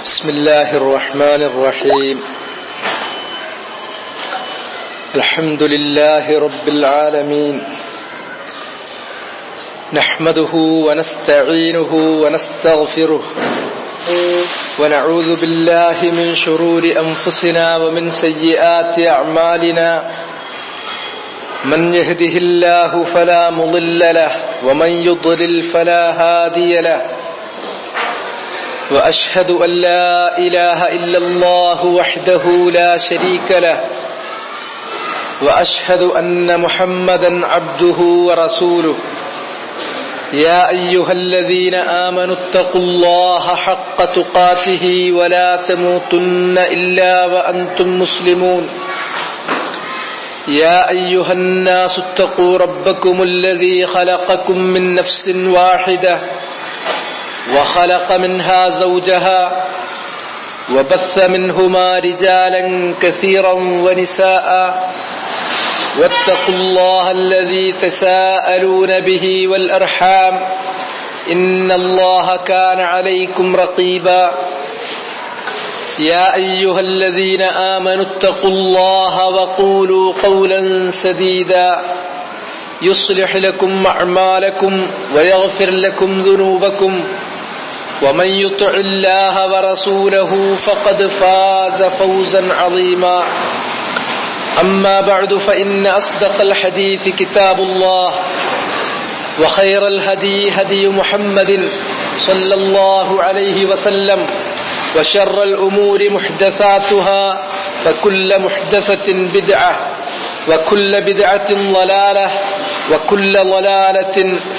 بسم الله الرحمن الرحيم. الحمد لله رب العالمين، نحمده ونستعينه ونستغفره ونعوذ بالله من شرور أنفسنا ومن سيئات أعمالنا. من يهده الله فلا مضل له ومن يضلل فلا هادي له. وأشهد أن لا إله إلا الله وحده لا شريك له، وأشهد أن محمدا عبده ورسوله. يا أيها الذين آمنوا اتقوا الله حق تقاته ولا تموتن إلا وأنتم مسلمون. يا أيها الناس اتقوا ربكم الذي خلقكم من نفس واحدة وخلق منها زوجها وبث منهما رجالا كثيرا ونساء. واتقوا الله الذي تساءلون به والأرحام، إن الله كان عليكم رقيبا. يا أيها الذين آمنوا اتقوا الله وقولوا قولا سديدا يصلح لكم أعمالكم ويغفر لكم ذنوبكم، ومن يطع الله ورسوله فقد فاز فوزا عظيما. أما بعد، فإن أصدق الحديث كتاب الله، وخير الهدي هدي محمد صلى الله عليه وسلم، وشر الأمور محدثاتها، فكل محدثة بدعة، وكل بدعة ضلالة، وكل ضلالة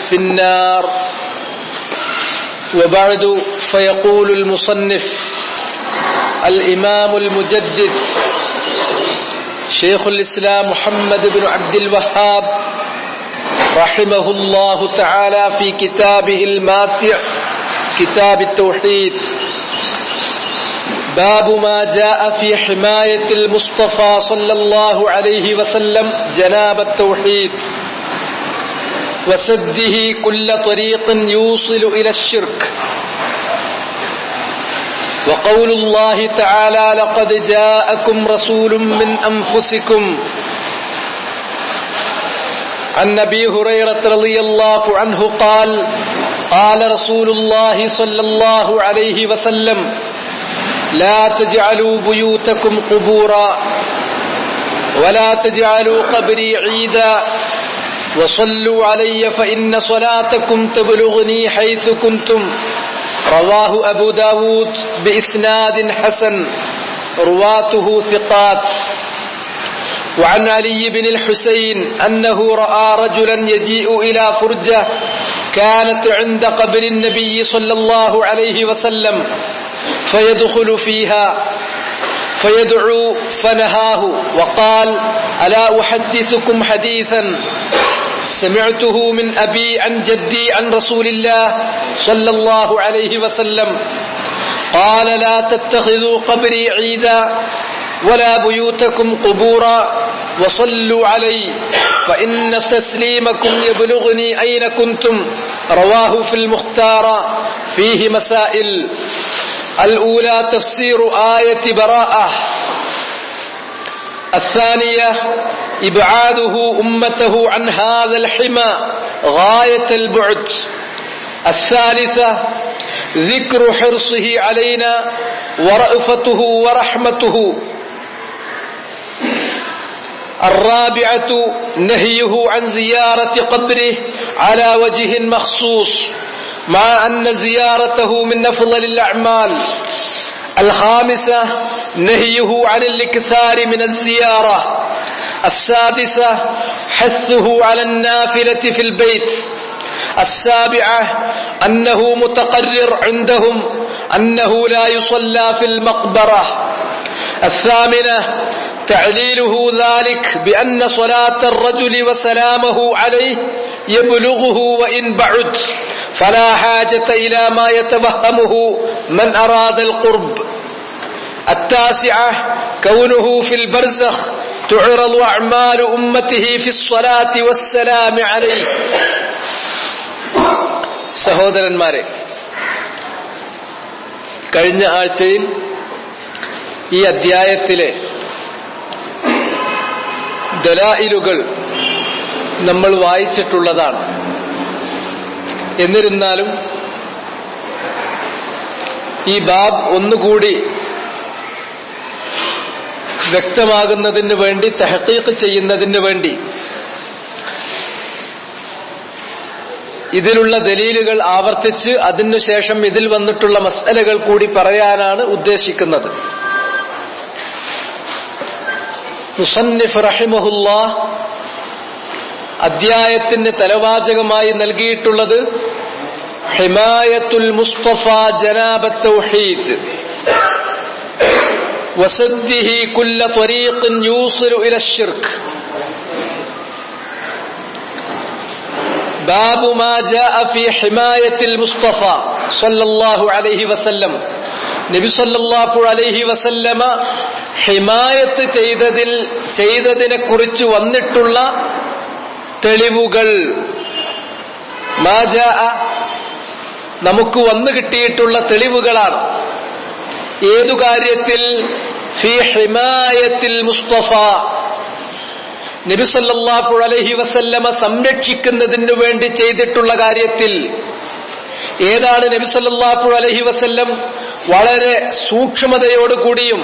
في النار. وبعد، فيقول المصنف الإمام المجدد شيخ الإسلام محمد بن عبد الوهاب رحمه الله تعالى في كتابه الماتع كتاب التوحيد: باب ما جاء في حماية المصطفى صلى الله عليه وسلم جناب التوحيد وسده كل طريق يوصل إلى الشرك. وقول الله تعالى: لقد جاءكم رسول من أنفسكم. عن أبي هريرة رضي الله عنه قال: قال رسول الله صلى الله عليه وسلم: لا تجعلوا بيوتكم قبورا ولا تجعلوا قبري عيدا وصلوا علي فإن صلاتكم تبلغني حيث كنتم. رواه أبو داود بإسناد حسن، رواته ثقات. وعن علي بن الحسين أنه رأى رجلا يجيء إلى فرجة كانت عند قبر النبي صلى الله عليه وسلم، فيدخل فيها فيدعو، فنهاه وقال: ألا أحدثكم حديثا سمعته من أبي عن جدي عن رسول الله صلى الله عليه وسلم قال: لا تتخذوا قبري عيدا ولا بيوتكم قبورا وصلوا علي فإن تسليمكم يبلغني أين كنتم. رواه في المختار. فيه مسائل: الأولى تفسير آية براءة، الثانية إبعاده أمته عن هذا الحمى غاية البعد، الثالثة ذكر حرصه علينا ورأفته ورحمته، الرابعة نهيه عن زيارة قبره على وجه مخصوص مع أن زيارته من أفضل الأعمال، الخامسة نهيه عن الإكثار من الزيارة، السادسة حثه على النافلة في البيت، السابعة أنه متقرر عندهم أنه لا يصلى في المقبرة، الثامنة تعليله ذلك بأن صلاة الرجل وسلامه عليه يبلغه وإن بعد، فلا حاجة إلى ما يتوهمه من أراد القرب، التاسعة كونه في البرزخ تعرض أعمال أمته في الصلاة والسلام عليه. സഹോദരന്മാരെ, കഴിഞ്ഞ ആഴ്ചയിൽ ഈ അധ്യായത്തിലെ ദലായിലുകൾ നമ്മൾ വായിച്ചിട്ടുള്ളതാണ്. എന്നിരുന്നാലും ഈ ബാബ് ഒന്നുകൂടി വ്യക്തമാകുന്നതിന് വേണ്ടി, തഹ്ഖീഖ് ചെയ്യുന്നതിന് വേണ്ടി ഇതിലുള്ള ദലീലുകൾ ആവർത്തിച്ച് അതിനുശേഷം ഇതിൽ വന്നിട്ടുള്ള മസ്അലകൾ കൂടി പറയാനാണ് ഉദ്ദേശിക്കുന്നത്. മുസന്നിഫ് റഹിമഹുല്ലാഹ് അദ്ധ്യായത്തിന് തലവാചകമായി നൽകിയിട്ടുള്ളത് ഹിമായത്തുൽ മുസ്തഫ ജനാബത്ത് തൗഹീദ് വസദ്ദിഹി കുല്ല ത്വരീഖിൻ യൂസിലു ഇല ശിർക്ക്. ബാബു മാ ജാഅ ഫീ ഹിമായത്തിൽ മുസ്തഫ സല്ലല്ലാഹു അലൈഹി വസല്ലം. നബി സല്ലല്ലാഹു അലൈഹി വസല്ലമ ഹിമായത്ത് ചെയ്തതിനെ കുറിച്ച് വന്നിട്ടുള്ള തെളിവുകൾ. മാ ജാഅ നമുക്ക് വന്നു കിട്ടിയിട്ടുള്ള തെളിവുകളാണ്. ഏതു കാര്യത്തിൽ? ഫീ ഹിമായത്തിൽ മുസ്തഫ, നബി സല്ലല്ലാഹു അലൈഹി വസല്ലമ സംരക്ഷിക്കുന്നതിനു വേണ്ടി ചെയ്തിട്ടുള്ള കാര്യത്തിൽ. ഏതാണ് നബി സല്ലല്ലാഹു അലൈഹി വസല്ലം വളരെ സൂക്ഷ്മതയോടുകൂടിയും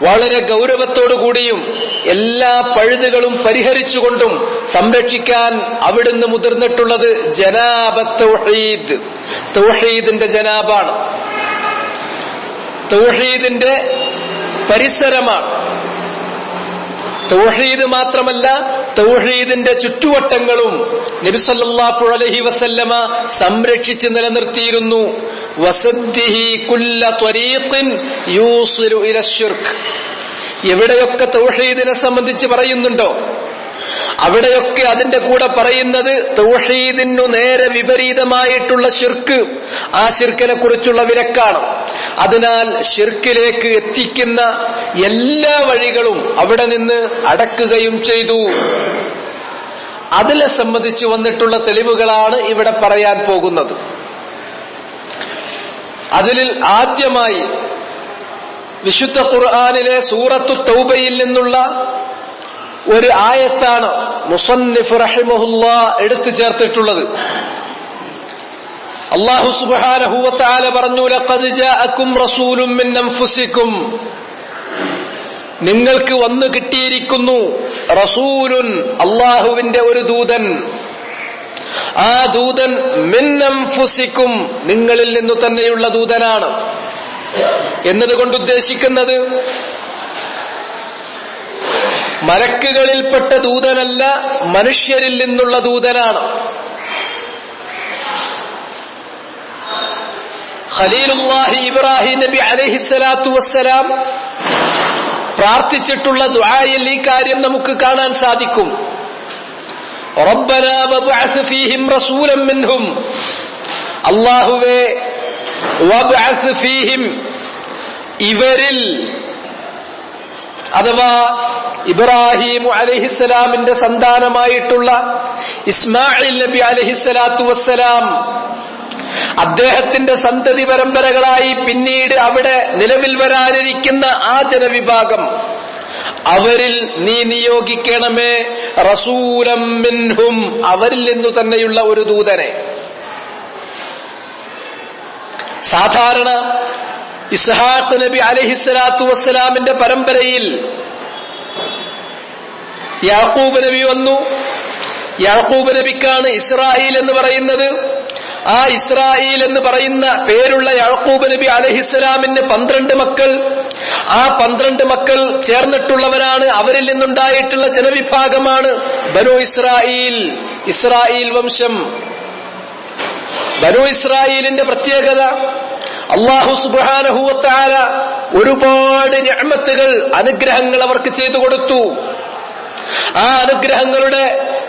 വളരെ ഗൗരവത്തോടുകൂടിയും എല്ലാ പഴുതുകളും പരിഹരിച്ചുകൊണ്ടും സംരക്ഷിക്കാൻ അവിടുന്ന് മുതിർന്നിട്ടുള്ളത് ജനാബത്ത് തൗഹീദ്, തൗഹീദിന്റെ ജനാബാണ്, തൗഹീദിന്റെ പരിസരമാണ്. തൗഹീദ് മാത്രമല്ല, തൗഹീദിന്റെ ചുറ്റുവട്ടങ്ങളും നബി സല്ലല്ലാഹു അലൈഹി വസല്ലമ സംരക്ഷിച്ച് നിലനിർത്തിയിരുന്നു. വസദ്ദിഹി കുല്ല ത്വരീഖിൻ യൂസിലു ഇല ശിർക്ക്. എവിടെയൊക്കെ തൗഹീദിനെ സംബന്ധിച്ച് പറയുന്നുണ്ടോ അവിടെയൊക്കെ അതിന്റെ കൂടെ പറയുന്നത് തൗഹീദിനു നേരെ വിപരീതമായിട്ടുള്ള ശിർക്ക്, ആ ശിർക്കിനെ കുറിച്ചുള്ള വിലക്കാണ്. അതിനാൽ ശിർക്കിലേക്ക് എത്തിക്കുന്ന എല്ലാ വഴികളും അവിടെ നിന്ന് അടക്കുകയും ചെയ്തു. അതിനെ സംബന്ധിച്ച് വന്നിട്ടുള്ള തെളിവുകളാണ് ഇവിടെ പറയാൻ പോകുന്നത്. അതിൽ ആദ്യമായി വിശുദ്ധ ഖുർആനിലെ സൂറത്തു തൗബയിൽ നിന്നുള്ള ഒരു ആയത്താണ് മുസന്നിഫ് റഹിമഹുല്ലാഹ് എടുത്തു ചേർത്തിട്ടുള്ളത്. അല്ലാഹു സുബ്ഹാനഹു വ തആല പറഞ്ഞു, ലഖദ് ജാഅകും റസൂലുൻ മിൻ അൻഫുസികും, നിങ്ങൾക്ക് വന്നു കിട്ടിയിരിക്കുന്നു റസൂലുൻ, അല്ലാഹുവിന്റെ ഒരു ദൂതൻ. ആ ദൂതൻ മിൻ അൻഫുസികും, നിങ്ങളിൽ നിന്നു തന്നെയുള്ള ദൂതനാണ്. എന്നതുകൊണ്ട് ഉദ്ദേശിക്കുന്നത് മലക്കുകളിൽപ്പെട്ട ദൂതനല്ല, മനുഷ്യരിൽ നിന്നുള്ള ദൂതനാണ്. ഖലീലുല്ലാഹി ഇബ്രാഹിം നബി അലൈഹിസ്സലാത്തു വസ്സലാം പ്രാർത്ഥിച്ചിട്ടുള്ള ദുആയിൽ ഈ കാര്യം നമുക്ക് കാണാൻ സാധിക്കും. റബ്ബനാ വബ്അസ് ഫീഹിം റസൂലൻ മിൻഹും, അല്ലാഹുവേ വബ്അസ് ഫീഹിം, ഇവരിൽ അഥവാ ഇബ്രാഹിം അലൈഹിസ്സലാമിന്റെ സന്താനമായിട്ടുള്ള ഇസ്മായിൽ നബി അലൈഹിസ്സലാത്തു വസ്സലാം, അദ്ദേഹത്തിന്റെ സന്തതി പരമ്പരകളായി പിന്നീട് അവിടെ നിലവിൽ വരാനിരിക്കുന്ന ആ ജനവിഭാഗം, അവരിൽ നീ നിയോഗിക്കണമേ റസൂലം മിൻഹും, അവരിൽ നിന്നു തന്നെയുള്ള ഒരു ദൂതനെ. സാധാരണ ഇസ്ഹാഖ് നബി അലൈഹിസ്സലാത്തു വസ്സലാമിന്റെ പരമ്പരയിൽ യാക്കൂബ് നബി വന്നു. യാക്കൂബ് നബിക്കാണ് ഇസ്രായേൽ എന്ന് പറയുന്നത്. ആ ഇസ്രായേൽ എന്ന് പറയുന്ന പേരുള്ള യാക്കൂബ് നബി അലൈഹിസ്സലാമിന് 12 മക്കൾ. ആ 12 മക്കൾ ചേർന്നിട്ടുള്ളവരാണ്, അവരിൽ നിന്നുണ്ടായിട്ടുള്ള ജനവിഭാഗമാണ് ബനു ഇസ്രായേൽ, ഇസ്രായേൽ വംശം. ബനു ഇസ്രായേലിന്റെ പ്രത്യേകത, അല്ലാഹു സുബ്ഹാനഹു വ തആല ഒരുപാട് നിഅമത്തുകൾ, അനുഗ്രഹങ്ങൾ അവർക്ക് ചെയ്തു കൊടുത്തു. ആ അനുഗ്രഹങ്ങളുടെ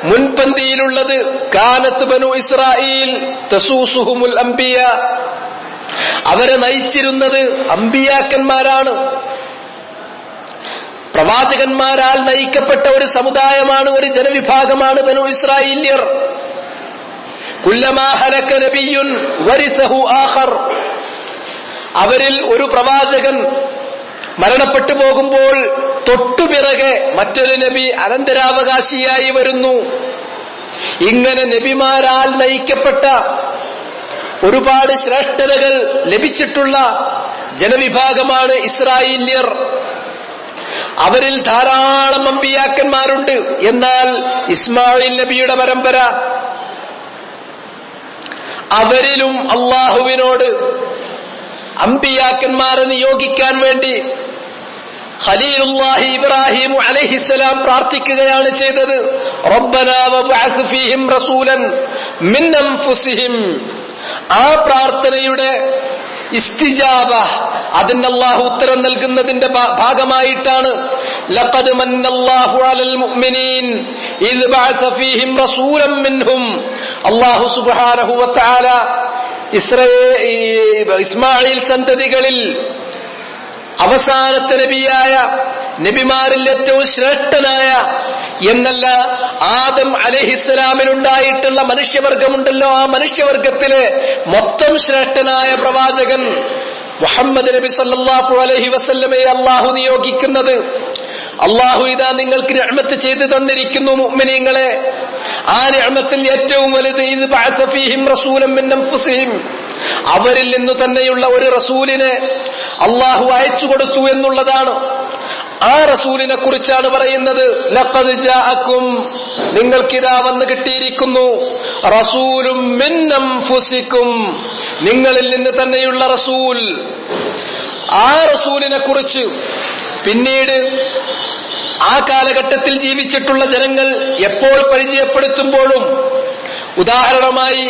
മുൻപന്തിയിലുള്ളത് കാനത്ത് ബനു ഇസ്രായേൽ തസൂസുഹുമുൽ അംബിയ, അവരെ നയിച്ചിരുന്നത് അംബിയാക്കന്മാരാണ്, പ്രവാചകന്മാരാൽ നയിക്കപ്പെട്ട ഒരു സമുദായമാണ്, ഒരു ജനവിഭാഗമാണ് ബനു ഇസ്രായേല്യർ. കുല്ലമാ ഹലക നബിയ്യുൻ വരിസഹു ആഖർ, അവരിൽ ഒരു പ്രവാചകൻ മരണപ്പെട്ടു പോകുമ്പോൾ തൊട്ടുപിറകെ മറ്റൊരു നബി അനന്തരാവകാശിയായി വരുന്നു. ഇങ്ങനെ നബിമാരാൽ നയിക്കപ്പെട്ട ഒരുപാട് ശ്രേഷ്ഠതകൾ ലഭിച്ചിട്ടുള്ള ജനവിഭാഗമാണ് ഇസ്രായേല്യർ. അവരിൽ ധാരാളം അമ്പിയാക്കന്മാരുണ്ട്. എന്നാൽ ഇസ്മായിൽ നബിയുടെ പരമ്പര, അവരിലും അള്ളാഹുവിനോട് അമ്പിയാക്കന്മാരെ നിയോഗിക്കാൻ വേണ്ടി ഖലീലുല്ലാഹി ഇബ്രാഹിം അലൈഹിസ്സലാം പ്രാർത്ഥിക്കുകയാണ് ചെയ്തത്. റബ്ബനാ വബഅസ് ഫീഹിം റസൂലൻ മിൻ അൻഫുസിഹിം. ആ പ്രാർത്ഥനയുടെ ഇസ്തിജാബ, അതിന് അല്ലാഹു ഉത്തരം നൽകുന്നതിന്റെ ഭാഗമായിട്ടാണ് ലഖദ് മന്നല്ലാഹു അലൽ മുഅ്മിനീൻ ഇദ് ബഅസ ഫീഹിം റസൂലൻ മിൻഹും. അല്ലാഹു സുബ്ഹാനഹു വ തആല ഇസ്മായിൽ സന്തതികളിൽ അവസാനത്തെ നബിയായ, നബിമാരിൽ ഏറ്റവും ശ്രേഷ്ഠനായ എന്നല്ല, ആദം അലൈഹിസ്സലാമിനുണ്ടായിട്ടുള്ള മനുഷ്യവർഗമുണ്ടല്ലോ, ആ മനുഷ്യവർഗത്തിലെ മൊത്തം ശ്രേഷ്ഠനായ പ്രവാചകൻ മുഹമ്മദ് നബി സല്ലല്ലാഹു അലൈഹി വസല്ലമയെ അല്ലാഹു നിയോഗിക്കുന്നത്. അല്ലാഹു ഇതാ നിങ്ങൾക്ക് നിഅമത്ത് ചെയ്തു തന്നിരിക്കുന്നു മുഅ്മിനീങ്ങളെ. ആ നിഅമത്തിൽ ഏറ്റവും വലുത് ഇദ് ബഅസ ഫീഹിം റസൂലൻ മിൻ അൻഫുസിഹിം, അവരിൽ നിന്ന് തന്നെയുള്ള ഒരു റസൂലിനെ അല്ലാഹു അയച്ചു കൊടുത്തു എന്നുള്ളതാണ്. ആ റസൂലിനെ കുറിച്ചാണ് പറയുന്നത്. ലഖദ് ജാഅക്കും, നിങ്ങൾക്കിതാ വന്ന് കിട്ടിയിരിക്കുന്നു, റസൂലും മിൻ അൻഫുസിക്കും, നിങ്ങളിൽ നിന്ന് തന്നെയുള്ള റസൂൽ. ആ റസൂലിനെ കുറിച്ച് പിന്നീട് ആ കാലഘട്ടത്തിൽ ജീവിച്ചിട്ടുള്ള ജനങ്ങൾ എപ്പോൾ പരിചയപ്പെടുത്തുമ്പോഴും, ഉദാഹരണമായി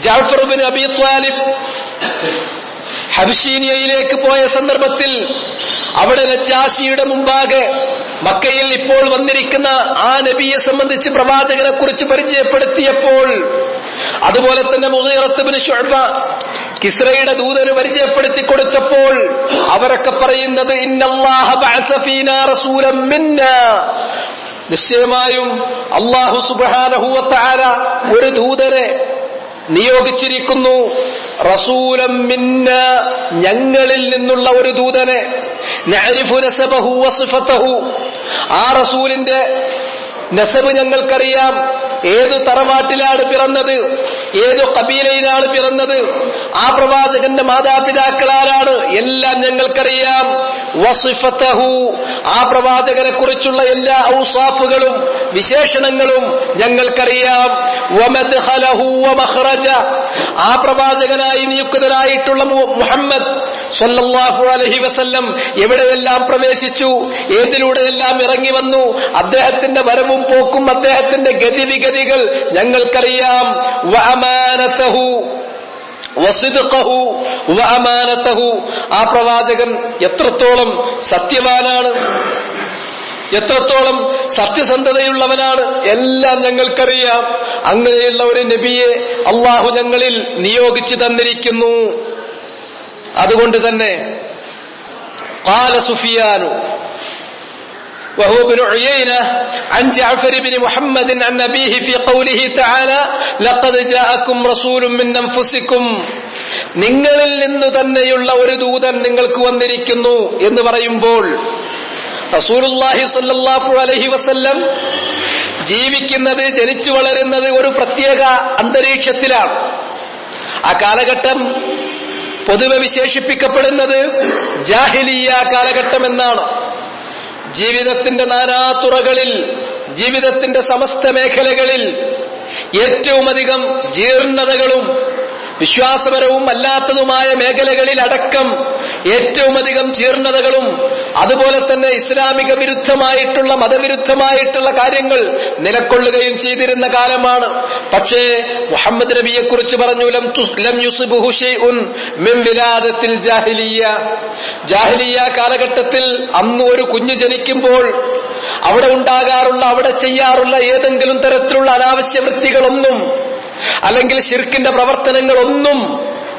ജഅഫർ ഇബ്നു അബീ ത്വാലിബ് ഹബ്ശീനിയയിലേക്ക് പോയ സന്ദർഭത്തിൽ അവിടെ നജ്ജാശിയുടെ മുമ്പാകെ മക്കയിൽ ഇപ്പോൾ വന്നിരിക്കുന്ന ആ നബിയെ സംബന്ധിച്ച് പ്രവാചകനെ കുറിച്ച് പരിചയപ്പെടുത്തിയപ്പോൾ, അതുപോലെ തന്നെ മുഗീറത്ത് ഇബ്നു ശുഅബ കിസ്രയുടെ ദൂതന് പരിചയപ്പെടുത്തി കൊടുത്തപ്പോൾ അവരൊക്കെ പറയുന്നത് ഇന്നല്ലാഹ ബഅസ ഫീനാ റസൂലൻ മിന്നാ, നിശ്ചയമായും അല്ലാഹു സുബ്ഹാനഹു വ തആല ഒരു ദൂതനെ നിയോഗിച്ചിരിക്കുന്നു. റസൂലൻ മിന്നാ, ഞങ്ങളിൽ നിന്നുള്ള ഒരു ദൂതനെ. നഅരിഫു നസബഹു വസിഫതഹു, ആ റസൂലിന്റെ നസബ് ഞങ്ങൾക്കറിയാം, ഏതു തറവാട്ടിലാണ് പിറന്നത്, ഏതു കബീലയിലാണ് പിറന്നത്, ആ പ്രവാചകന്റെ മാതാപിതാക്കളാരാണ്, എല്ലാം ഞങ്ങൾക്കറിയാം. വസിഫതഹു, ആ പ്രവാചകനെ കുറിച്ചുള്ള എല്ലാ ഔസാഫുകളും വിശേഷണങ്ങളും ഞങ്ങൾക്കറിയാം. വമദ്ഖലഹു വമഖ്റജ, ആ പ്രവാചകനായി നിയുക്തനായിട്ടുള്ള മുഹമ്മദ് സല്ലല്ലാഹു അലൈഹി വസല്ലം എവിടെയെല്ലാം പ്രവേശിച്ചു, ഏതിലൂടെയെല്ലാം ഇറങ്ങി വന്നു, അദ്ദേഹത്തിന്റെ വരവും പോക്കും, അദ്ദേഹത്തിന്റെ ഗതിവിഗതികൾ ഞങ്ങൾക്കറിയാം. വഅമാനതഹു വസിദ്ഖഹു വഅമാനതഹു, ആ പ്രവാചകൻ എത്രത്തോളം സത്യവാനാണ്, എത്രത്തോളം സത്യസന്ധതയുള്ളവനാണ്, എല്ലാം ഞങ്ങൾക്കറിയാം. അങ്ങനെയുള്ള ഒരു നബിയെ അല്ലാഹു ഞങ്ങളിൽ നിയോഗിച്ചു തന്നിരിക്കുന്നു. അതുകൊണ്ട് തന്നെ ഖാല സുഫിയാനു وهو ابن عيينة عن جعفر بن محمد عن أبيه في قوله تعالى لقد جاءكم رسول من أنفسكم, നിങ്ങളിൽ നിന്നു തന്നെയുള്ള ഒരു ദൂതൻ നിങ്ങൾക്ക് വന്നിരിക്കുന്നു എന്ന് പറയുമ്പോൾ റസൂലുള്ളാഹി സ്വല്ലല്ലാഹു അലൈഹി വസല്ലം ജീവിക്കുന്നത്, ജനിച്ചു വളരുന്നത് ഒരു പ്രത്യേക അന്തരീക്ഷത്തിലാണ്. ആ കാലഘട്ടം പൊതുവെ വിശേഷിപ്പിക്കപ്പെടുന്നത് ജാഹിലിയ്യ കാലഘട്ടം എന്നാണ്. ജീവിതത്തിന്റെ നാനാതുറകളിൽ, ജീവിതത്തിന്റെ സമസ്ത മേഖലകളിൽ ഏറ്റവുമധികം ജീർണതകളും വിശ്വാസപരവും അല്ലാത്തതുമായ മേഖലകളിൽ അടക്കം ഏറ്റവുമധികം ജീർണതകളും, അതുപോലെ തന്നെ ഇസ്ലാമിക വിരുദ്ധമായിട്ടുള്ള, മതവിരുദ്ധമായിട്ടുള്ള കാര്യങ്ങൾ നിലക്കൊള്ളുകയും ചെയ്തിരുന്ന കാലമാണ്. പക്ഷേ മുഹമ്മദ് നബിയെ കുറിച്ച് പറഞ്ഞു ലം യുസിബുഹു ശൈഉൻ മിൻ വിലാദത്തിൽ ജാഹിലിയ്യ, ജാഹിലിയ്യ കാലഘട്ടത്തിൽ അന്ന് ഒരു കുഞ്ഞ് ജനിക്കുമ്പോൾ അവിടെ ഉണ്ടാകാറുള്ള, അവിടെ ചെയ്യാറുള്ള ഏതെങ്കിലും തരത്തിലുള്ള അനാവശ്യ വൃത്തികളൊന്നും അല്ലെങ്കിൽ ശിർക്കിന്റെ പ്രവർത്തനങ്ങളൊന്നും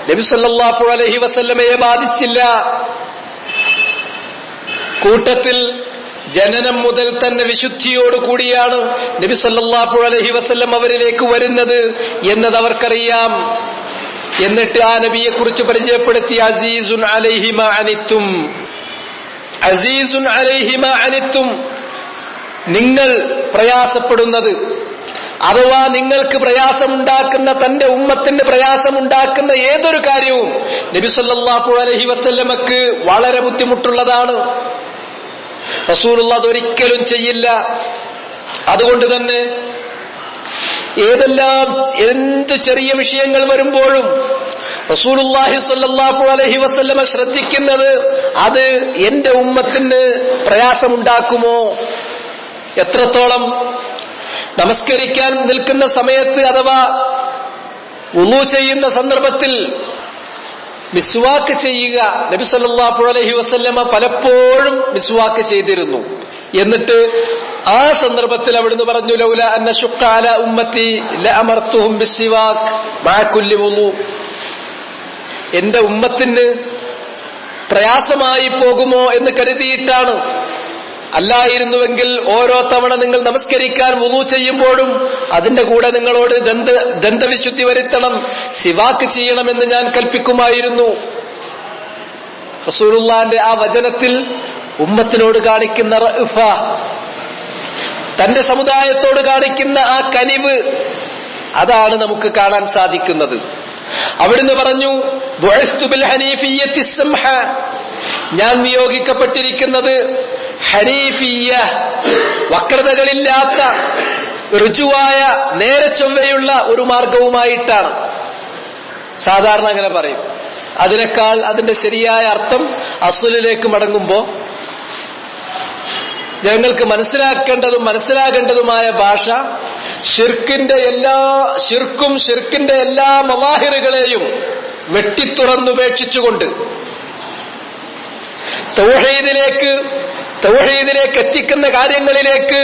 നബി സല്ലല്ലാഹു അലൈഹി വസല്ലമയെ ബാധിച്ചില്ല. കൂട്ടത്തിൽ ജനനം മുതൽ തന്നെ വിശുദ്ധിയോടുകൂടിയാണ് നബി സല്ലല്ലാഹു അലൈഹി വസല്ലം അവരിലേക്ക് വരുന്നത് എന്നത് അവർക്കറിയാം. എന്നിട്ട് ആ നബിയെ കുറിച്ച് പരിചയപ്പെടുത്തി അസീസുൻ അലൈഹി മാ അനിത്തും, അസീസുൻ അലൈഹി മാ അനിത്തും, നിങ്ങൾ പ്രയാസപ്പെടുന്നത് അഥവാ നിങ്ങൾക്ക് പ്രയാസമുണ്ടാക്കുന്ന, തന്റെ ഉമ്മത്തിന് പ്രയാസമുണ്ടാക്കുന്ന ഏതൊരു കാര്യവും നബി സല്ലല്ലാഹു അലൈഹി വസല്ലമക്ക് വളരെ ബുദ്ധിമുട്ടുള്ളതാണ്. റസൂലുള്ളാഹി അതൊരിക്കലും ചെയ്യില്ല. അതുകൊണ്ട് തന്നെ എന്ത് ചെറിയ വിഷയങ്ങൾ വരുമ്പോഴും റസൂലുള്ളാഹി സ്വല്ലല്ലാഹു അലൈഹി വസല്ലമ ശ്രദ്ധിക്കുന്നത് അത് എന്റെ ഉമ്മത്തിന് പ്രയാസമുണ്ടാക്കുമോ. എത്രത്തോളം നമസ്കരിക്കാൻ നിൽക്കുന്ന സമയത്ത് അഥവാ വുളൂ ചെയ്യുന്ന സന്ദർഭത്തിൽ മിസ്വാക്ക് ചെയ്യുക, നബി സല്ലല്ലാഹു അലൈഹി വസല്ലമ പലപ്പോഴും മിസ്വാക്ക് ചെയ്തിരുന്നു. എന്നിട്ട് ആ സന്ദർഭത്തിൽ അവിടുന്ന് പറഞ്ഞു, ലൗല അന്ന ശുഖ്ക അലാ ഉമ്മത്തി ലഅമർതുഹും ബിസ്സിവാക് മഅ കുല്ലി വുളൂ, എന്റെ ഉമ്മത്തിന് പ്രയാസമായി പോകുമോ എന്ന് കരുതിയിട്ടാണ്. അല്ലായിരുന്നുവെങ്കിൽ ഓരോ തവണ നിങ്ങൾ നമസ്കരിക്കാൻ വുളൂ ചെയ്യുമ്പോഴും അതിന്റെ കൂടെ നിങ്ങളോട് ദന്തവിശുദ്ധി വരുത്തണം, സിവാക്ക് ചെയ്യണമെന്ന് ഞാൻ കൽപ്പിക്കുമായിരുന്നു. റസൂലുള്ളാഹിന്റെ ആ വചനത്തിൽ ഉമ്മത്തിനോട് കാണിക്കുന്ന റഅഫ, തന്റെ സമുദായത്തോട് കാണിക്കുന്ന ആ കനിവ്, അതാണ് നമുക്ക് കാണാൻ സാധിക്കുന്നത്. അവിടുന്ന് പറഞ്ഞു, ബുഇസ്തു ബിൽ ഹനീഫിയ്യത്തി സംഹ, ഞാൻ നിയോഗിക്കപ്പെട്ടിരിക്കുന്നത് ഹനീഫിയ്യ, വക്രതകളില്ലാത്ത ഋജുവായ നേരെ ചൊവ്വയുള്ള ഒരു മാർഗവുമായിട്ടാണ്. സാധാരണ അങ്ങനെ പറയും. അതിനേക്കാൾ അതിന്റെ ശരിയായ അർത്ഥം അസ്ലിലേക്ക് മടങ്ങുമ്പോ ഞങ്ങൾക്ക് മനസ്സിലാകേണ്ടതുമായ ഭാഷ ഷിർക്കിന്റെ എല്ലാ മവാഹിറുകളെയും വെട്ടിത്തുറന്നുപേക്ഷിച്ചുകൊണ്ട് തൗഹീദിലേക്ക് എത്തിക്കുന്ന കാര്യങ്ങളിലേക്ക്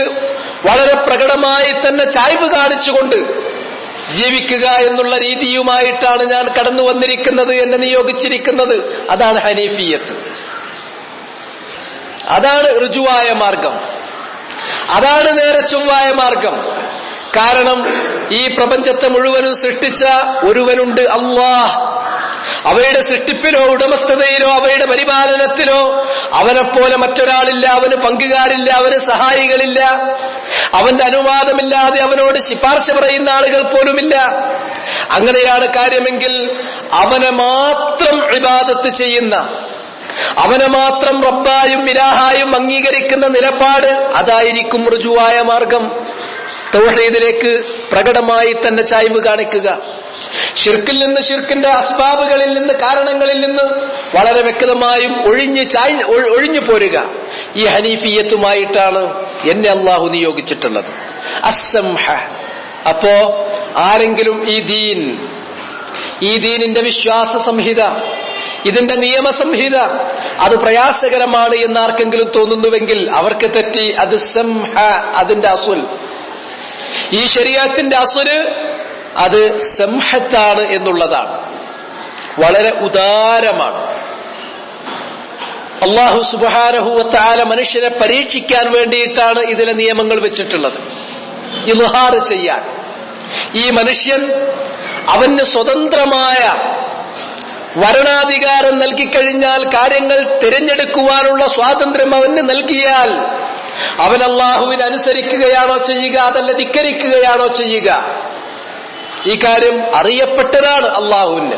വളരെ പ്രകടമായി തന്നെ ചായ്വ് കാണിച്ചുകൊണ്ട് ജീവിക്കുക എന്നുള്ള രീതിയുമായിട്ടാണ് ഞാൻ കടന്നു വന്നിരിക്കുന്നത്, എന്നെ നിയോഗിച്ചിരിക്കുന്നത്. അതാണ് ഹനീഫിയത്ത്, അതാണ് ഋജുവായ മാർഗം, അതാണ് നേരെ ചൊവ്വായ മാർഗം. കാരണം ഈ പ്രപഞ്ചത്തെ മുഴുവനും സൃഷ്ടിച്ച ഒരുവനുണ്ട്, അല്ലാഹ്. അവയുടെ സൃഷ്ടിപ്പിലോ ഉടമസ്ഥതയിലോ അവയുടെ പരിപാലനത്തിലോ അവനെപ്പോലെ മറ്റൊരാളില്ല, അവന് പങ്കുകാരില്ല, അവന് സഹായികളില്ല, അവന്റെ അനുവാദമില്ലാതെ അവനോട് ശിപാർശ പറയുന്ന ആളുകൾ പോലുമില്ല. അങ്ങനെയാണ് കാര്യമെങ്കിൽ അവനെ മാത്രം ഇബാദത്ത് ചെയ്യുന്ന, അവനെ മാത്രം റബ്ബായും ഇലാഹായും അംഗീകരിക്കുന്ന നിലപാട്, അതായിരിക്കും ഋജുവായ മാർഗം. തൗഹീദിലേക്ക് പ്രകടമായി തന്നെ ചായ്വ് കാണിക്കുക, ഷിർക്കിൽ നിന്ന്, ഷിർക്കിന്റെ അസ്ബാബുകളിൽ നിന്ന്, കാരണങ്ങളിൽ നിന്ന് വളരെ വ്യക്തമായും ഒഴിഞ്ഞു പോരുക. ഈ ഹനീഫിയത്തുമായിട്ടാണ് എന്നെ അല്ലാഹു നിയോഗിച്ചിട്ടുള്ളത്. അസ്സംഹ. അപ്പോ ആരെങ്കിലും ഈ ദീനിന്റെ വിശ്വാസ സംഹിത, ഇതിന്റെ നിയമസംഹിത അത് പ്രയാസകരമാണ് എന്നാർക്കെങ്കിലും തോന്നുന്നുവെങ്കിൽ അവർക്ക് തെറ്റി. അത് സംഹ, അതിന്റെ അസുൽ, ഈ ശരീഅത്തിന്റെ അസുല് അത് സംഹത്താണ് എന്നുള്ളതാണ്. വളരെ ഉദാരമാണ്. അല്ലാഹു സുബ്ഹാനഹു വ തആല മനുഷ്യനെ പരീക്ഷിക്കാൻ വേണ്ടിയിട്ടാണ് ഇതിലെ നിയമങ്ങൾ വെച്ചിട്ടുള്ളത്, ഇൽഹാർ ചെയ്യാൻ. ഈ മനുഷ്യൻ അവന് സ്വതന്ത്രമായ വരണാധികാരം നൽകിക്കഴിഞ്ഞാൽ, കാര്യങ്ങൾ തിരഞ്ഞെടുക്കുവാനുള്ള സ്വാതന്ത്ര്യം അവന് നൽകിയാൽ, അവൻ അല്ലാഹുവിനെ അനുസരിക്കുകയാണോ ചെയ്യുക, അതല്ല ധിക്കരിക്കുകയാണോ ചെയ്യുക? ഈ കാര്യം അറിയപ്പെട്ടതാണ് അല്ലാഹുവിന്.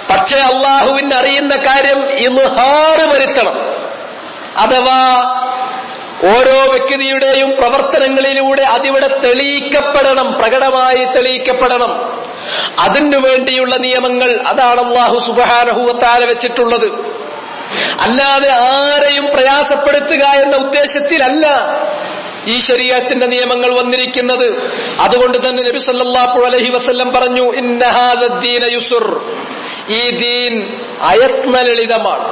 പക്ഷേ അല്ലാഹുവിന് അറിയുന്ന കാര്യം ഇൽഹാർ വരുത്തണം. അഥവാ ഓരോ വ്യക്തിയുടെയും പ്രവർത്തനങ്ങളിലൂടെ അതിവിടെ തെളിയിക്കപ്പെടണം, പ്രകടമായി തെളിയിക്കപ്പെടണം. അതിനു വേണ്ടിയുള്ള നിയമങ്ങൾ അതാണ് അല്ലാഹു സുബ്ഹാനഹു വ തആല വെച്ചിട്ടുള്ളത്. അല്ലാതെ ആരെയും പ്രയാസപ്പെടുത്തുക എന്ന ഉദ്ദേശത്തിലല്ല ഈ ശരീഅത്തിന്റെ നിയമങ്ങൾ വന്നിരിക്കുന്നത്. അതുകൊണ്ട് തന്നെ നബി സല്ലല്ലാഹു അലൈഹി വസല്ലം പറഞ്ഞു, ഇന്ന ഹാദദ്ദീന യുസ്ർ, ഈ ദീൻ അയത്നലളിതമാണ്.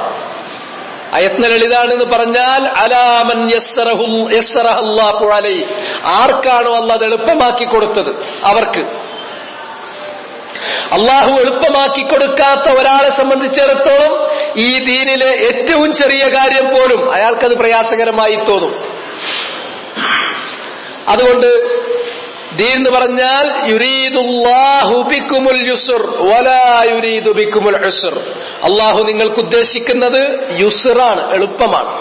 അയത്നലളിതാണെന്ന് പറഞ്ഞാൽ അലാമൻ യസ്സറഹുല്ലാഹു അലൈഹി, ആർക്കാണോ അല്ലാഹു അത് എളുപ്പമാക്കി കൊടുത്തത് അവർക്ക്. അല്ലാഹു എളുപ്പമാക്കി കൊടുക്കാത്ത ഒരാളെ സംബന്ധിച്ചിടത്തോളം ഈ ദീനിലെ ഏറ്റവും ചെറിയ കാര്യം പോലും അയാൾക്കത് പ്രയാസകരമായി തോന്നും. അതുകൊണ്ട് ദീൻ എന്ന് പറഞ്ഞാൽ യുരീദുല്ലാഹു ബിക്കുമുൽ യുസ്ർ വലാ യുരീദു ബിക്കുമുൽ ഉസ്ർ. അള്ളാഹു നിങ്ങൾക്ക് ഉദ്ദേശിക്കുന്നത് യുസ്റാണ്, എളുപ്പമാണ്.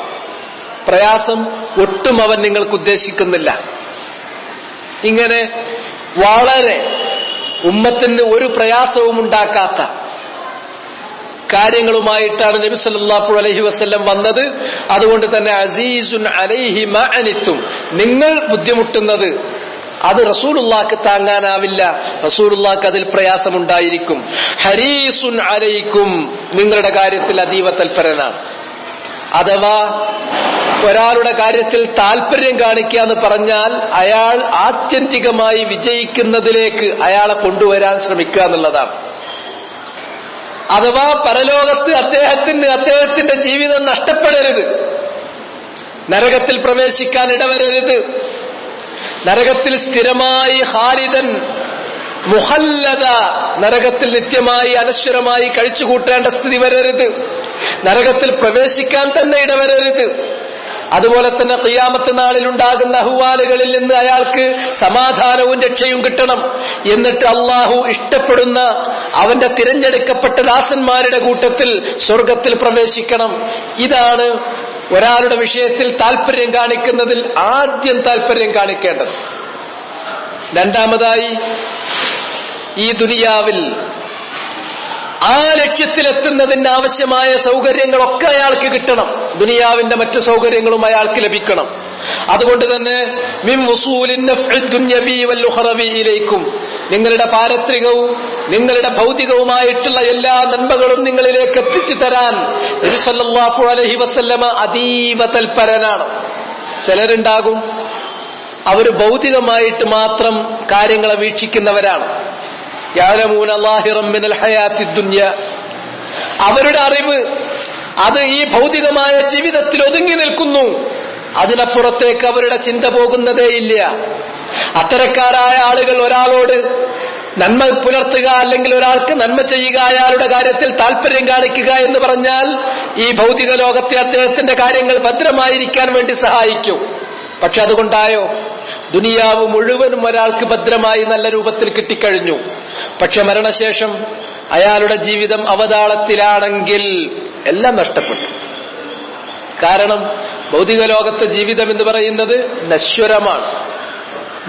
പ്രയാസം ഒട്ടും അവൻ നിങ്ങൾക്ക് ഉദ്ദേശിക്കുന്നില്ല. ഇങ്ങനെ വളരെ ഉമ്മത്തിന് ഒരു പ്രയാസവും ഉണ്ടാക്കാത്ത കാര്യങ്ങളുമായിട്ടാണ് നബി സല്ലല്ലാഹു അലൈഹി വസല്ലം വന്നത്. അതുകൊണ്ട് തന്നെ അസീസുൻ അലൈഹി മാ അനിത്തും, നിങ്ങൾ ബുദ്ധിമുട്ടുന്നത് അത് റസൂലുള്ളാഹിക്ക് താങ്ങാനാവില്ല, റസൂലുള്ളാഹിക്ക് അതിൽ പ്രയാസമുണ്ടായിരിക്കും. ഹരീസുൻ അലൈക്കും, നിങ്ങളുടെ കാര്യത്തിൽ അതീവ തൽപരനാണ്. അഥവാ ഒരാളുടെ കാര്യത്തിൽ താല്പര്യം കാണിക്കുക എന്ന് പറഞ്ഞാൽ അയാൾ ആത്യന്തികമായി വിജയിക്കുന്നതിലേക്ക് അയാളെ കൊണ്ടുവരാൻ ശ്രമിക്കുക എന്നുള്ളതാണ്. അഥവാ പരലോകത്ത് അദ്ദേഹത്തിന്റെ ജീവിതം നഷ്ടപ്പെടരുത്, നരകത്തിൽ പ്രവേശിക്കാൻ ഇടവരരുത്, നരകത്തിൽ സ്ഥിരമായി ഖാലിദൻ മുഖല്ലദ, നരകത്തിൽ നിത്യമായി അനശ്വരമായി കഴിച്ചുകൂട്ടേണ്ട സ്ഥിതി വരരുത്, നരകത്തിൽ പ്രവേശിക്കാൻ തന്നെ ഇടവരരുത്. അതുപോലെ തന്നെ ഖിയാമത്ത് നാളിൽ ഉണ്ടാകുന്ന അഹ്വാലുകളിൽ നിന്ന് അയാൾക്ക് സമാധാനവും രക്ഷയും കിട്ടണം. എന്നിട്ട് അള്ളാഹു ഇഷ്ടപ്പെടുന്ന അവന്റെ തിരഞ്ഞെടുക്കപ്പെട്ട ദാസന്മാരുടെ കൂട്ടത്തിൽ സ്വർഗത്തിൽ പ്രവേശിക്കണം. ഇതാണ് ഒരാളുടെ വിഷയത്തിൽ താല്പര്യം കാണിക്കുന്നതിൽ ആദ്യം താല്പര്യം കാണിക്കേണ്ടത്. രണ്ടാമതായി, ഈ ദുനിയാവിൽ ആ ലക്ഷ്യത്തിലെത്തുന്നതിന് ആവശ്യമായ സൗകര്യങ്ങളൊക്കെ അയാൾക്ക് കിട്ടണം. ദുനിയാവിന്റെ മറ്റു സൗകര്യങ്ങളും അയാൾക്ക് ലഭിക്കണം. അതുകൊണ്ട് തന്നെ മിൻ വസൂലിൻ നഫ്ഇ ദുനിയവി വൽ ഉഖറവി ഇലൈക്കും, നിങ്ങളുടെ പാരത്രികവും നിങ്ങളുടെ ഭൗതികവുമായിട്ടുള്ള എല്ലാ നന്മകളും നിങ്ങളിലേക്ക് എത്തിച്ചു തരാൻ നബി സല്ലല്ലാഹു അലൈഹി വസല്ലമ അതീവ തൽപരനാണ്. ചിലരുണ്ടാകും, അവര് ഭൗതികമായിട്ട് മാത്രം കാര്യങ്ങളെ വീക്ഷിക്കുന്നവരാണ്. യഅലമൂന ളാഹിറൻ മിനൽ ഹയാത്തി ദുനിയ, അവരുടെ അറിവ് അത് ഈ ഭൗതികമായ ജീവിതത്തിൽ ഒതുങ്ങി നിൽക്കുന്നു, അതിനപ്പുറത്തേക്ക് അവരുടെ ചിന്ത പോകുന്നതേയില്ല. അത്തരക്കാരായ ആളുകൾ ഒരാളോട് നന്മ പുലർത്തുക, അല്ലെങ്കിൽ ഒരാൾക്ക് നന്മ ചെയ്യുക, അയാളുടെ കാര്യത്തിൽ താല്പര്യം കാണിക്കുക എന്ന് പറഞ്ഞാൽ ഈ ഭൗതിക ലോകത്തെ അദ്ദേഹത്തിന്റെ കാര്യങ്ങൾ ഭദ്രമായിരിക്കാൻ വേണ്ടി സഹായിക്കും. പക്ഷെ അതുകൊണ്ടായോ? ദുനിയാവ് മുഴുവനും ഒരാൾക്ക് ഭദ്രമായി നല്ല രൂപത്തിൽ കിട്ടിക്കഴിഞ്ഞു. പക്ഷെ മരണശേഷം അയാളുടെ ജീവിതം അവതാളത്തിലാണെങ്കിൽ എല്ലാം നഷ്ടപ്പെട്ടു. കാരണം ഭൗതിക ലോകത്തെ ജീവിതം എന്ന് പറയുന്നത് നശ്വരമാണ്,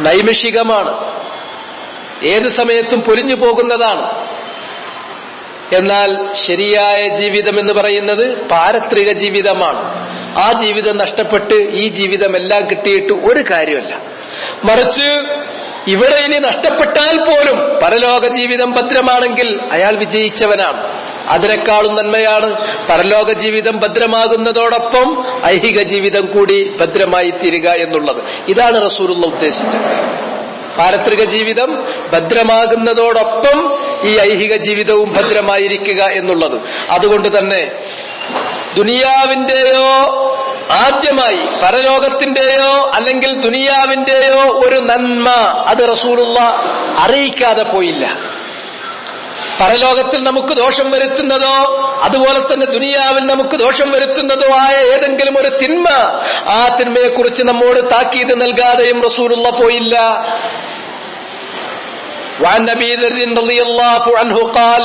നൈമിഷികമാണ്, ഏത് സമയത്തും പൊലിഞ്ഞു പോകുന്നതാണ്. എന്നാൽ ശരിയായ ജീവിതം എന്ന് പറയുന്നത് പാരത്രിക ജീവിതമാണ്. ആ ജീവിതം നഷ്ടപ്പെട്ട് ഈ ജീവിതം എല്ലാം കിട്ടിയിട്ട് ഒരു കാര്യമല്ല. മറിച്ച് ഇവിടെ ഇനി നഷ്ടപ്പെട്ടാൽ പോലും പരലോക ജീവിതം ഭദ്രമാണെങ്കിൽ അയാൾ വിജയിച്ചവനാണ്. അതിനേക്കാളും നന്മയാണ് പരലോക ജീവിതം ഭദ്രമാകുന്നതോടൊപ്പം ഐഹിക ജീവിതം കൂടി ഭദ്രമായി തീരുക എന്നുള്ളത്. ഇതാണ് റസൂലുള്ളാഹി ഉദ്ദേശിച്ചത്. പാരത്രിക ജീവിതം ഭദ്രമാകുന്നതോടൊപ്പം ഈ ഐഹിക ജീവിതവും ഭദ്രമായിരിക്കുക എന്നുള്ളത്. അതുകൊണ്ട് തന്നെ ദുനിയാവിന്റെയോ ആദ്യമായി പരലോകത്തിന്റെയോ അല്ലെങ്കിൽ ദുനിയാവിന്റെയോ ഒരു നന്മ അത് റസൂലുള്ളാഹി അറിയിക്കാതെ പോയില്ല. പരലോകത്തിൽ നമുക്ക് ദോഷം വരുത്തുന്നതോ അതുപോലെ തന്നെ ദുനിയാവിൽ നമുക്ക് ദോഷം വരുത്തുന്നതോ ആയ ഏതെങ്കിലും ഒരു തിന്മ, ആ തിന്മയെക്കുറിച്ച് നമ്മോട് താക്കീത് നൽകാതെയും റസൂലുള്ളാഹി പോയില്ല. وعن أبي ذر رضي الله عنه قال,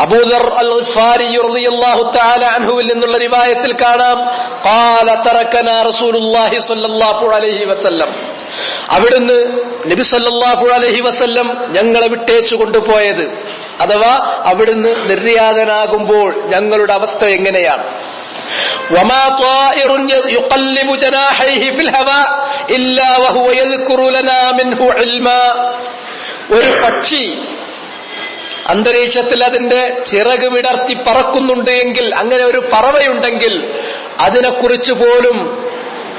അബൂ ദർ അൽ-ഗിഫാരി റളിയല്ലാഹു തആല അൻഹുവിൽ നിന്നുള്ള റിവായത്തിൽ കാണാം, ഖാല തറകനാ റസൂലുള്ളാഹി സ്വല്ലല്ലാഹു അലൈഹി വസല്ലം, അവിടുന്ന് നബി സ്വല്ലല്ലാഹു അലൈഹി വസല്ലം ഞങ്ങളെ വിട്ടേച്ചു കൊണ്ടുപോയത്, അഥവാ അവിടുന്ന് നിർയാതനാകുമ്പോൾ ഞങ്ങളുടെ അവസ്ഥ എങ്ങനെയാണ്? വമാ ത്വാഇറുൻ യുഖല്ലിബു ജനാഹൈഹി ഫിൽ ഹവാ ഇല്ലാ വഹുവ യദ്കുറു ലനാ മിൻഹു ഇൽമാ. ഒരു പക്ഷി അന്തരീക്ഷത്തിൽ അതിന്റെ ചിറക് വിടർത്തി പറക്കുന്നുണ്ട് എങ്കിൽ, അങ്ങനെ ഒരു പറവയുണ്ടെങ്കിൽ അതിനെക്കുറിച്ച് പോലും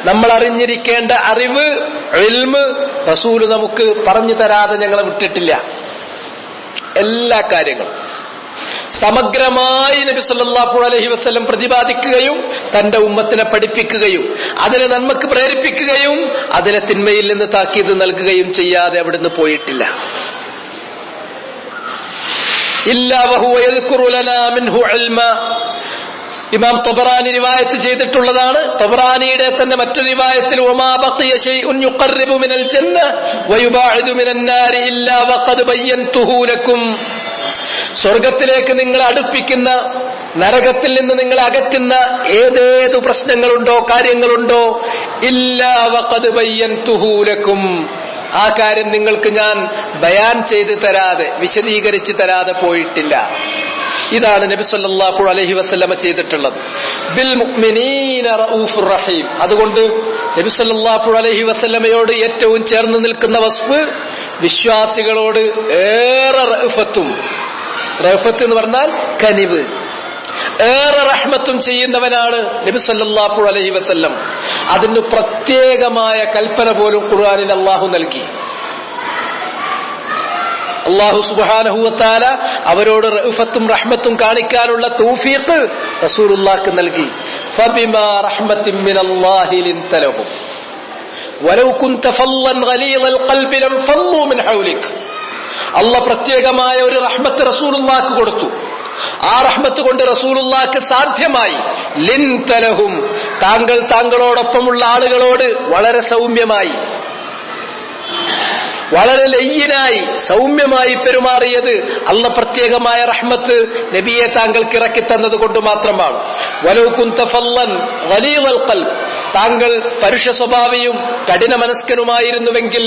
നമ്മൾ അറിഞ്ഞിരിക്കേണ്ട അറിവ്, ഇൽമ് റസൂല് നമുക്ക് പറഞ്ഞു തരാതെ ഞങ്ങളെ വിട്ടിട്ടില്ല. എല്ലാ കാര്യങ്ങളും സമഗ്രമായി നബി സല്ലല്ലാഹു അലൈഹി വസല്ലം പ്രതിപാദിക്കുകയും തന്റെ ഉമ്മത്തിനെ പഠിപ്പിക്കുകയും അതിനെ നന്മക്ക് പ്രേരിപ്പിക്കുകയും അതിനെ തിന്മയിൽ നിന്ന് താക്കീത് നൽകുകയും ചെയ്യാതെ അവിടുന്ന് പോയിട്ടില്ല. ഇല്ലാ വഹുവ യദ്കുറു ലനാ മിൻഹു ഇൽമ. ഇമാം തബറാനി റിവായത്ത് ചെയ്തിട്ടുള്ളതാണ്. തബറാനിയുടെ തന്നെ മറ്റൊരു റിവായത്തിൽ വമാ ബഖിയ ശൈഉൻ യുഖർരിബു മിനൽ ജന്ന വയുബാഇദു മിനൻ നാരി ഇല്ലാ വഖദ് ബയ്യൻതുഹു ലക്കും. സ്വർഗത്തിലേക്ക് നിങ്ങളെ അടുപ്പിക്കുന്ന, നരകത്തിൽ നിന്ന് നിങ്ങളെ അകറ്റുന്ന ഏതേതു പ്രശ്നങ്ങളുണ്ടോ, കാര്യങ്ങളുണ്ടോ, ഇല്ലാ വഖദ് ബയ്യൻതുഹു ലക്കും, ആ കാര്യം നിങ്ങൾക്ക് ഞാൻ ബയാൻ ചെയ്ത് തരാതെ, വിശദീകരിച്ച് തരാതെ പോയിട്ടില്ല. ഇതാണ് നബി സല്ലല്ലാഹു അലൈഹി വസല്ലമ ചെയ്തിട്ടുള്ളത്. ബിൽ മുഅ്മിനീന റഊഫുർ റഹീം. അതുകൊണ്ട് നബി സല്ലല്ലാഹു അലൈഹി വസല്ലമയോട് ഏറ്റവും ചേർന്ന് നിൽക്കുന്ന വസ്ഫ് വിശ്വാസികളോട് ഏറെ റഅഫത്തും, റഅഫത്ത് എന്ന് പറഞ്ഞാൽ കനിവ്, ഏറെ റഹ്മത്തും ചെയ്യുന്നവനാണ് നബി സല്ലല്ലാഹു അലൈഹി വസല്ലം. അതിന് പ്രത്യേകമായ കൽപ്പന പോലും ഖുർആനിൽ അല്ലാഹു നൽകി. അല്ലാഹു സുബ്ഹാനഹു വ തആല അവരോട് റഅഫത്തും റഹ്മത്തും കാണിക്കാനുള്ള തൗഫീഖ് റസൂലുള്ളാഹിക്ക് നൽകി. ഫബിമാ റഹ്മത്തിൻ മിനല്ലാഹി ലിൻത ലഹും വലൗ കുൻത ഫല്ലൻ ഗലീദൽ ഖൽബി ലം ഫല്ലൂ മിൻ ഹൗലിക്. അല്ലാഹ് പ്രത്യേകമായ ഒരു റഹ്മത്ത് റസൂലുള്ളാഹിക്ക് കൊടുത്തു. ആ റഹ്മത്ത് കൊണ്ട് റസൂലുള്ളാഹിക്ക് സാധ്യമായി ലിൻത ലഹും, താങ്കൾ താങ്കളോടൊപ്പമുള്ള ആളുകളോട് വളരെ സൗമ്യമായി, വളരെ ലയ്യനായി, സൗമ്യമായി പെരുമാറിയത് അല്ലാഹ് പ്രത്യേകമായ റഹ്മത്ത് നബിയെ താങ്കൾക്ക് ഇറക്കി തന്നത് കൊണ്ട് മാത്രമാണ്. വലൗ കുൻത ഫല്ലൻ ഗലീദൽ ഖൽബ്, താങ്കൾ പരുഷ സ്വഭാവിയും കഠിന മനസ്കനുമായിരുന്നുവെങ്കിൽ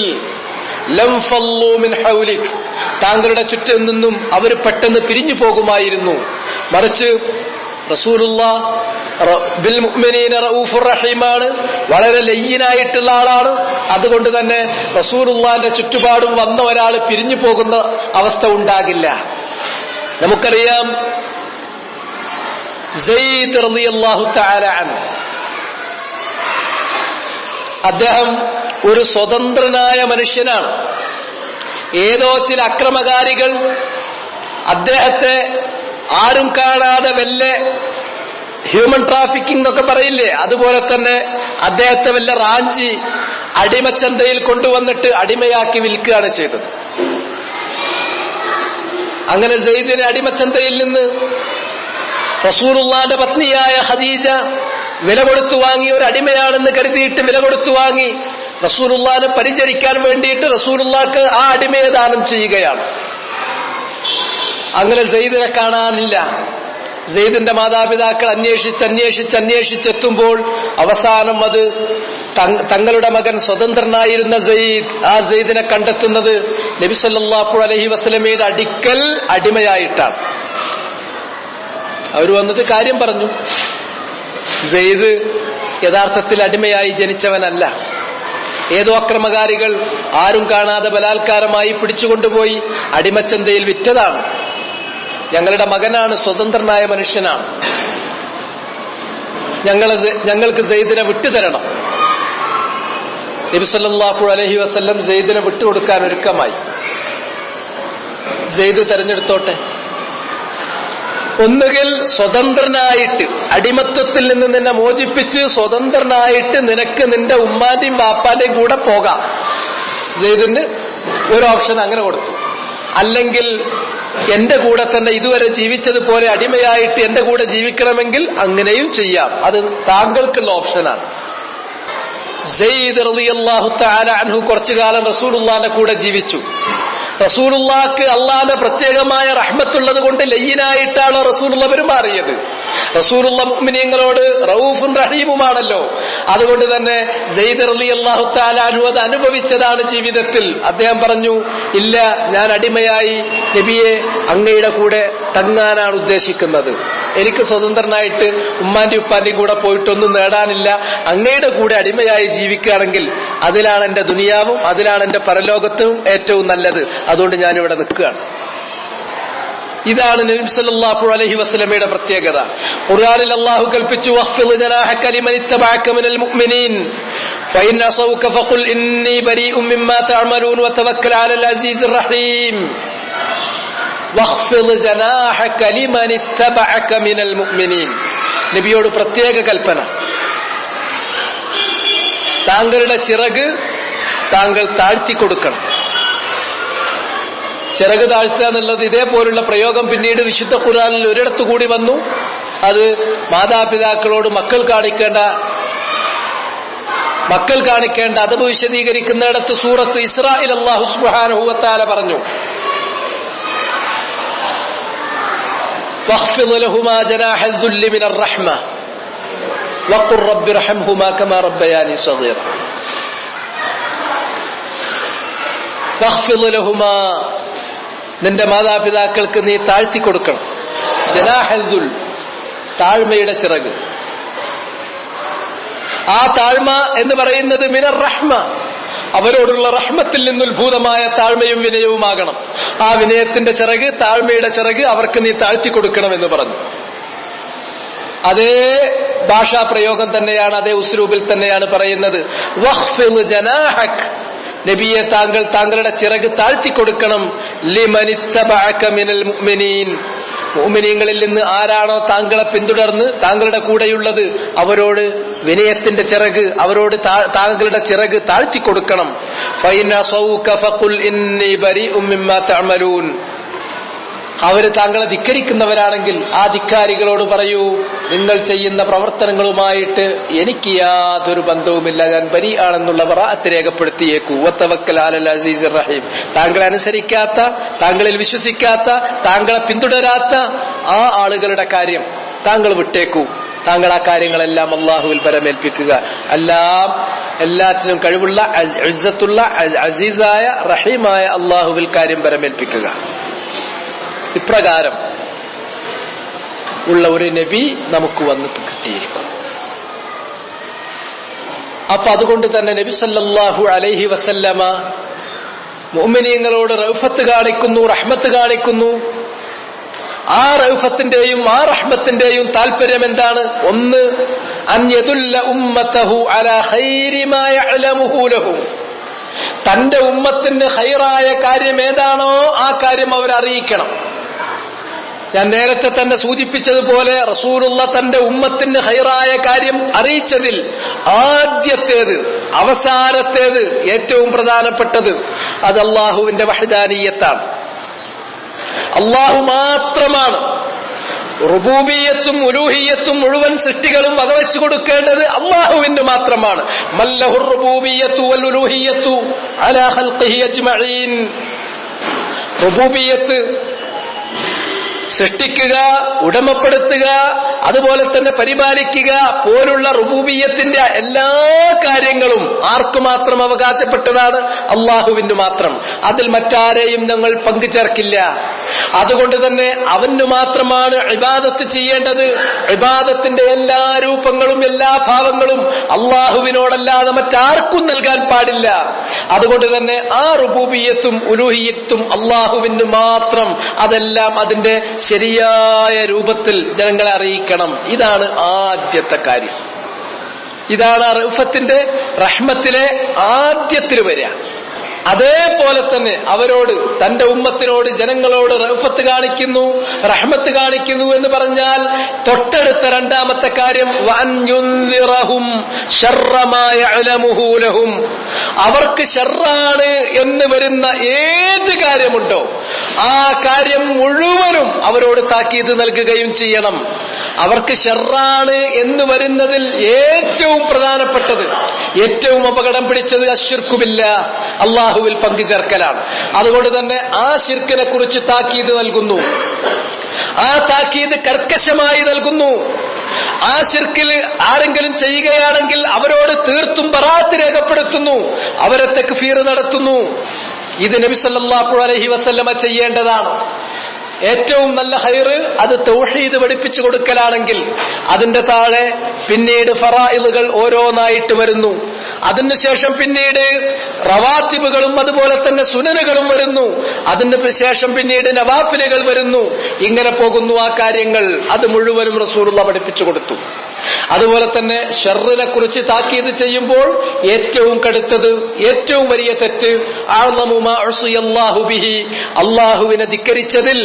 ലം ഫല്ലൂ മിൻ ഹൗലിക്, താങ്കളുടെ ചുറ്റും നിന്നും അവർ പെട്ടെന്ന് പിരിഞ്ഞു പോകുമായിരുന്നു. മറിച്ച് റസൂലുള്ളാഹ് ബിൽ മുഅ്മിനീന റഊഫുർ റഹീമാണ്, വളരെ ലയ്യനായിട്ടുള്ള ആളാണ്. അതുകൊണ്ട് തന്നെ റസൂലുള്ളാഹിന്റെ ചുറ്റുപാടും വന്ന ഒരാൾ പിരിഞ്ഞു പോകുന്ന അവസ്ഥ ഉണ്ടാകില്ല. നമുക്കറിയാം സെയ്ദ് റളിയല്ലാഹു തആല അൻഹു, അദ്ദേഹം ഒരു സ്വതന്ത്രനായ മനുഷ്യനാണ്. ഏതോ ചില അക്രമകാരികൾ അദ്ദേഹത്തെ ആരും കാണാതെ വല്ല ഹ്യൂമൻ ട്രാഫിക്കിംഗ് എന്നൊക്കെ പറയില്ലേ, അതുപോലെ തന്നെ അദ്ദേഹത്തെ വല്ല റാഞ്ചി അടിമച്ചന്തയിൽ കൊണ്ടുവന്നിട്ട് അടിമയാക്കി വിൽക്കുകയാണ് ചെയ്തത്. അങ്ങനെ സെയ്ദിനെ അടിമച്ചന്തയിൽ നിന്ന് റസൂലുള്ളാഹിന്റെ പത്നിയായ ഖദീജ വില കൊടുത്തു വാങ്ങി, ഒരു അടിമയാണെന്ന് കരുതിയിട്ട് വില കൊടുത്തു വാങ്ങി റസൂലുള്ളാഹിനെ പരിചരിക്കാൻ വേണ്ടിയിട്ട് റസൂലുള്ളാഹിക്ക് ആ അടിമയെ ദാനം ചെയ്യുകയാണ്. അങ്ങനെ സെയ്ദിനെ കാണാനില്ല. സെയ്ദിന്റെ മാതാപിതാക്കൾ അന്വേഷിച്ചെത്തുമ്പോൾ അവസാനം അത് തങ്ങളുടെ മകൻ സ്വതന്ത്രനായിരുന്ന സെയ്ദ്, ആ സെയ്ദിനെ കണ്ടെത്തുന്നത് നബി സല്ലല്ലാഹു അലൈഹി വസല്ലമയുടെ അടുക്കൽ അടിമയായിട്ടാണ്. അവർ വന്നിട്ട് കാര്യം പറഞ്ഞു. സെയ്ദ് യഥാർത്ഥത്തിൽ അടിമയായി ജനിച്ചവനല്ല. ഏതോ അക്രമകാരികൾ ആരും കാണാതെ ബലാത്കാരമായി പിടിച്ചുകൊണ്ടുപോയി അടിമച്ചന്തയിൽ വിറ്റതാണ്. ഞങ്ങളുടെ മകനാണ്, സ്വതന്ത്രനായ മനുഷ്യനാണ്. ഞങ്ങൾക്ക് സെയ്ദിനെ വിട്ടുതരണം. നബി സല്ലല്ലാഹു അലൈഹി വസല്ലം സെയ്ദിനെ വിട്ടുകൊടുക്കാൻ ഒരുക്കമായി. സെയ്ദ് തെരഞ്ഞെടുത്തോട്ടെ. ഒന്നുകിൽ സ്വതന്ത്രനായിട്ട്, അടിമത്വത്തിൽ നിന്ന് നിന്നെ മോചിപ്പിച്ച് സ്വതന്ത്രനായിട്ട് നിനക്ക് നിന്റെ ഉമ്മാന്റെയും ബാപ്പാന്റെയും കൂടെ പോകാം. സെയ്ദിന് ഒരു ഓപ്ഷൻ അങ്ങനെ കൊടുത്തു. അല്ലെങ്കിൽ എന്റെ കൂടെ തന്നെ ഇതുവരെ ജീവിച്ചതുപോലെ അടിമയായിട്ട് എന്റെ കൂടെ ജീവിക്കണമെങ്കിൽ അങ്ങനെയും ചെയ്യാം. അത് താങ്കൾക്കുള്ള ഓപ്ഷനാണ്. സെയ്ദ് റളിയല്ലാഹു തആല അൻഹു കുറച്ചു കാലം റസൂലുള്ളാഹിന്റെ കൂടെ ജീവിച്ചു. റസൂലുള്ളാഹിക്ക് അള്ളാഹിന്റെ പ്രത്യേകമായ റഹ്മത്തുള്ളത് കൊണ്ട് ലയ്യനായിട്ടാണ് റസൂലുള്ള പെരുമാറിയത്. റസൂലുള്ള മുഅ്മിനീങ്ങളോട് റഊഫുൻ റഹീമുമാണല്ലോ. അതുകൊണ്ട് തന്നെ സെയ്ദ് റളിയല്ലാഹു തആല അൻഹു അത് അനുഭവിച്ചതാണ് ജീവിതത്തിൽ. അദ്ദേഹം പറഞ്ഞു, ഇല്ല, ഞാൻ അടിമയായി നബിയെ അങ്ങയുടെ കൂടെ തങ്ങാനാണ് ഉദ്ദേശിക്കുന്നത്. എനിക്ക് സ്വതന്ത്രനായിട്ട് ഉമ്മാന്റെയും ഉപ്പാന്റെയും കൂടെ പോയിട്ടൊന്നും നേടാനില്ല. അങ്ങയുടെ കൂടെ അടിമയായി ജീവിക്കുകയാണെങ്കിൽ അതിലാണ് എന്റെ ദുനിയാവും അതിലാണ് എന്റെ പരലോകത്തും ഏറ്റവും നല്ലത്. അതുകൊണ്ട് ഞാനിവിടെ നിൽക്കുകയാണ്. ഇതാണ് നബി സല്ലല്ലാഹു അലൈഹി വസല്ലമയുടെ പ്രത്യേകത. ഖുർആനിൽ അല്ലാഹു കൽപ്പിച്ചു, വഖ്ഫിദ് ജനാഹക ലിമൻ ഇത്തബഅക മിനൽ മുഅ്മിനീൻ ഫഇൻ അസൗക ഫഖുൽ ഇന്നി ബരീഉം മിമ്മാ തഅമലൂൻ വതവക്കൽ അലൽ അസീസിർ റഹീം. വഖ്ഫിദ് ജനാഹക ലിമൻ ഇത്തബഅക മിനൽ മുഅ്മിനീൻ. നബിയോട് പ്രത്യേക കൽപ്പന. താങ്കളുടെ ചിറക് താങ്കൾ താഴ്ത്തിക്കൊടുക്കണം. ചിറക് താഴ്ത്തുക എന്നുള്ളത് ഇതേപോലുള്ള പ്രയോഗം പിന്നീട് വിശുദ്ധ ഖുർആനിൽ ഒരിടത്തു കൂടി വന്നു. അത് മാതാപിതാക്കളോട് മക്കൾ കാണിക്കേണ്ട അതബ് വിശദീകരിക്കുന്നിടത്ത് സൂറത്ത് ഇസ്രായിൽ അല്ലാഹു സുബ്ഹാനഹു വ തആല പറഞ്ഞു, വഖ്ഫിദ് ലഹുമാ ജനാഹൽ ദുല്ലി മിനർ റഹ്മ വഖുർ റബ്ബി റഹ്ംഹുമാ കമാ റബ്ബയാനി സഗീറ. വഖ്ഫിദ് ലഹുമാ, നിന്റെ മാതാപിതാക്കൾക്ക് നീ താഴ്ത്തി കൊടുക്കണം. ജനാഹൽ ദുൽ, താഴ്മയുടെ ചിറക്. ആ താഴ്മ എന്ന് പറയുന്നത് മിനർ റഹ്മ, അവരോടുള്ള റഹ്മത്തിൽ നിന്നുത്ഭൂതമായ താഴ്മയും വിനയവുമാകണം. ആ വിനയത്തിന്റെ ചിറക്, താഴ്മയുടെ ചിറക് അവർക്ക് നീ താഴ്ത്തി കൊടുക്കണമെന്ന് പറഞ്ഞു. അതേ ഭാഷാ പ്രയോഗം തന്നെയാണ്, അതേ ഉസ്ലൂബിൽ തന്നെയാണ് പറയുന്നത്. വഖ്ഫിദ് ജനാഹക്, നബിയെ താങ്കളുടെ ചിറക് താഴ്ത്തി കൊടുക്കണം. ലിമനിത്തബഅക മിനൽ മുഅ്മിനീൻ, മുഅ്മിനീങ്ങളിൽ നിന്ന് ആരാണോ താങ്കളെ പിന്തുടർന്ന് താങ്കളുടെ കൂടെയുള്ളത് അവരോട് വിനയത്തിന്റെ ചിറക്, അവരോട് താങ്കളുടെ ചിറക് താഴ്ത്തി കൊടുക്കണം. ഫൈന സൗക ഫഖുൽ ഇന്നി ബരീഉം മിമ്മാ തഅമലൂൻ, അവര് താങ്കളെ ധിക്കരിക്കുന്നവരാണെങ്കിൽ ആ ധിക്കാരികളോട് പറയൂ, നിങ്ങൾ ചെയ്യുന്ന പ്രവർത്തനങ്ങളുമായിട്ട് എനിക്ക് യാതൊരു ബന്ധവുമില്ല, ഞാൻ ബരി ആണെന്നുള്ള ബറാഅത്ത് രേഖപ്പെടുത്തിയേക്കൂ. വതവക്കൽ അലൽ അസീസിർ റഹീം, താങ്കളെ അനുസരിക്കാത്ത, താങ്കളിൽ വിശ്വസിക്കാത്ത, താങ്കളെ പിന്തുടരാത്ത ആ ആളുകളുടെ കാര്യം താങ്കൾ വിട്ടേക്കൂ. താങ്കൾ ആ കാര്യങ്ങളെല്ലാം അള്ളാഹുവിൽ പരമേൽപ്പിക്കുക. എല്ലാത്തിനും കഴിവുള്ള, ഇസ്സത്തുള്ള, അസീസായ, റഹീമായ അള്ളാഹുവിൽ കാര്യം പരമേൽപ്പിക്കുക. ഇപ്രകാരം ഉള്ള ഒരു നബി നമുക്ക് വന്ന് കിട്ടിയിരിക്കുന്നു. അപ്പൊ അതുകൊണ്ട് തന്നെ നബി സല്ലല്ലാഹു അലൈഹി വസല്ലമ മുഅ്മിനീങ്ങളോട് റൗഫത്ത് കാണിക്കുന്നു, റഹ്മത്ത് കാണിക്കുന്നു. ആ റൗഫത്തിന്റെയും ആ റഹ്മത്തിന്റെയും താല്പര്യം എന്താണ്? ഒന്ന്, അൻ യദുല്ല ഉമ്മതഹു അലാ ഖൈരി മാ യഅലമുഹു ലഹും, തന്റെ ഉമ്മത്തിന് ഖൈറായ കാര്യം ഏതാണോ ആ കാര്യം അവരറിയിക്കണം. ഞാൻ നേരത്തെ തന്നെ സൂചിപ്പിച്ചതുപോലെ റസൂലുള്ള തന്റെ ഉമ്മത്തിന് ഖൈറായ കാര്യം അറിയിച്ചതിൽ ആദ്യത്തേത്, അവസാനത്തേത്, ഏറ്റവും പ്രധാനപ്പെട്ടത് അത് അള്ളാഹുവിന്റെ വഹ്ദാനിയത്താണ്. അള്ളാഹു മാത്രമാണ്. റുബൂബിയത്തും ഉലൂഹിയത്തും മുഴുവൻ സൃഷ്ടികളും വകവെച്ചു കൊടുക്കേണ്ടത് അള്ളാഹുവിന് മാത്രമാണ്. മല്ലഹുർ റുബൂബിയത്തു വൽ ഉലൂഹിയത്തു അലാ ഖൽഖിഹി അജ്മഈൻ. റുബൂബിയത്ത് സൃഷ്ടിക്കുക, ഉടമപ്പെടുത്തുക, അതുപോലെ തന്നെ പരിപാലിക്കുക പോലുള്ള റുബൂബിയത്തിന്റെ എല്ലാ കാര്യങ്ങളും ആർക്കു മാത്രം അവകാശപ്പെട്ടതാണ്? അള്ളാഹുവിന് മാത്രം. അതിൽ മറ്റാരെയും ഞങ്ങൾ പങ്കുചേർക്കില്ല. അതുകൊണ്ട് തന്നെ അവന് മാത്രമാണ് ഇബാദത്ത് ചെയ്യേണ്ടത്. ഇബാദത്തിന്റെ എല്ലാ രൂപങ്ങളും എല്ലാ ഭാവങ്ങളും അള്ളാഹുവിനോടല്ലാതെ മറ്റാർക്കും നൽകാൻ പാടില്ല. അതുകൊണ്ട് തന്നെ ആ റുബൂബിയത്തും ഉലൂഹിയത്തും അള്ളാഹുവിന് മാത്രം, അതെല്ലാം അതിന്റെ ശരിയായ രൂപത്തിൽ ജനങ്ങളെ അറിയിക്കണം. ഇതാണ് ആദ്യത്തെ കാര്യം. ഇതാണ് റൗഫത്തിന്റെ, റഹ്മത്തിലെ ആദ്യത്തിൽ വരിക. അതേപോലെ തന്നെ അവരോട്, തന്റെ ഉമ്മത്തിനോട്, ജനങ്ങളോട് റൗഫത്ത് കാണിക്കുന്നു, റഹ്മത്ത് കാണിക്കുന്നു എന്ന് പറഞ്ഞാൽ തൊട്ടടുത്ത രണ്ടാമത്തെ കാര്യം വഅൻ യുൻദിറഹും ശർറ മാ യഅലമുഹു ലഹും, അവർക്ക് ശർറാണ് എന്ന് വരുന്ന ഏത് കാര്യമുണ്ടോ ആ കാര്യം മുഴുവനും അവരോട് താക്കീത് നൽകുകയും ചെയ്യണം. അവർക്ക് ശർറാണ് എന്ന് വരുന്നതിൽ ഏറ്റവും പ്രധാനപ്പെട്ടത്, ഏറ്റവും അപകടം പിടിച്ചത് അശ്ശിർക്കു ബില്ലാഹ്, അള്ളാഹുവിൽ പങ്കുചേർക്കലാണ്. അതുകൊണ്ട് തന്നെ ആ ശിർക്കിനെ കുറിച്ച് താക്കീത് നൽകുന്നു. ആ താക്കീത് കർക്കശമായി നൽകുന്നു. ആ ശിർക്കിൽ ആരെങ്കിലും ചെയ്യുകയാണെങ്കിൽ അവരോട് തീർത്തും ബറാഅത്ത് രേഖപ്പെടുത്തുന്നു, അവരെ തക്ഫീർ നടത്തുന്നു. ഇത് നബി സല്ലല്ലാഹു അലൈഹി വസല്ലമ ചെയ്യേണ്ടതാണ്. ഏറ്റവും നല്ല ഖൈർ അത് തൗഹീദ് പഠിപ്പിച്ചു കൊടുക്കലാണെങ്കിൽ അതിന്റെ താഴെ പിന്നീട് ഫറായിലുകൾ ഓരോന്നായിട്ട് വരുന്നു. അതിനുശേഷം പിന്നീട് റവാത്തിബുകളും അതുപോലെ തന്നെ സുനനുകളും വരുന്നു. അതിന് ശേഷം പിന്നീട് നവാഫിലുകൾ വരുന്നു. ഇങ്ങനെ പോകുന്നു ആ കാര്യങ്ങൾ. അത് മുഴുവനും റസൂലുള്ള പഠിപ്പിച്ചു കൊടുത്തു. അതുപോലെ തന്നെ ശർറിനെ കുറിച്ച് താക്കീത് ചെയ്യുമ്പോൾ ഏറ്റവും കടുത്തത്, ഏറ്റവും വലിയ തെറ്റ് അഅ്ളമു മാ ഉസിയല്ലാഹു ബിഹി, അള്ളാഹുവിനെ ധിക്കരിച്ചതിൽ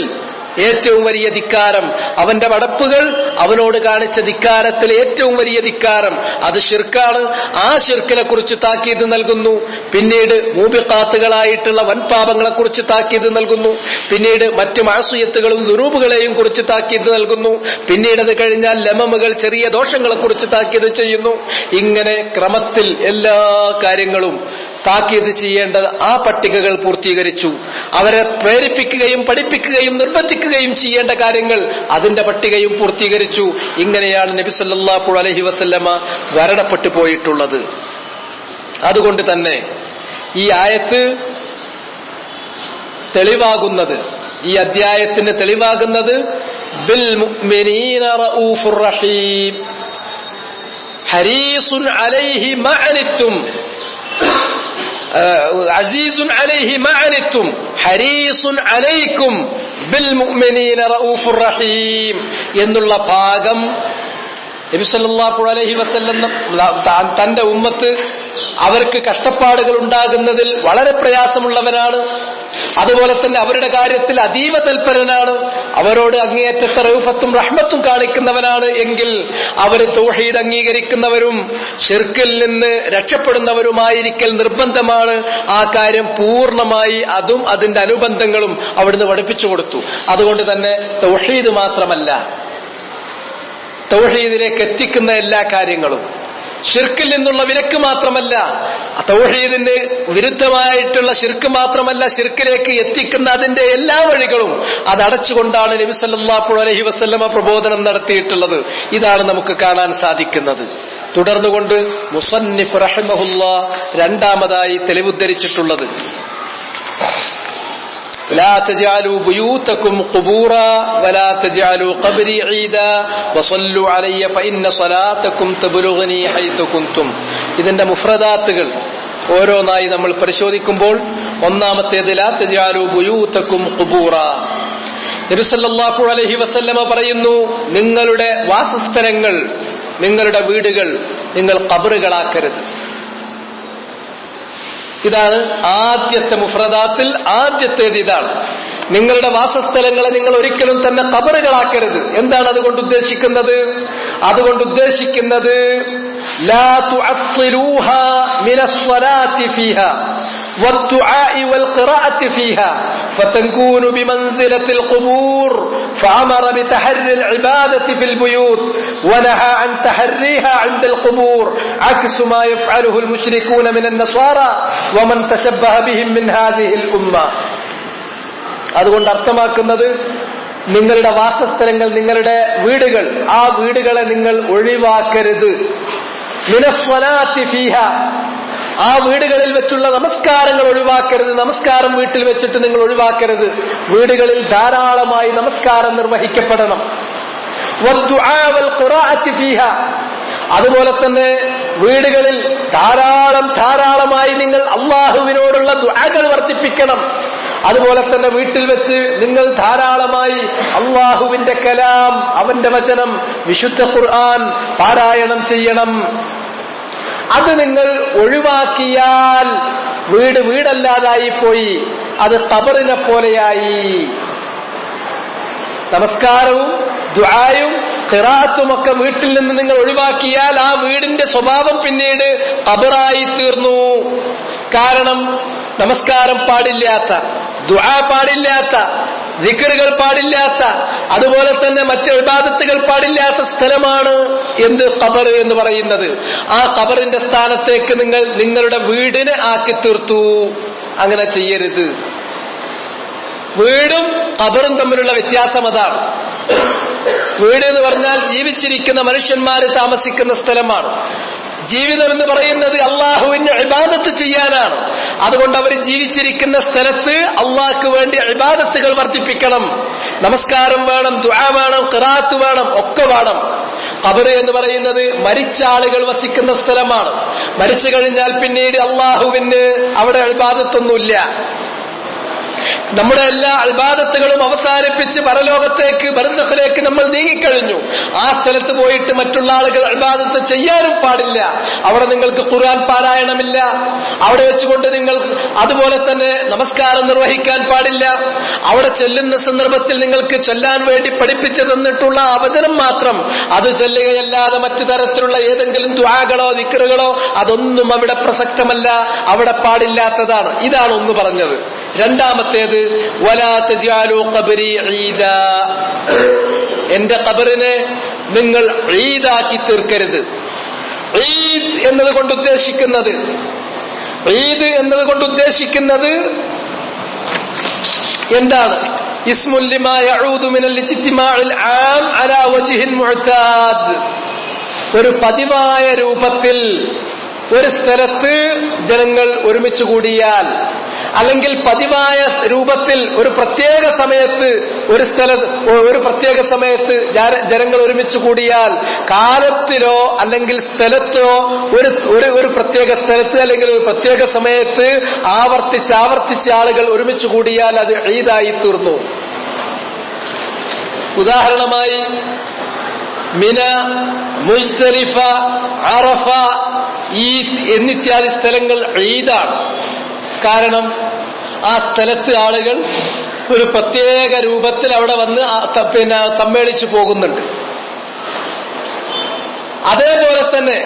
ഏറ്റവും വലിയ ധിക്കാരം, അവന്റെ വടപ്പുകൾ അവനോട് കാണിച്ച ധിക്കാരത്തിൽ ഏറ്റവും വലിയ ധിക്കാരം അത് ശിർക്കാണ്. ആ ശിർക്കിനെ കുറിച്ച് താക്കീത് നൽകുന്നു. പിന്നീട് മൂബിഖാത്തുകളായിട്ടുള്ള വൻപാപങ്ങളെ കുറിച്ച് താക്കീത് നൽകുന്നു. പിന്നീട് മറ്റു മാസുയത്തുകളും ദുരൂബുകളെയും കുറിച്ച് താക്കീത് നൽകുന്നു. പിന്നീട് അത് കഴിഞ്ഞാൽ ലമമുകൾ, ചെറിയ ദോഷങ്ങളെ കുറിച്ച് താക്കീത് ചെയ്യുന്നു. ഇങ്ങനെ ക്രമത്തിൽ എല്ലാ കാര്യങ്ങളും താക്കീത് ചെയ്യേണ്ട ആ പട്ടികകൾ പൂർത്തീകരിച്ചു. അവരെ പ്രേരിപ്പിക്കുകയും പഠിപ്പിക്കുകയും നിർബന്ധിക്കുകയും ചെയ്യേണ്ട കാര്യങ്ങൾ അതിന്റെ പട്ടികയും പൂർത്തീകരിച്ചു. ഇങ്ങനെയാണ് നബി സല്ലല്ലാഹു അലൈഹി വസല്ലമ വരണപ്പെട്ടു പോയിട്ടുള്ളത്. അതുകൊണ്ട് തന്നെ ഈ ആയത്ത് തെളിവാകുന്നത്, ഈ അധ്യായത്തിന് തെളിവാകുന്നത് ബിൽ മുഅ്മിനീന റഊഫുർ റഹീം ഹരീസുൻ അലൈഹി മാ അനിത്തും അസീസുൻ അലൈഹി മാ അനിത്തും ഹരീസുൻ അലൈക്കും ബിൽ മുഅ്മിനീന റഊഫുർ റഹീം എന്നുള്ള ഭാഗം നബി സല്ലല്ലാഹു അലൈഹി വസല്ലം തന്റെ ഉമ്മത്ത് അവർക്ക് കഷ്ടപ്പാടുകൾ ഉണ്ടാകുന്നതിൽ വളരെ പ്രയാസമുള്ളവനാണ്. അതുപോലെ തന്നെ അവരുടെ കാര്യത്തിൽ അതീവ തൽപരനാണ്. അവരോട് അങ്ങേയറ്റത്തെ റൗഫത്തും റഹ്മത്തും കാണിക്കുന്നവനാണ് എങ്കിൽ അവർ തൗഹീദ് അംഗീകരിക്കുന്നവരും ശിർക്കിൽ നിന്ന് രക്ഷപ്പെടുന്നവരുമായിരിക്കൽ നിർബന്ധമാണ്. ആ കാര്യം പൂർണ്ണമായി അതും അതിന്റെ അനുബന്ധങ്ങളും അവിടുന്ന് പഠിപ്പിച്ചു കൊടുത്തു. അതുകൊണ്ട് തന്നെ തൗഹീദ് മാത്രമല്ല, തൗഹീദിലേക്ക് എത്തിക്കുന്ന എല്ലാ കാര്യങ്ങളും, ശിർക്കിൽ നിന്നുള്ള വിലക്ക് മാത്രമല്ല, തൗഹീദിന് വിരുദ്ധമായിട്ടുള്ള ശിർക്ക് മാത്രമല്ല, ശിർക്കിലേക്ക് എത്തിക്കുന്ന അതിന്റെ എല്ലാ വഴികളും അതടച്ചുകൊണ്ടാണ് നബി സല്ലല്ലാഹു അലൈഹി വസല്ലമ പ്രബോധനം നടത്തിയിട്ടുള്ളത്. ഇതാണ് നമുക്ക് കാണാൻ സാധിക്കുന്നത്. തുടർന്നുകൊണ്ട് മുസന്നിഫ് റഹിമഹുല്ലാഹ് രണ്ടാമതായി തെളിവുദ്ധരിച്ചിട്ടുള്ളത് لا تجعلوا بيوتكم قبورا ولا تجعلوا قبري عيدا وصلوا علي فإن صلاتكم تبلغني حيث كنتم. ഇതിന്റെ മുഫ്രദാത്തുകൾ ഓരോന്നായി നമ്മൾ പരിശോധിക്കുമ്പോൾ ഒന്നാമത്തേത് ലാ തജഅലു ബുയൂതകും ഖുബൂറ. നബി സല്ലല്ലാഹു അലൈഹി വസല്ലമ പറയുന്നു, നിങ്ങളുടെ വാസസ്ഥലങ്ങൾ, നിങ്ങളുടെ വീടുകൾ നിങ്ങൾ ഖബറുകളാക്കരുത്. ഇതാണ് ആദ്യത്തെ മുഫ്രദാത്തിൽ ആദ്യത്തേത്. ഇതാണ് നിങ്ങളുടെ വാസസ്ഥലങ്ങളെ നിങ്ങൾ ഒരിക്കലും തന്നെ ഖബറുകളാക്കരുത്. എന്താണ് അതുകൊണ്ട് ഉദ്ദേശിക്കുന്നത്? അതുകൊണ്ട് ഉദ്ദേശിക്കുന്നത് ലാ തുഅസ്സിലൂഹാ മിനസ്സലാത്തി ഫീഹാ വദ്ദുആഇ വൽഖിറാഅത്തി ഫീഹാ فتكون بمنزلة القبور فأمر بتحري العبادة في البيوت ونهى عن تحريها عند القبور عكس ما يفعله المشركون من النصارى ومن تشبه بهم من هذه الأمة. അതുകൊണ്ട് അർത്ഥമാക്കുന്നത് നിങ്ങളുടെ വാസസ്ഥലങ്ങൾ, നിങ്ങളുടെ വീടുകൾ, ആ വീടുകളെ നിങ്ങൾ ഒഴിവാക്കരുത്. മിനസ്സലാത്തി ഫീഹാ, ആ വീടുകളിൽ വെച്ചുള്ള നമസ്കാരങ്ങൾ ഒഴിവാക്കരുത്. നമസ്കാരം വീട്ടിൽ വെച്ചിട്ട് നിങ്ങൾ ഒഴിവാക്കരുത്. വീടുകളിൽ ധാരാളമായി നമസ്കാരം നിർവഹിക്കപ്പെടണം. വദ്ദുആ വൽഖിറാഅത്തി ഫീഹാ, അതുപോലെ തന്നെ വീടുകളിൽ ധാരാളമായി നിങ്ങൾ അല്ലാഹുവിനോടുള്ള ദുആകൾ വർദ്ധിപ്പിക്കണം. അതുപോലെ തന്നെ വീട്ടിൽ വെച്ച് നിങ്ങൾ ധാരാളമായി അല്ലാഹുവിന്റെ കലാം, അവന്റെ വചനം, വിശുദ്ധ ഖുർആൻ പാരായണം ചെയ്യണം. അത് നിങ്ങൾ ഒഴിവാക്കിയാൽ വീടല്ലാതായി പോയി, അത് ഖബറിനെ പോലെയായി. നമസ്കാരവും ദുആയും ഖിറാഅത്തുമൊക്കെ വീട്ടിൽ നിന്ന് നിങ്ങൾ ഒഴിവാക്കിയാൽ ആ വീടിന്റെ സ്വഭാവം പിന്നീട് ഖബറായി തീർന്നു. കാരണം നമസ്കാരം പാടില്ലാത്ത, ദുആ പാടില്ലാത്ത, ദിക്റുകൾ പാടില്ലാത്ത, അതുപോലെ തന്നെ മറ്റ് ഇബാദത്തുകൾ പാടില്ലാത്ത സ്ഥലമാണ് എന്ത്? ഖബർ എന്ന് പറയുന്നത്. ആ ഖബറിന്റെ സ്ഥാനത്തേക്ക് നിങ്ങൾ നിങ്ങളുടെ വീടിനെ ആക്കി തീർത്തു. അങ്ങനെ ചെയ്യരുത്. വീടും ഖബറും തമ്മിലുള്ള വ്യത്യാസം അതാണ്. വീട് എന്ന് പറഞ്ഞാൽ ജീവിച്ചിരിക്കുന്ന മനുഷ്യന്മാര് താമസിക്കുന്ന സ്ഥലമാണ്. ജീവിതം എന്ന് പറയുന്നത് അള്ളാഹുവിന്റെ ഇബാദത്ത് ചെയ്യാനാണ്. അതുകൊണ്ട് അവർ ജീവിച്ചിരിക്കുന്ന സ്ഥലത്ത് അള്ളാഹ്ക്ക് വേണ്ടി ഇബാദത്തുകൾ വർദ്ധിപ്പിക്കണം. നമസ്കാരം വേണം, ദുആ വേണം, ഖിറാഅത്ത് വേണം, ഒക്കെ വേണം. ഖബർ എന്ന് പറയുന്നത് മരിച്ച ആളുകൾ വസിക്കുന്ന സ്ഥലമാണ്. മരിച്ചു കഴിഞ്ഞാൽ പിന്നീട് അള്ളാഹുവിന് അവിടെ ഇബാദത്തൊന്നുമില്ല. നമ്മുടെ എല്ലാ ഇബാദത്തുകളും അവസാനിപ്പിച്ച് പരലോകത്തേക്ക് ബർസഖിലേക്ക് നമ്മൾ നീങ്ങിക്കഴിഞ്ഞു. ആ സ്ഥലത്ത് പോയിട്ട് മറ്റുള്ള ആളുകൾ ഇബാദത്ത് ചെയ്യാനും പാടില്ല. അവിടെ നിങ്ങൾക്ക് ഖുർആൻ പാരായണമില്ല. അവിടെ വെച്ചുകൊണ്ട് നിങ്ങൾ അതുപോലെ തന്നെ നമസ്കാരം നിർവഹിക്കാൻ പാടില്ല. അവിടെ ചൊല്ലുന്ന സന്ദർഭത്തിൽ നിങ്ങൾക്ക് ചൊല്ലാൻ വേണ്ടി പഠിപ്പിച്ചു തന്നിട്ടുള്ള അവചനം മാത്രം അത് ചൊല്ലുകയല്ലാതെ മറ്റു തരത്തിലുള്ള ഏതെങ്കിലും ദുആകളോ ദിക്റുകളോ അതൊന്നും അവിടെ പ്രസക്തമല്ല, അവിടെ പാടില്ലാത്തതാണ്. ഇതാണ് ഒന്ന് പറഞ്ഞത്. രണ്ടാമത്തേത് വലാ തജഅലൂ ഖബ്രി ഈദാ, എന്റെ ഖബറിനെ നിങ്ങൾ ഈദാക്കി തീർക്കരുത്. ഈദ് എന്നതുകൊണ്ട് ഉദ്ദേശിക്കുന്നത് എന്താണ്? ഇസ്മുൽ ലിമാ യഊദു മിനൽ ഇജ്തിമാഇൽ ആം അലാ വജ്ഹിൻ മുഅ്താദ്. ഒരു പതിവായ രൂപത്തിൽ ഒരു സ്ഥലത്ത് ജനങ്ങൾ ഒരുമിച്ച് കൂടിയാൽ, അല്ലെങ്കിൽ പതിവായ രൂപത്തിൽ ഒരു പ്രത്യേക സമയത്ത് ജനങ്ങൾ ഒരുമിച്ച് കൂടിയാൽ, കാലത്തിലോ അല്ലെങ്കിൽ സ്ഥലത്തോ ഒരു പ്രത്യേക സ്ഥലത്ത് അല്ലെങ്കിൽ ഒരു പ്രത്യേക സമയത്ത് ആവർത്തിച്ച് ആളുകൾ ഒരുമിച്ച് കൂടിയാൽ അത് ഈദായി തീർന്നു. ഉദാഹരണമായി മിന, മുസ്ദലിഫ, അറഫ, ഈദ് എന്നിത്യാദി സ്ഥലങ്ങൾ ഈദാണ്. കാരണം ആ സ്ഥലത്ത് ആളുകൾ ഒരു പ്രത്യേക രൂപത്തിൽ അവിടെ വന്ന് സമ്മേളിച്ചു പോകുന്നുണ്ട്. അതേപോലെ തന്നെ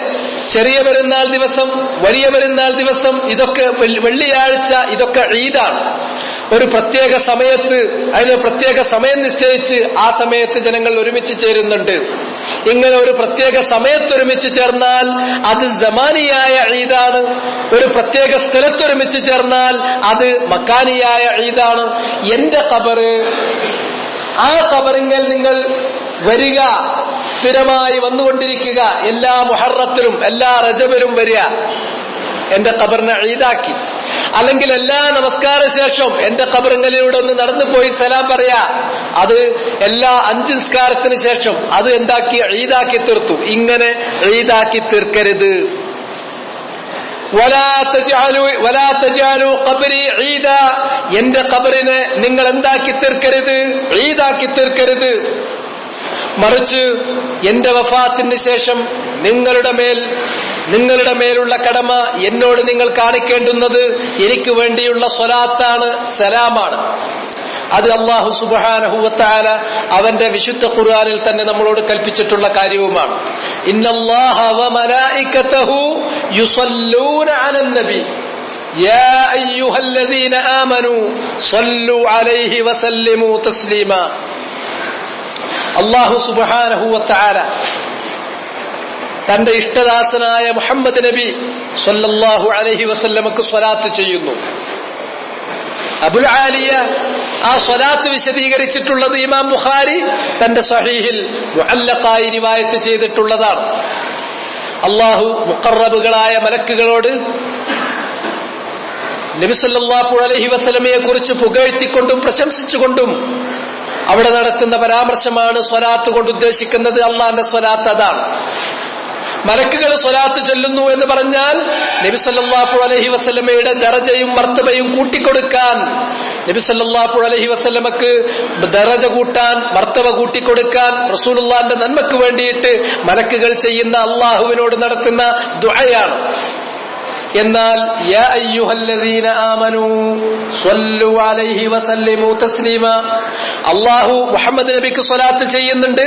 ചെറിയ പെരുന്നാൾ ദിവസം, വലിയ പെരുന്നാൾ ദിവസം, ഇതൊക്കെ വെള്ളിയാഴ്ച, ഇതൊക്കെ ഈദാണ്. ഒരു പ്രത്യേക സമയത്ത് അതിന് പ്രത്യേക സമയം നിശ്ചയിച്ച് ആ സമയത്ത് ജനങ്ങൾ ഒരുമിച്ച് ചേരുന്നുണ്ട്. ഇങ്ങനെ ഒരു പ്രത്യേക സമയത്ത് ഒരുമിച്ച് ചേർന്നാൽ അത് സമാനിയായ ഈദാണ്. ഒരു പ്രത്യേക സ്ഥലത്തൊരുമിച്ച് ചേർന്നാൽ അത് മക്കാനിയായ ഈദാണ്. എന്റെ ഖബറ്, ആ ഖബറിങ്കൽ നിങ്ങൾ വരിക, സ്ഥിരമായി വന്നുകൊണ്ടിരിക്കുക. എല്ലാ മുഹറത്തിലും എല്ലാ റജബിലും വരിക, എന്റെ ഖബറിനെ ഈദാക്കി. അല്ലെങ്കിൽ എല്ലാ നമസ്കാര ശേഷം എന്റെ ഖബറിങ്ങളിലൂടെ ഒന്ന് നടന്നു പോയി സലാം പറയാ, അത് എല്ലാ 5 നിസ്കാരത്തിന് ശേഷം അത് എന്താക്കി? ഈദാക്കി തീർത്തു. ഇങ്ങനെ ഈദാക്കി തീർക്കരുത്. വലാ തജഅലൂ ഖബ്രി ഈദാ, എന്റെ ഖബറിനെ നിങ്ങൾ എന്താക്കി തീർക്കരുത്? ഈദാക്കി തീർക്കരുത്. മറിച്ച് എന്റെ വഫാത്തിന് ശേഷം നിങ്ങളുടെ മേലുള്ള കടമ എന്നോട് നിങ്ങൾ കാണിക്കേണ്ടുന്നത് എനിക്ക് വേണ്ടിയുള്ള സ്വലാത്താണ്, സലാമാണ്. അത് അല്ലാഹു സുബ്ഹാനഹു വ തആല അവന്റെ വിശുദ്ധ ഖുർആനിൽ തന്നെ നമ്മളോട് കൽപ്പിച്ചിട്ടുള്ള കാര്യവുമാണ്. ഇന്നല്ലാഹ വ മലായികതഹു യുസല്ലൂന അലൻ നബി യാ അയ്യുഹല്ലദീന ആമനൂ സ്വല്ലു അലൈഹി വസല്ലിമൂ തസ്ലീമാ. അല്ലാഹു സുബ്ഹാനഹു വ തആല തന്റെ ഇഷ്ടദാസനായ മുഹമ്മദ് നബി സ്വല്ലല്ലാഹു അലൈഹി വസല്ലമക്ക് സ്വലാത്ത് ചെയ്യുന്നു. അബുൽ ആലിയ ആ സ്വലാത്ത് വിശദീകരിച്ചിട്ടുള്ളത് ഇമാം ബുഖാരി തന്റെ സ്വഹീഹിൽ മുഅല്ലഖായി റിവായത്ത് ചെയ്തിട്ടുള്ളതാണ്. അല്ലാഹു മുഖറബുകളായ മലക്കുകളോട് നബി സല്ലല്ലാഹു അലൈഹി വസല്ലമയെ കുറിച്ച് പുകഴ്ത്തിക്കൊണ്ടും പ്രശംസിച്ചുകൊണ്ടും അവിടെ നടത്തുന്ന പരാമർശമാണ് സ്വലാത്ത് കൊണ്ട് ഉദ്ദേശിക്കുന്നത്. അള്ളാന്റെ സ്വലാത്ത് അതാണ്. മലക്കുകൾ സ്വലാത്ത് ചൊല്ലുന്നു എന്ന് പറഞ്ഞാൽ നബി സല്ലല്ലാഹു അലൈഹി വസല്ലമയുടെ ദറജയും മർത്തബയും കൂട്ടിക്കൊടുക്കാൻ, നബി സല്ലല്ലാഹു അലൈഹി വസല്ലമക്ക് ദറജ കൂട്ടാൻ, മർത്തബ കൂട്ടിക്കൊടുക്കാൻ, റസൂലുള്ളാഹിന്റെ നന്മക്ക് വേണ്ടിയിട്ട് മലക്കുകൾ ചെയ്യുന്ന അള്ളാഹുവിനോട് നടത്തുന്ന ദുആയാണ്. എന്നാൽ യാ അയ്യുഹല്ലദീന ആമനൂ സ്വല്ലു അലൈഹി വസല്ലിമൂ തസ്ലീമാ, അല്ലാഹു മുഹമ്മദ് നബിക്ക് സ്വലാത്ത് ചെയ്യുന്നുണ്ട്.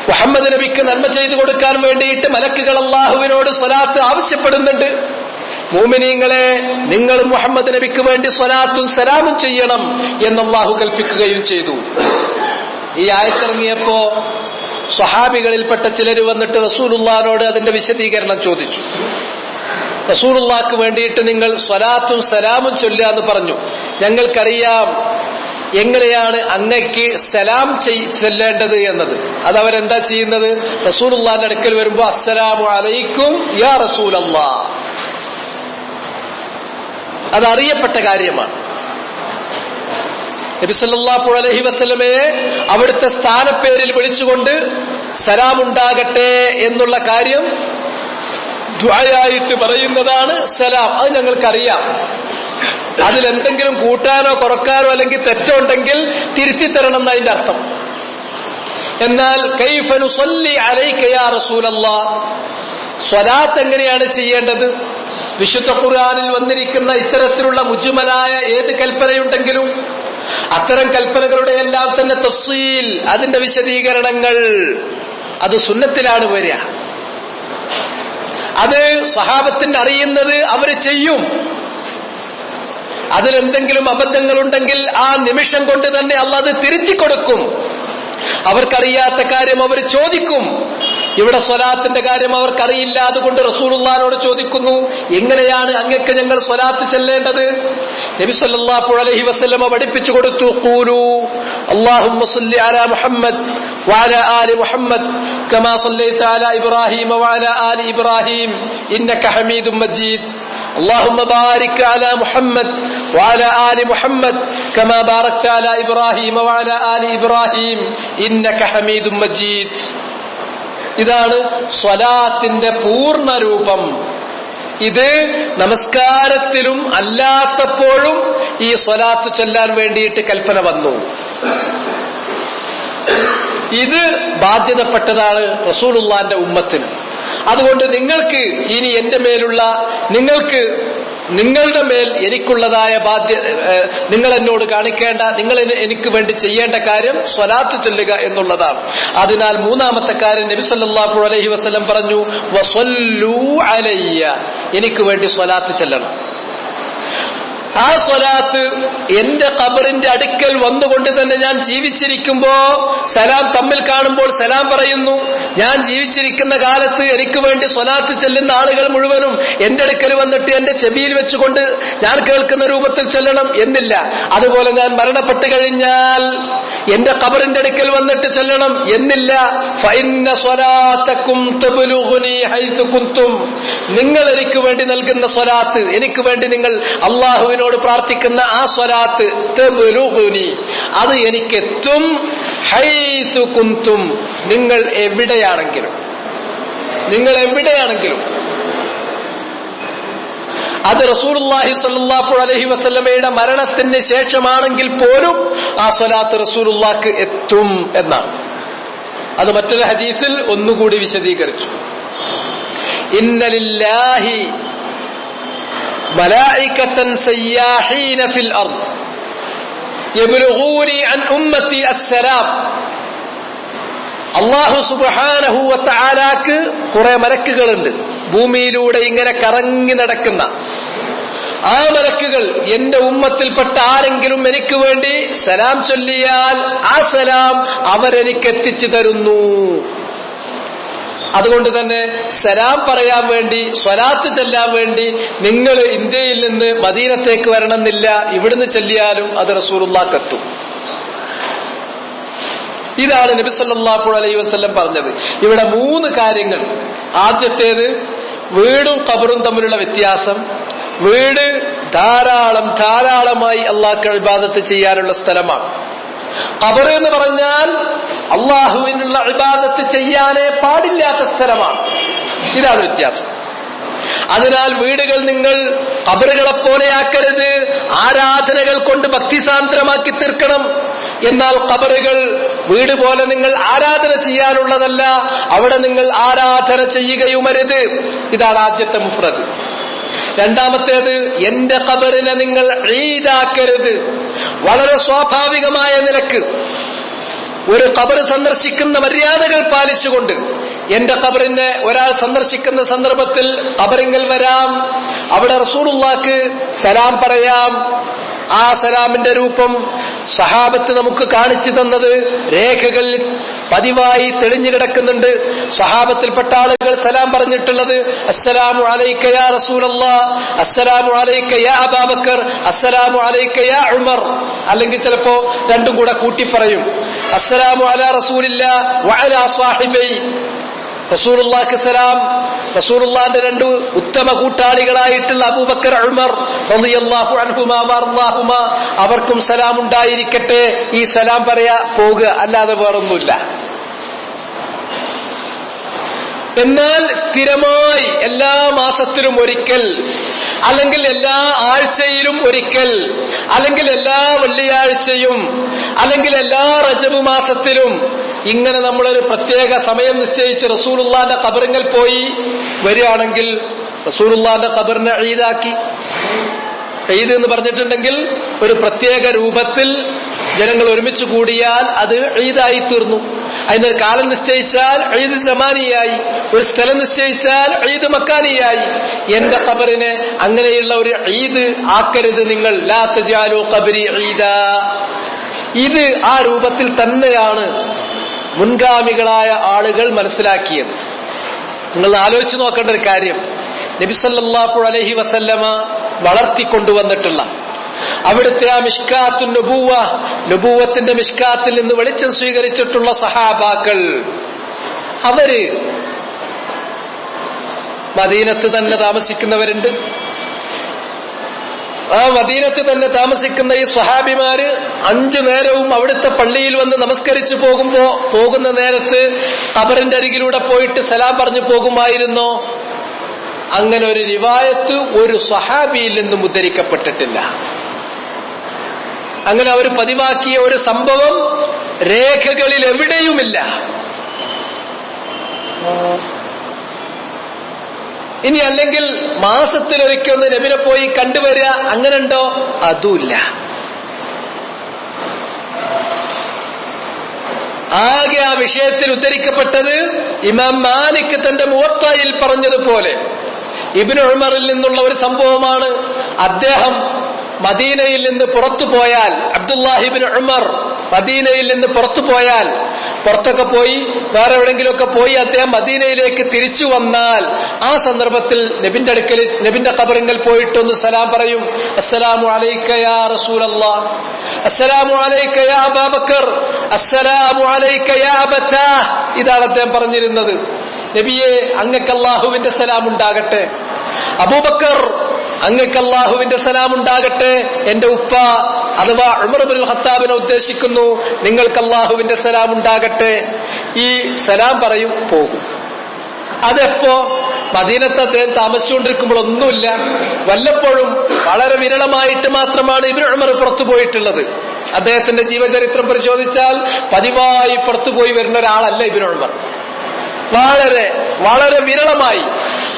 മുഹമ്മദ് നബിക്ക് നന്മ ചെയ്തു കൊടുക്കാൻ വേണ്ടിയിട്ട് മലക്കുകൾ അല്ലാഹുവിനോട് സ്വലാത്ത് ആവശ്യപ്പെടുന്നുണ്ട്. മുഅ്മിനീങ്ങളെ, നിങ്ങൾ മുഹമ്മദ് നബിക്ക് വേണ്ടി സ്വലാത്തും സലാമും ചെയ്യണം എന്ന് അല്ലാഹു കൽപ്പിക്കുകയും ചെയ്തു. ഈ ആയത്തിറങ്ങിയപ്പോ സ്വഹാബികളിൽപ്പെട്ട ചിലർ വന്നിട്ട് റസൂലുള്ളാഹിനോട് അതിന്റെ വിശദീകരണം ചോദിച്ചു. റസൂലുള്ളാഹിക്ക് വേണ്ടിയിട്ട് നിങ്ങൾ സ്വലാത്തും സലാമും ചൊല്ലുക എന്ന് പറഞ്ഞു. ഞങ്ങൾക്കറിയാം എങ്ങനെയാണ് അങ്ങയ്ക്ക് സലാം ചൊല്ലേണ്ടത് എന്നത്. അതവരെന്താ ചെയ്യുന്നത്? റസൂലുള്ളാഹിന്റെ അടുക്കൽ വരുമ്പോ അസ്സലാമു അലൈക്കും യാ റസൂലല്ലാഹ്, അതറിയപ്പെട്ട കാര്യമാണ്. നബി സല്ലല്ലാഹു അലൈഹി വസല്ലമയെ അവിടുത്തെ സ്ഥാനപ്പേരിൽ വിളിച്ചുകൊണ്ട് സലാമുണ്ടാകട്ടെ എന്നുള്ള കാര്യം ദുആയായിട്ട് പറയുന്നതാണ് സലാം. അത് ഞങ്ങൾക്കറിയാം. അതിലെന്തെങ്കിലും കൂട്ടാനോ കുറക്കാനോ അല്ലെങ്കിൽ തെറ്റോ ഉണ്ടെങ്കിൽ തിരുത്തിത്തരണം എന്നതിന്റെ അർത്ഥം. എന്നാൽ കൈഫ നുസല്ലി അലൈക യാ റസൂലല്ലാഹ്, സ്വലാത്ത് എങ്ങനെയാണ് ചെയ്യേണ്ടത്? വിശുദ്ധ ഖുർആനിൽ വന്നിരിക്കുന്ന ഇത്തരത്തിലുള്ള മുജ്മലായ ഏത് കൽപ്പനയുണ്ടെങ്കിലും അത്തരം കൽപ്പനകളുടെ എല്ലാം തന്നെ തഫ്സീൽ, അതിന്റെ വിശദീകരണങ്ങൾ അത് സുന്നത്തിലാണ് വരിക. അത് സ്വഹാബത്തിന് അറിയുന്നത് അവർ ചെയ്യും. അതിലെന്തെങ്കിലും അബദ്ധങ്ങളുണ്ടെങ്കിൽ ആ നിമിഷം കൊണ്ട് തന്നെ അല്ലാഹ് അത് തിരുത്തിക്കൊടുക്കും. അവർക്കറിയാത്ത കാര്യം അവർ ചോദിക്കും. ഇവിടെ സ്വലാത്തിന്റെ കാര്യം അവർക്കറിയില്ല, അതുകൊണ്ട് റസൂലുള്ളാഹിനോട് ചോദിക്കുന്നു, എങ്ങനെയാണ് അങ്ങക്ക് ഞങ്ങൾ സ്വലാത്ത് ചെല്ലേണ്ടത്? നബി സല്ലല്ലാഹു അലൈഹി വസല്ലമ പഠിപ്പിച്ചു കൊടുത്തു, ഖൂലു അല്ലാഹുമ്മ സ്വല്ലി അലാ മുഹമ്മദ് വഅലാ ആലി മുഹമ്മദ് കമാ സ്വല്ലൈത അലാ ഇബ്രാഹീമ വഅലാ ആലി ഇബ്രാഹീം ഇന്നക ഹമീദും മജീദ്. اللهم بارك على محمد وعلى آل محمد كما باركت على إبراهيم وعلى آل إبراهيم إنك حميد مجيد. ഇതാണ് സ്വലാത്തിന്റെ പൂർണ്ണ രൂപം. ഇത് നമസ്കാരത്തിലും അല്ലാത്തപ്പോഴും ഈ സ്വലാത്ത് ചൊല്ലാൻ വേണ്ടിയിട്ട് കൽപ്പന വന്നു. ഇത് ബാധ്യതപ്പെട്ടതാണ് റസൂലുള്ളാഹിന്റെ ഉമ്മത്തിന്. അതുകൊണ്ട് നിങ്ങൾക്ക് ഇനി എന്റെ മേലുള്ള നിങ്ങളുടെ മേൽ എനിക്കുള്ളതായ നിങ്ങൾ എന്നോട് കാണിക്കേണ്ട, നിങ്ങൾ എനിക്ക് വേണ്ടി ചെയ്യേണ്ട കാര്യം സ്വലാത്ത് ചൊല്ലുക എന്നുള്ളതാണ്. അതിനാൽ മൂന്നാമത്തെ കാര്യം നബി സല്ലല്ലാഹു അലൈഹി വസല്ലം പറഞ്ഞു, വസല്ലൂ അലയ്യ, എനിക്ക് വേണ്ടി സ്വലാത്ത് ചൊല്ലണം. ആ സ്വലാത്ത് എന്റെ ഖബറിന്റെ അടുക്കൽ വന്നുകൊണ്ട് തന്നെ ഞാൻ ജീവിച്ചിരിക്കുമ്പോ സലാം തമ്മിൽ കാണുമ്പോൾ സലാം പറയുന്നു. ഞാൻ ജീവിച്ചിരിക്കുന്ന കാലത്ത് എനിക്ക് വേണ്ടി സ്വലാത്ത് ചെല്ലുന്ന ആളുകൾ മുഴുവനും എന്റെ അടുക്കൽ വന്നിട്ട് എന്റെ ചെവിയിൽ വെച്ചുകൊണ്ട് ഞാൻ കേൾക്കുന്ന രൂപത്തിൽ ചൊല്ലണം എന്നില്ല. അതുപോലെ ഞാൻ മരണപ്പെട്ട് കഴിഞ്ഞാൽ എന്റെ ഖബറിന്റെ അടുക്കൽ വന്നിട്ട് ചൊല്ലണം എന്നില്ല. ഫഇന്ന സ്വലാത്തക്കും തബ്ലുഗുനി ഹൈതു കുൻതും, നിങ്ങൾ എനിക്ക് വേണ്ടി നൽകുന്ന സ്വലാത്ത്, എനിക്ക് വേണ്ടി നിങ്ങൾ അല്ലാഹുവിനോട് പ്രാർത്ഥിക്കുന്ന ആ സ്വലാത്ത് തബ്ലുഗുനി, അത് എനിക്കെത്തും. ഹൈതു കുൻതും, നിങ്ങൾ എവിടെയാണെങ്കിലും. അത് റസൂലുള്ളാഹി സ്വല്ലല്ലാഹു അലൈഹി വസല്ലമയുടെ മരണത്തിന് ശേഷമാണെങ്കിൽ പോലും ആ സ്വലാത്ത് റസൂലുള്ളാഹിക്ക് എത്തും എന്നാണ്. അത് മറ്റൊരു ഹദീസിൽ ഒന്നുകൂടി വിശദീകരിച്ചു. ഇന്ന ലില്ലാഹി മലായികതൻ സയ്യാഹീന ഫിൽ അർദ് യബ്ലുഗൂനി അൻ ഉമ്മത്തി അസ്സലാം. അല്ലാഹു സുബ്ഹാനഹു വ തആലാക്ക് കുറെ മലക്കുകളുണ്ട് ഭൂമിയിലൂടെ ഇങ്ങനെ കറങ്ങി നടക്കുന്ന. ആ മലക്കുകൾ എന്റെ ഉമ്മത്തിൽപ്പെട്ട ആരെങ്കിലും എനിക്ക് വേണ്ടി സലാം ചൊല്ലിയാൽ ആ സലാം അവരെനിക്ക് എത്തിച്ചു തരുന്നു. അതുകൊണ്ട് തന്നെ സലാം പറയാൻ വേണ്ടി, സ്വലാത്ത് ചൊല്ലാൻ വേണ്ടി നിങ്ങൾ ഇന്ത്യയിൽ നിന്ന് മദീനത്തേക്ക് വരണമെന്നില്ല. ഇവിടുന്ന് ചൊല്ലിയാലും അത് റസൂലുള്ളാഹിക്ക് എത്തും. ഇതാണ് നബി സല്ലല്ലാഹു അലൈഹി വസല്ലം പറഞ്ഞത്. ഇവിടെ 3 കാര്യങ്ങൾ. ആദ്യത്തേത് വീടും ഖബറും തമ്മിലുള്ള വ്യത്യാസം. വീട് ധാരാളമായി അള്ളാഹ്ക്ക് ഇബാദത്ത് ചെയ്യാനുള്ള സ്ഥലമാണ്. ഖബർ എന്ന് പറഞ്ഞാൽ അള്ളാഹുവിനുള്ള ഇബാദത്ത് ചെയ്യാനേ പാടില്ലാത്ത സ്ഥലമാണ്. ഇതാണ് വ്യത്യാസം. അതിനാൽ വീടുകൾ നിങ്ങൾ ഖബറുകളെ പോലെയാക്കരുത്, ആരാധനകൾ കൊണ്ട് ഭക്തിസാന്ദ്രമാക്കി തീർക്കണം. എന്നാൽ ഖബറുകൾ വീട് പോലെ നിങ്ങൾ ആരാധന ചെയ്യാനുള്ളതല്ല, അവിടെ നിങ്ങൾ ആരാധന ചെയ്യുകയുമരുത്. ഇതാണ് ആദ്യത്തെ മുഫ്രദ്. രണ്ടാമത്തേത്, എന്റെ ഖബറിനെ നിങ്ങൾ ഈദാക്കരുത്. വളരെ സ്വാഭാവികമായ നിലക്ക് ഒരു ഖബർ സന്ദർശിക്കുന്ന മര്യാദകൾ പാലിച്ചുകൊണ്ട് എന്റെ ഖബറിനെ ഒരാൾ സന്ദർശിക്കുന്ന സന്ദർഭത്തിൽ ഖബറിങ്കൽ വരാം, അവിടെ റസൂലുള്ളാഹിക്ക് സലാം പറയാം. ആ സലാമിന്റെ രൂപം സഹാബത്ത് നമുക്ക് കാണിച്ചു തന്നത് രേഖകളിൽ പതിവായി തെളിഞ്ഞു കിടക്കുന്നുണ്ട്. സഹാബത്തിൽപ്പെട്ട ആളുകൾ സലാം പറഞ്ഞിട്ടുള്ളത് അസ്സലാമു അലൈക യാ റസൂലല്ലാഹ്, അസ്സലാമു അലൈക യാ അബൂബക്കർ, അസ്സലാമു അലൈക യാ ഉമർ. അല്ലെങ്കിൽ ചിലപ്പോ രണ്ടും കൂടെ കൂട്ടി പറയും, അസ്സലാമു അലാ റസൂലില്ലാഹ് വഅലാ സ്വഹിബൈ. റസൂലുള്ളാഹിക്ക് സലാം, റസൂലുള്ളാഹിന്റെ 2 ഉത്തമ കൂട്ടാളികളായിട്ടുള്ള അബൂബക്കർ, ഉമർ റളിയല്ലാഹു അൻഹുമാ വറല്ലാഹുമാ, അവർക്കും സലാം ഉണ്ടായിരിക്കട്ടെ. ഈ സലാം പറയാ പോകുക, അല്ലാതെ വേറൊന്നുമില്ല. എന്നാൽ സ്ഥിരമായി എല്ലാ മാസത്തിലും ഒരിക്കൽ അല്ലെങ്കിൽ എല്ലാ ആഴ്ചയിലും ഒരിക്കൽ, അല്ലെങ്കിൽ എല്ലാ വെള്ളിയാഴ്ചയും, അല്ലെങ്കിൽ എല്ലാ റജബ് മാസത്തിലും ഇങ്ങനെ നമ്മളൊരു പ്രത്യേക സമയം നിശ്ചയിച്ച് റസൂലുള്ളാന്റെ ഖബറിൽ പോയി വരികയാണെങ്കിൽ റസൂലുള്ളാന്റെ ഖബറിനെ ഈദാക്കി. ഈദ് എന്ന് പറഞ്ഞിട്ടുണ്ടെങ്കിൽ ഒരു പ്രത്യേക രൂപത്തിൽ ജനങ്ങൾ ഒരുമിച്ച് കൂടിയാൽ അത് ഈദായി തീർന്നു. അതിനൊരു കാലം നിശ്ചയിച്ചാൽ ഈദ് സമാനിയായി, ഒരു സ്ഥലം നിശ്ചയിച്ചാൽ ഈദ് മക്കാനിയായി. എന്റെ ഖബറിനെ അങ്ങനെയുള്ള ഒരു ഈദ് ആക്കരുത് നിങ്ങൾ. ലാ തജാലു ഖബരി ഈദാ. ഇത് ആ രൂപത്തിൽ തന്നെയാണ് മുൻഗാമികളായ ആളുകൾ മനസ്സിലാക്കിയത്. നിങ്ങൾ ആലോചിച്ച് നോക്കേണ്ട ഒരു കാര്യം, നബി സല്ലല്ലാഹു അലൈഹി വസല്ലമ വളർത്തിക്കൊണ്ടുവന്നിട്ടുള്ള അവിടുത്തെ ആ മിഷ്കാത്തുൻ നുബുവ, നുബുവത്തിന്റെ മിഷ്കാത്തിൽ നിന്ന് വെളിച്ചം സ്വീകരിച്ചിട്ടുള്ള സഹാബാക്കൾ, അവര് മദീനത്ത് തന്നെ താമസിക്കുന്നവരുണ്ട്. ആ മദീനത്ത് തന്നെ താമസിക്കുന്ന ഈ സ്വഹാബിമാര് 5 നേരവും അവിടുത്തെ പള്ളിയിൽ വന്ന് നമസ്കരിച്ചു പോകുന്ന നേരത്ത് ഖബറിന്റെ അരികിലൂടെ പോയിട്ട് സലാം പറഞ്ഞു പോകുമായിരുന്നോ? അങ്ങനെ ഒരു റിവായത്ത് ഒരു സ്വഹാബിയിൽ നിന്നും ഉദ്ധരിക്കപ്പെട്ടിട്ടില്ല. അങ്ങനെ അവർ പതിവാക്കിയ ഒരു സംഭവം രേഖകളിൽ എവിടെയുമില്ല. ഇനി അല്ലെങ്കിൽ മാസത്തിലൊരിക്കൊന്ന് നബിനെ പോയി കണ്ടുവരിക, അങ്ങനെ ഉണ്ടോ? അതുമില്ല. ആകെ ആ വിഷയത്തിൽ ഉദ്ധരിക്കപ്പെട്ടത് ഇമാം മാലിക് തന്റെ മുവത്തയിൽ പറഞ്ഞതുപോലെ ഇബ്നു ഉമറിൽ നിന്നുള്ള ഒരു സംഭവമാണ്. അദ്ദേഹം മദീനയിൽ നിന്ന് പുറത്തു പോയാൽ, അബ്ദുല്ലാഹിബ്നു ഉമർ മദീനയിൽ നിന്ന് പുറത്തു പോയാൽ, പുറത്തൊക്കെ പോയി വേറെ എവിടെങ്കിലുമൊക്കെ പോയി അദ്ദേഹം മദീനയിലേക്ക് തിരിച്ചു വന്നാൽ ആ സന്ദർഭത്തിൽ നബിന്റെ അടുക്കൽ, നബിന്റെ ഖബറിൽ പോയിട്ടൊന്ന് സലാം പറയും. അസ്സലാമു അലൈക യാ റസൂലല്ലാഹ്, അസ്സലാമു അലൈക യാ അബൂബക്കർ, അസ്സലാമു അലൈക യാ അബതാ. ഇതാണ് അദ്ദേഹം പറഞ്ഞിരുന്നത്. നബിയെ, അങ്ങക്ക് അല്ലാഹുവിന്റെ സലാം ഉണ്ടാകട്ടെ. അബൂബക്കർ, അങ്ങക്ക് അല്ലാഹുവിന്റെ സലാം ഉണ്ടാകട്ടെ. എന്റെ ഉപ്പ അഥവാ ഉമർ ഇബ്നുൽ ഖത്താബിനെ ഉദ്ദേശിക്കുന്നു. നിങ്ങൾക്ക് അല്ലാഹുവിന്റെ സലാം ഉണ്ടാകട്ടെ. ഈ സലാം പറയും, പോകും. അതെപ്പോ? മദീനത്ത് അദ്ദേഹം താമസിച്ചുകൊണ്ടിരിക്കുമ്പോഴൊന്നുമില്ല. വല്ലപ്പോഴും വളരെ വിരളമായിട്ട് മാത്രമാണ് ഇബ്നു ഉമർ പുറത്തു പോയിട്ടുള്ളത്. അദ്ദേഹത്തിന്റെ ജീവചരിത്രം പരിശോധിച്ചാൽ പതിവായി പുറത്തുപോയി വരുന്ന ഒരാളല്ല ഇബ്നു ഉമർ. വളരെ വളരെ വിരളമായി,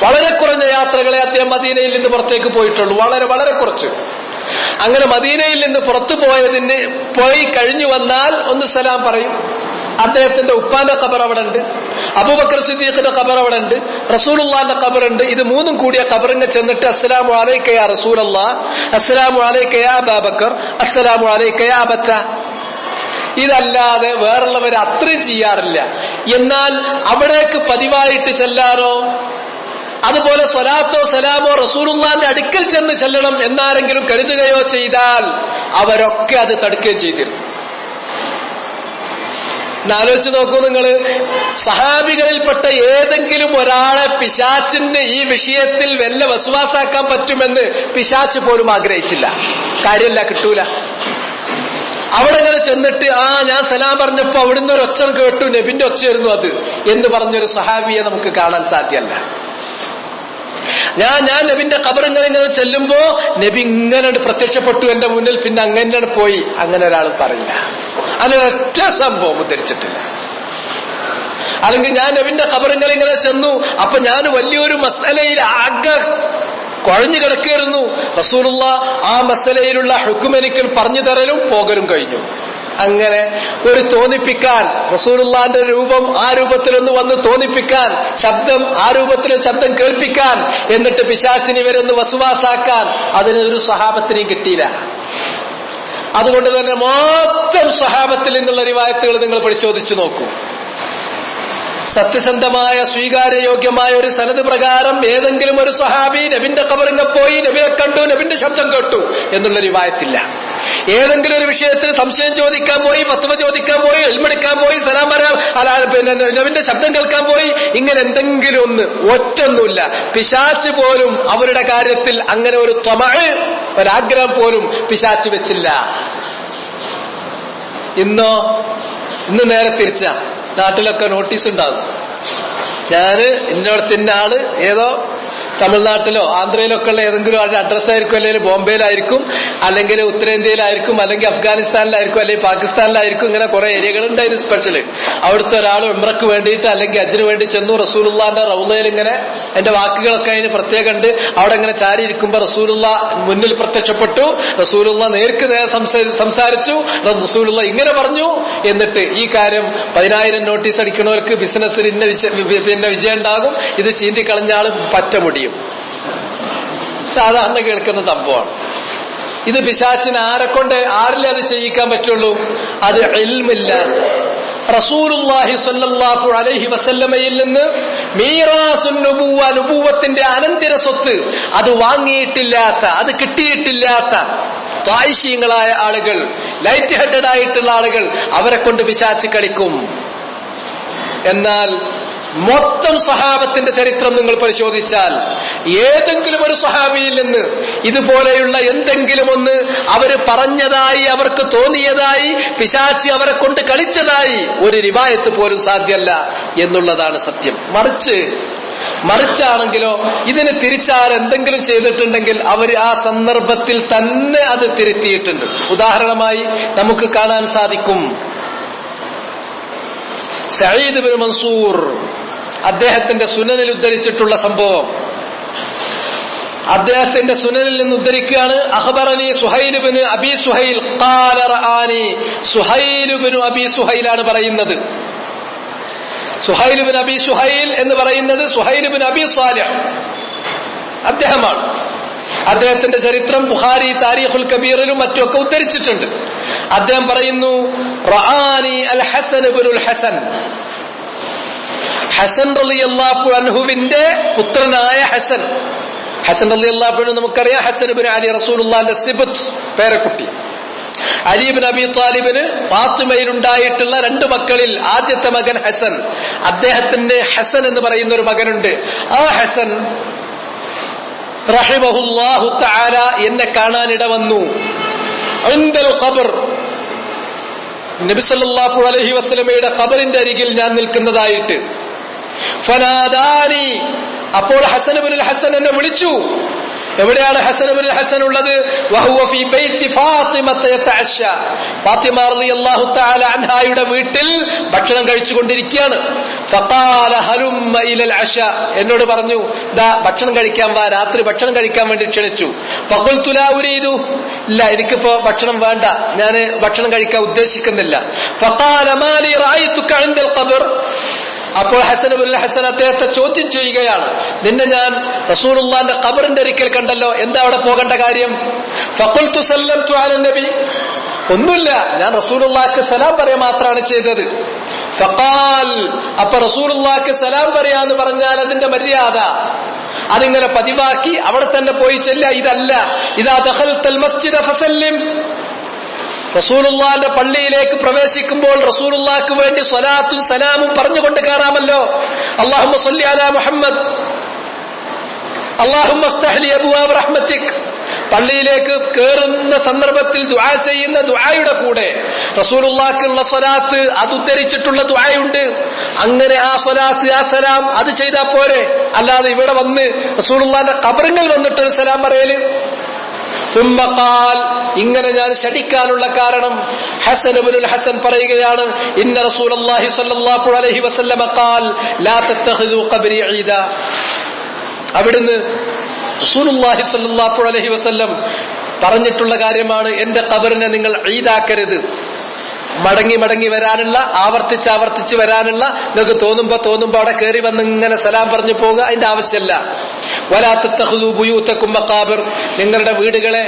വളരെ കുറഞ്ഞ യാത്രകളെ അദ്ദേഹം മദീനയിൽ നിന്ന് പുറത്തേക്ക് പോയിട്ടുള്ളൂ. വളരെ വളരെ കുറച്ച്. അങ്ങനെ മദീനയിൽ നിന്ന് പുറത്തു പോയി കഴിഞ്ഞു വന്നാൽ ഒന്ന് സലാം പറയും. അദ്ദേഹത്തിന്റെ ഉപ്പാന്റെ ഖബർ അവിടെ ഉണ്ട്, അബൂബക്കർ സിദ്ദീഖിന്റെ ഖബർ അവിടെ ഉണ്ട്, റസൂലുള്ളാഹിന്റെ ഖബറുണ്ട്. ഇത് മൂന്നും കൂടിയ ഖബറിനെ ചെന്നിട്ട് അസ്സലാമു അലൈക യാ റസൂലല്ലാഹ്, അസ്സലാമു അലൈക യാ അബൂബക്കർ, അസ്സലാമു അലൈക യാ അബത്താ. ഇതല്ലാതെ വേറുള്ളവർ അത്രയും ചെയ്യാറില്ല. എന്നാൽ അവിടേക്ക് പതിവായിട്ട് ചെല്ലാനോ അതുപോലെ സ്വലാത്തോ സലാമോ റസൂലുള്ളാഹിന്റെ അടുക്കൽ ചെന്ന് ചെല്ലണം എന്നാരെങ്കിലും കരുതുകയോ ചെയ്താൽ അവരൊക്കെ അത് തടുക്കുകയും ചെയ്തിരുന്നു. എന്നാലോചിച്ച് നോക്കൂ നിങ്ങൾ, സഹാബികളിൽപ്പെട്ട ഏതെങ്കിലും ഒരാളെ പിശാച്ചിന് ഈ വിഷയത്തിൽ വല്ല വസ്വാസാക്കാൻ പറ്റുമെന്ന് പിശാച്ച് പോലും ആഗ്രഹിച്ചില്ല. കാര്യമില്ല, കിട്ടൂല. അവിടെ ഇങ്ങനെ ചെന്നിട്ട് ഞാൻ സലാം പറഞ്ഞപ്പോ അവിടുന്ന് ഒരു ഒച്ച കേട്ടു, നബിന്റെ ഒച്ചയായിരുന്നു അത് എന്ന് പറഞ്ഞൊരു സഹാബിയെ നമുക്ക് കാണാൻ സാധ്യമല്ല. ഞാൻ നബിന്റെ ഖബറിങ്ങനെ ചെല്ലുമ്പോ നബി ഇങ്ങനെ പ്രത്യക്ഷപ്പെട്ടു എന്റെ മുന്നിൽ, പിന്നെ അങ്ങനെ പോയി, അങ്ങനെ ഒരാൾ പറയില്ല. അതിനൊറ്റ സംഭവം ഉദ്ധരിച്ചിട്ടില്ല. അല്ലെങ്കിൽ ഞാൻ നബിന്റെ ഖബറിങ്ങനെ ചെന്നു, അപ്പൊ ഞാൻ വലിയൊരു മസ്അലയിൽ ആകെ കുഴഞ്ഞു കിടക്കുകയായിരുന്നു. റസൂലുള്ളാഹ് ആ മസലയിലുള്ള ഹുക്ം എനിക്ക് പറഞ്ഞു തരലും പോകലും കഴിഞ്ഞു. അങ്ങനെ ഒരു തോന്നിപ്പിക്കാൻ, റസൂലുള്ളാഹിന്റെ രൂപം ആ രൂപത്തിലൊന്ന് വന്ന് തോന്നിപ്പിക്കാൻ, ശബ്ദം ആ രൂപത്തിലെ ശബ്ദം കേൾപ്പിക്കാൻ, എന്നിട്ട് പിശാചിനെ ഇവരൊന്ന് വസ്വാസാക്കാൻ അതിനൊരു സഹാബത്തിനെയും കിട്ടിയില്ല. അതുകൊണ്ട് തന്നെ മൊത്തം സഹാബത്തിൽ നിന്നുള്ള റിവായത്തുകൾ നിങ്ങൾ പരിശോധിച്ചു നോക്കൂ. സത്യസന്ധമായ സ്വീകാര്യയോഗ്യമായ ഒരു സനദ് പ്രകാരം ഏതെങ്കിലും ഒരു സഹാബി നബിന്റെ ഖബറിൽ പോയി നബിയെ കണ്ടു, നബിന്റെ ശബ്ദം കേട്ടു എന്നുള്ള റിവായത്തില്ല. ഏതെങ്കിലും ഒരു വിഷയത്തിൽ സംശയം ചോദിക്കാൻ പോയി, ഫത്വ ചോദിക്കാൻ പോയി, ഇൽമെടുക്കാൻ പോയി, സലാം പറയാം, പിന്നെ നബിന്റെ ശബ്ദം കേൾക്കാൻ പോയി, ഇങ്ങനെ എന്തെങ്കിലും ഒന്ന്, ഒറ്റൊന്നുമില്ല. പിശാച്ച് പോലും അവരുടെ കാര്യത്തിൽ അങ്ങനെ ഒരു ഒരാഗ്രഹം പോലും പിശാച്ച് വെച്ചില്ല. ഇന്ന് നേരെ തിരിച്ചാ. നാട്ടിലൊക്കെ നോട്ടീസ് ഉണ്ടാകും, ഞാന് ഇന്നോടത്തിന്റെ ആള് ഏതോ തമിഴ്നാട്ടിലോ ആന്ധ്രയിലോ ഒക്കെ ഉള്ള ഏതെങ്കിലും ആളുടെ അഡ്രസ്സായിരിക്കും, അല്ലെങ്കിൽ ബോംബെയിലായിരിക്കും, അല്ലെങ്കിൽ ഉത്തരേന്ത്യയിലായിരിക്കും, അല്ലെങ്കിൽ അഫ്ഗാനിസ്ഥാനിലായിരിക്കും, അല്ലെങ്കിൽ പാകിസ്ഥാനിലായിരിക്കും. ഇങ്ങനെ കുറെ ഏരിയകളുണ്ട് അതിന് സ്പെഷ്യല്. അവിടുത്തെ ഒരാൾ ഉംറക്ക് വേണ്ടിയിട്ട് അല്ലെങ്കിൽ ഹജ്ജിന് വേണ്ടി ചെന്നു. റസൂലുള്ളാന്റെ റൗളയിൽ ഇങ്ങനെ എന്റെ വാക്കുകളൊക്കെ അതിന് പ്രത്യേകം ഉണ്ട്. അവിടെ ഇങ്ങനെ ചാരി ഇരിക്കുമ്പോ റസൂലുള്ള മുന്നിൽ പ്രത്യക്ഷപ്പെട്ടു. റസൂലുള്ള നേർക്ക് നേരെ സംസാരിച്ചു. റസൂലുള്ള ഇങ്ങനെ പറഞ്ഞു. എന്നിട്ട് ഈ കാര്യം 10,000 നോട്ടീസ് അടിക്കുന്നവർക്ക് ബിസിനസ്സിൽ പിന്നെ വിജയം ഉണ്ടാകും, ഇത് ചീന്തിക്കളഞ്ഞ ആൾ പറ്റ മുടിയും. സാധാരണ കേൾക്കുന്ന സംഭവമാണ് ഇത്. പിശാചിന് ആരിലെ അത് ചെയ്യിക്കാൻ പറ്റുള്ളൂ? അത് ഇൽമില്ല. റസൂലുള്ളാഹി സ്വല്ലല്ലാഹു അലൈഹി വസല്ലമയിൽ നിന്ന് മീറാസുൻ നുബുവ, നുബുവത്തിന്റെ അനന്തര സ്വത്ത് അത് വാങ്ങിയിട്ടില്ലാത്ത, അത് കിട്ടിയിട്ടില്ലാത്ത ത്വായിശീങ്ങളായ ആളുകൾ, ലൈറ്റ് ഹെഡഡ് ആയിട്ടുള്ള ആളുകൾ, അവരെ കൊണ്ട് പിശാച് കളിക്കും. എന്നാൽ മൊത്തം സഹാബത്തിന്റെ ചരിത്രം നിങ്ങൾ പരിശോധിച്ചാൽ ഏതെങ്കിലും ഒരു സഹാബിയിൽ നിന്ന് ഇതുപോലെയുള്ള എന്തെങ്കിലും ഒന്ന് അവർ പറഞ്ഞതായി, അവർക്ക് തോന്നിയതായി, പിശാചി അവരെ കൊണ്ട് കളിച്ചതായി ഒരു റിവായത്ത് പോലും സാധ്യമല്ല എന്നുള്ളതാണ് സത്യം. മറിച്ചാണെങ്കിലോ ഇതിന് തിരിച്ചാൽ എന്തെങ്കിലും ചെയ്തിട്ടുണ്ടെങ്കിൽ അവർ ആ സന്ദർഭത്തിൽ തന്നെ അത് തിരുത്തിയിട്ടുണ്ട്. ഉദാഹരണമായി നമുക്ക് കാണാൻ സാധിക്കും, സഈദ് ബിൻ മൻസൂർ അദ്ദേഹത്തിന്റെ സുനനിൽ ഉദ്ധരിച്ചിട്ടുള്ള സംഭവം. അദ്ദേഹത്തിന്റെ സുനനിൽ നിന്ന് ഉദ്ധരിക്കുകയാണ്. അഖ്ബറനി സുഹൈൽ ബിൻ അബി സുഹൈൽ ഖാല റആനി. സുഹൈൽ ബിൻ അബി സുഹൈലാണ് പറയുന്നത്. സുഹൈൽ ബിൻ അബി സുഹൈൽ എന്ന് പറയുന്നത് സുഹൈൽ ബിൻ അബി സാലിഹ് അദ്ദേഹമാണ്. അദ്ദേഹത്തിന്റെ ചരിത്രം ബുഖാരി താരീഖുൽ കബീറിലും മറ്റുമൊക്കെ ഉദ്ധരിച്ചിട്ടുണ്ട്. അദ്ദേഹം പറയുന്നു, റആനി അൽ ഹസൻ ഇബ്നുൽ ഹസൻ. ഹസൻ റളിയല്ലാഹു അൻഹുവിന്റെ പുത്രനായ ഹസൻ റളിയല്ലാഹു അൻഹു നമുക്കറിയാം, ഹസൻ ഇബ്നു അലി റസൂലുള്ളാഹിന്റെ സിബ്ത് പേരക്കുട്ടി. അലി ഇബ്നു അബി ത്വാലിബിന് ഫാത്തിമയിലുണ്ടായിട്ടുള്ള 2 മക്കളിൽ ആദ്യത്തെ മകൻ ഹസൻ. അദ്ദേഹത്തിന് ഹസൻ എന്ന് പറയുന്ന ഒരു മകനുണ്ട്. ആ ഹസൻ റഹിമഹുല്ലാഹു തആല എന്നെ കാണാനിട വന്നു. ഇൻദൽ ഖബർ, നബി സല്ലല്ലാഹു അലൈഹി വസല്ലമയുടെ ഖബറിന്റെ അരികിൽ ഞാൻ നിൽക്കുന്നതായിട്ട്. ഫനാദാനി, അപ്പോൾ ഹസൻ ഇബ്നുൽ ഹസൻ എന്നെ വിളിച്ചു. എവിടെയാണ് ഹസൻ ഇബ്നുൽ ഹസൻ ഉള്ളത്? വഹുവ ഫീ ബൈത്തി ഫാത്തിമത യതഅശ. ഫാത്തിമ റളിയല്ലാഹു തആല അൻഹായുടെ വീട്ടിൽ ഭക്ഷണം കഴിച്ചുകൊണ്ടിരിക്കുകയാണ്. ഫഖാല ഹലുമ്മ ഇലൽ അശ, എന്നോട് പറഞ്ഞു, ദാ ഭക്ഷണം കഴിക്കാൻ വാ, രാത്രി ഭക്ഷണം കഴിക്കാൻ വേണ്ടി ക്ഷണിച്ചു. ഫഖുൽതു ലാ ഉരീദു, ഇല്ല എനിക്കിപ്പോ ഭക്ഷണം വേണ്ട, ഞാൻ ഭക്ഷണം കഴിക്കാൻ ഉദ്ദേശിക്കുന്നില്ല. ഫഖാല മാലി റഅയ്തുക ഇൻദൽ ഖബർ. അപ്പോൾ ഹസൻ ഇബ്നുൽ ഹസൻ അദ്ദേഹത്തെ ചോദ്യം ചെയ്യുകയാണ്, നിന്നെ ഞാൻ റസൂലുള്ളാഹിന്റെ ഖബറിന്റെ അരികിൽ കണ്ടല്ലോ, എന്താ അവിടെ പോകേണ്ട കാര്യം? ഫഖുൽതു സല്ലംതു അലൻ നബി, ഒന്നുമില്ല, ഞാൻ റസൂലുള്ളാഹിക്ക് സലാം പറയാ മാത്രമാണ് ചെയ്തത്. ഫഖാൽ, അപ്പൊ റസൂലുള്ളാഹിക്ക് സലാം പറയാന്ന് പറഞ്ഞാൽ അതിന്റെ മര്യാദ അതിങ്ങനെ പതിവാക്കി അവിടെ തന്നെ പോയി ചെല്ല, ഇതല്ല. ഇദാ ദഖൽതൽ മസ്ജിദ ഫസല്ലിം, റസൂലുള്ളാഹിന്റെ പള്ളിയിലേക്ക് പ്രവേശിക്കുമ്പോൾ റസൂലുള്ളാഹിക്ക് വേണ്ടി സ്വലാത്തും സലാമും പറഞ്ഞുകൊണ്ട് കയറാമല്ലോ. അല്ലാഹുമ്മ സ്വല്ലി അലാ മുഹമ്മദ്, അല്ലാഹുമ്മ ഇഫ്തഹ് ലി അബ്വാബ റഹ്മതിക്. പള്ളിയിലേക്ക് കയറുന്ന സന്ദർഭത്തിൽ ദുആ ചെയ്യുന്ന ദുആയുടെ കൂടെ റസൂലുള്ളാഹിക്കുള്ള സ്വലാത്ത് അത് ഉദ്ധരിച്ചിട്ടുള്ള ദുആയുണ്ട്. അങ്ങനെ ആ സ്വലാത്ത് ആ സലാം അത് ചെയ്താൽ പോരെ, അല്ലാതെ ഇവിടെ വന്ന് റസൂലുള്ളാഹിന്റെ ഖബറിൽ വന്നിട്ടൊരു സലാം പറയല്. ثم قال, ഇങ്ങനെ ഞാൻ ശഠിക്കാനുള്ള കാരണം ഹസൻ ഇബ്നുൽ ഹസൻ പറയുകയാണ്, ഇന്ന റസൂലുള്ളാഹി സ്വല്ലല്ലാഹു അലൈഹി വസല്ലമ ഖാൽ ലാ തത്തഖിദു ഖബ്രി ഈദാ. അവിടുന്ന് റസൂലുള്ളാഹി സ്വല്ലല്ലാഹു അലൈഹി വസല്ലം പറഞ്ഞിട്ടുള്ള കാര്യമാണ്, എന്റെ ഖബറിനെ നിങ്ങൾ ഈദാക്കരുത്. മടങ്ങി വരാനുള്ള, ആവർത്തിച്ച് വരാനുള്ള, നിങ്ങൾക്ക് തോന്നുമ്പോ അവിടെ കയറി വന്ന് ഇങ്ങനെ സലാം പറഞ്ഞു പോകുക, അതിന്റെ ആവശ്യമല്ല. വലാ തത്തഖിദു ബുയൂതകും മഖാബിർ, നിങ്ങളുടെ വീടുകളെ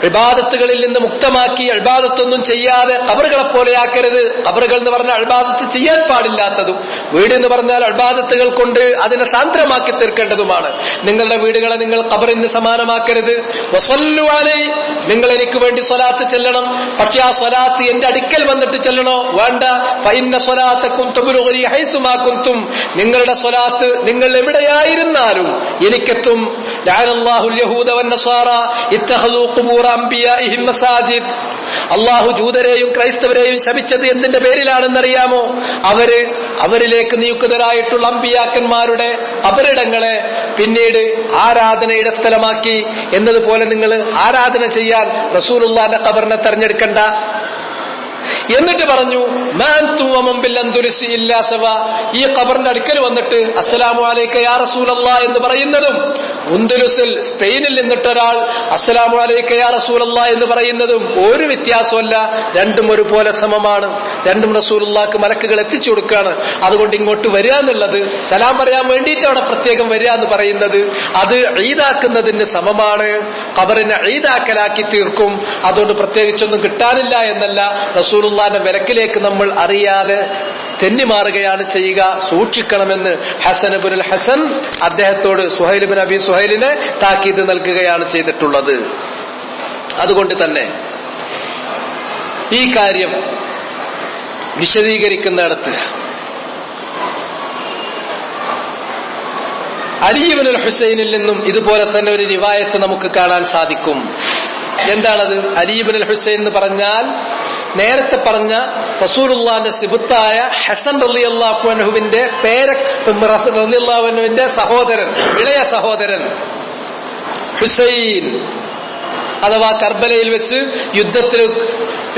ഇബാദത്തുകളിൽ നിന്ന് മുക്തമാക്കി ഇബാദത്തൊന്നും ചെയ്യാതെ ഖബറുകളെ പോലെയാക്കരുത്. ഖബറുകൾ എന്ന് പറഞ്ഞാൽ ഇബാദത്ത് ചെയ്യാൻ പാടില്ലാത്തതും, വീട് എന്ന് പറഞ്ഞാൽ ഇബാദത്തുകൾ കൊണ്ട് അതിനെ സാന്ദ്രമാക്കി തീർക്കേണ്ടതുമാണ്. നിങ്ങളുടെ വീടുകളെ നിങ്ങൾ ഖബറിന് സമാനമാക്കരുത്. വസല്ലു അലൈഹി, നിങ്ങൾ എനിക്ക് വേണ്ടി സ്വലാത്ത് ചെല്ലണം. പക്ഷെ ആ സ്വലാത്ത് എന്റെ അടുക്കൽ വന്നിട്ട് ചെല്ലണോ? വേണ്ട. ഫഇന്ന സ്വലാത്തകും തബ്ലുഗുനി ഹൈസുമാ കുൻതും, നിങ്ങളുടെ സ്വലാത്ത് നിങ്ങൾ എവിടെയായിരുന്നാലും എനിക്കെത്തും. ലഅനല്ലാഹുൽ യഹൂദ വന്നസാറ ഇത്തഖദൂ ഖുബൂറ അംബിയാഇഹിം മസാജിദ്. അള്ളാഹു ജൂതരെയും ക്രൈസ്തവരെയും ശപിച്ചത് എന്തിന്റെ പേരിലാണെന്നറിയാമോ? അവരിലേക്ക് നിയുക്തരായിട്ടുള്ള അമ്പിയാക്കന്മാരുടെ ഖബറിടങ്ങളെ പിന്നീട് ആരാധനയുടെ സ്ഥലമാക്കി എന്നതുപോലെ നിങ്ങൾ ആരാധന ചെയ്യാൻ റസൂലുള്ളാഹിന്റെ ഖബറിനെ തെരഞ്ഞെടുക്കണ്ട. എന്നിട്ട് പറഞ്ഞു ഈ ഖബറിന്റെ അടുക്കൽ വന്നിട്ട് അസ്സലാമു അലൈക യാ റസൂലല്ലാഹ് എന്ന് പറയുന്നതും ഉന്ദുലുസിൽ സ്പെയിനിൽ നിന്നിട്ടൊരാൾ അസ്സലാമു അലൈക യാ റസൂലല്ലാഹ് എന്ന് പറയുന്നതും ഒരു വ്യത്യാസമല്ല, രണ്ടും ഒരുപോലെ സമമാണ്. രണ്ടും റസൂലുള്ളാഹിക്ക് മലക്കുകൾ എത്തിച്ചു കൊടുക്കുകയാണ്. അതുകൊണ്ട് ഇങ്ങോട്ട് വരിക എന്നുള്ളത്, സലാം പറയാൻ വേണ്ടിയിട്ട് അവിടെ പ്രത്യേകം വരിക എന്ന് പറയുന്നത് അത് ഈദാക്കുന്നതിന് സമമാണ്. ഖബറിനെ ഈദാക്കലാക്കി തീർക്കും. അതുകൊണ്ട് പ്രത്യേകിച്ചൊന്നും കിട്ടാനില്ല എന്നല്ല, റസൂലുള്ളാഹിന്റെ വിലക്കിലേക്ക് നമ്മൾ അറിയാതെ തെന്നിമാറുകയാണ് ചെയ്യുക. സൂക്ഷിക്കണമെന്ന് ഹസൻ ഇബ്നുൽ ഹസൻ അദ്ദേഹത്തോട് സുഹൈൽ ഇബ്നു അബി സുഹൈലിനെ താക്കീത് നൽകുകയാണ് ചെയ്തിട്ടുള്ളത്. അതുകൊണ്ട് തന്നെ ഈ കാര്യം വിശദീകരിക്കുന്നിടത്ത് അലി ഇബ്നുൽ ഹുസൈനിൽ നിന്നും ഇതുപോലെ തന്നെ ഒരു റിവായത്ത് നമുക്ക് കാണാൻ സാധിക്കും. എന്താണത്? അലി ഇബ്നുൽ ഹുസൈൻ എന്ന് പറഞ്ഞാൽ നേരത്തെ പറഞ്ഞ റസൂലുള്ളാഹിന്റെ സിബത്തായ ഹസൻ റളിയല്ലാഹു അൻഹുവിന്റെ റളിയല്ലാഹു അൻഹുവിന്റെ സഹോദരൻ, ഇളയ സഹോദരൻ ഹുസൈൻ, അഥവാ കർബലയിൽ വെച്ച് യുദ്ധത്തിൽ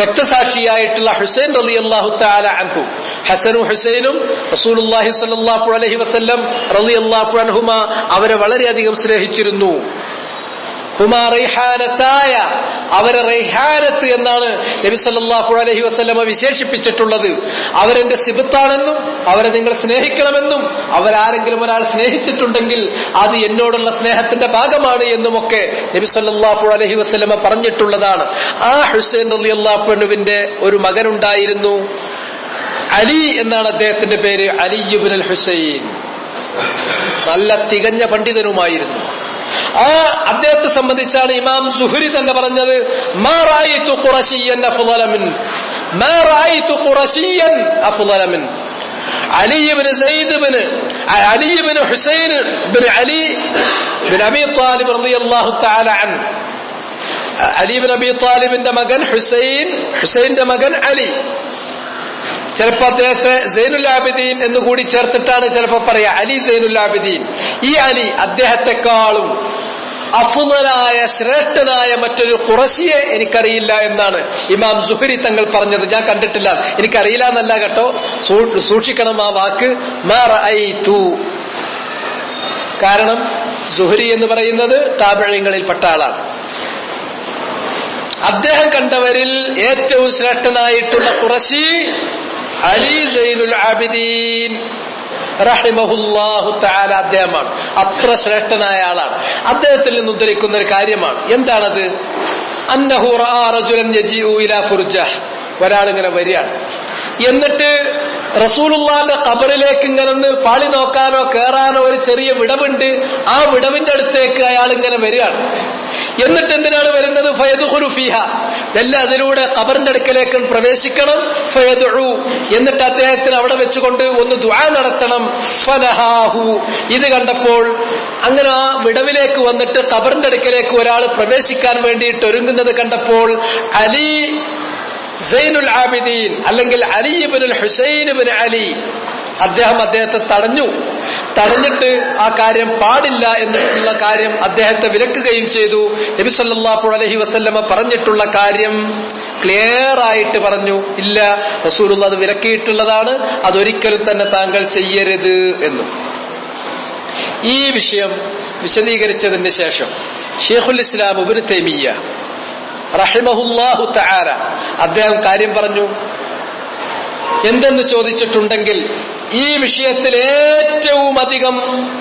രക്തസാക്ഷിയായിട്ടുള്ള ഹുസൈൻ റളിയല്ലാഹു തആല അൻഹു. ഹസനും ഹുസൈനും റസൂലുള്ളാഹി സ്വല്ലല്ലാഹു അലൈഹി വസല്ലം റളിയല്ലാഹു അൻഹുമാ അവരെ വളരെയധികം സ്നേഹിച്ചിരുന്നു. ഹുമാ റൈഹാനത്തായ, അവരെ റൈഹാനത്ത് എന്നാണ് നബി സല്ലല്ലാഹു അലൈഹി വസല്ലമ വിശേഷിപ്പിച്ചിട്ടുള്ളത്. അവരെന്റെ സിബത്താണെന്നും അവരെ നിങ്ങൾ സ്നേഹിക്കണമെന്നും അവരാരെങ്കിലും ഒരാൾ സ്നേഹിച്ചിട്ടുണ്ടെങ്കിൽ അത് എന്നോടുള്ള സ്നേഹത്തിന്റെ ഭാഗമാണ് എന്നുമൊക്കെ നബി സല്ലല്ലാഹു അലൈഹി വസല്ലമ പറഞ്ഞിട്ടുള്ളതാണ്. ആ ഹുസൈൻ റളിയല്ലാഹു അൻഹുവിന്റെ ഒരു മകനുണ്ടായിരുന്നു, അലി എന്നാണ് അദ്ദേഹത്തിന്റെ പേര്, അലി ഇബ്നുൽ ഹുസൈൻ. നല്ല തികഞ്ഞ പണ്ഡിതനുമായിരുന്നു. ആ അദ്ദേഹത്തെ സംബന്ധിച്ചാണ് ഇമാം സുഹരി തന്നെ പറഞ്ഞത്, മാ റഅയ്തു ഖുറശിയ്യൻ അഫ്ളല മിൻ, മാ റഅയ്തു ഖുറശിയ്യൻ അഫ്ളല മിൻ അലി ഇബ്നു സയ്യിദ് ഇബ്നു അലി ഇബ്നു ഹുസൈൻ ഇബ്നു അലി ഇബ്നു അബി ത്വാലിബ് റളിയല്ലാഹു തആല അൻഹു. അലി ഇബ്നു അബി ത്വാലിബിന്റെ മകൻ ഹുസൈൻ, ഹുസൈന്റെ മകൻ അലി. ചിലപ്പോ അദ്ദേഹത്തെ സൈനുൽ ആബിദീൻ എന്നുകൂടി ചേർത്തിട്ടാണ് ചിലപ്പോ പറയാ, അലി സൈനുൽ ആബിദീൻ. ഈ അലി അദ്ദേഹത്തെക്കാളും അഫ്ളലായ ശ്രേഷ്ഠനായ മറ്റൊരു ഖുറശിയെ എനിക്കറിയില്ല എന്നാണ് ഇമാം സുഹരി തങ്ങൾ പറഞ്ഞത്. ഞാൻ കണ്ടിട്ടില്ല, എനിക്കറിയില്ല എന്നല്ല കേട്ടോ, സൂക്ഷിക്കണം ആ വാക്ക്. മാ റഅയ്തു, കാരണം സുഹരി എന്ന് പറയുന്നത് താബിഈങ്ങളിൽപ്പെട്ട ആളാണ്. അദ്ദേഹം കണ്ടവരിൽ ഏറ്റവും ശ്രേഷ്ഠനായിട്ടുള്ള ഖുറശി അലി സൈനുൽ ആബിദീൻ റഹിമഹുല്ലാഹു തആല അദ്ദേഹമാണ്. അത്ര ശ്രേഷ്ഠനായ ആളാണ്. അദ്ദേഹത്തിൽ നിന്ന് ഉദ്ധരിക്കുന്ന ഒരു കാര്യമാണ്. എന്താണത്? അന്നഹു റഅ റജുലൻ യജിഉ ഇലാ ഫുർജഹ്, ഒരാളിങ്ങനെ വരികയാണ്. എന്നിട്ട് റസൂലുള്ളാഹിന്റെ ഖബറിലേക്ക് ഇങ്ങനെ ഒന്ന് പാളി നോക്കാനോ കേറാനോ ഒരു ചെറിയ വിടവുണ്ട്. ആ വിടവിന്റെ അടുത്തേക്ക് അയാൾ ഇങ്ങനെ വരികയാണ്. എന്നിട്ട് എന്തിനാണ് വരുന്നത്? ഫയദ്ഖുലു ഫീഹ, എല്ലാം അതിലൂടെ ഖബറിന്റെ അടുക്കലേക്ക് പ്രവേശിക്കണം. ഫയദ്ഉ, എന്നിട്ട് അദ്ദേഹത്തിന് അവിടെ വെച്ചുകൊണ്ട് ഒന്ന് ദുആ നടത്തണം. ഫനഹാഹു, ഇത് കണ്ടപ്പോൾ അങ്ങനെ ആ വിടവിലേക്ക് വന്നിട്ട് ഖബറിന്റെ അടുക്കലേക്ക് ഒരാൾ പ്രവേശിക്കാൻ വേണ്ടിയിട്ട് ഒരുങ്ങുന്നത് കണ്ടപ്പോൾ അലി സൈനുൽ ആബിദീൻ അല്ലെങ്കിൽ അലി ഇബ്നുൽ ഹുസൈൻ ഇബ്നു അലി അദ്ദേഹത്തെ തടഞ്ഞിട്ട് ആ കാര്യം പാടില്ല എന്നുള്ള കാര്യം അദ്ദേഹത്തെ വിലക്കുകയും ചെയ്തു. നബി സല്ലല്ലാഹു അലൈഹി വസല്ലമ പറഞ്ഞിട്ടുള്ള കാര്യം ക്ലിയർ ആയിട്ട് പറഞ്ഞു, ഇല്ല, റസൂലുള്ളാഹി അത് വിലക്കിയിട്ടുള്ളതാണ്, അതൊരിക്കലും തന്നെ താങ്കൾ ചെയ്യരുത് എന്ന്. ഈ വിഷയം വിശദീകരിച്ചതിന് ശേഷം ശൈഖുൽ ഇസ്ലാം ഇബ്നു തൈമിയ്യ റഹിമഹുല്ലാഹു തആല അദ്ദേഹം കാര്യം പറഞ്ഞു. എന്തെന്ന് ചോദിച്ചിട്ടുണ്ടെങ്കിൽ ഈ വിഷയത്തിൽ ഏറ്റവും അധികം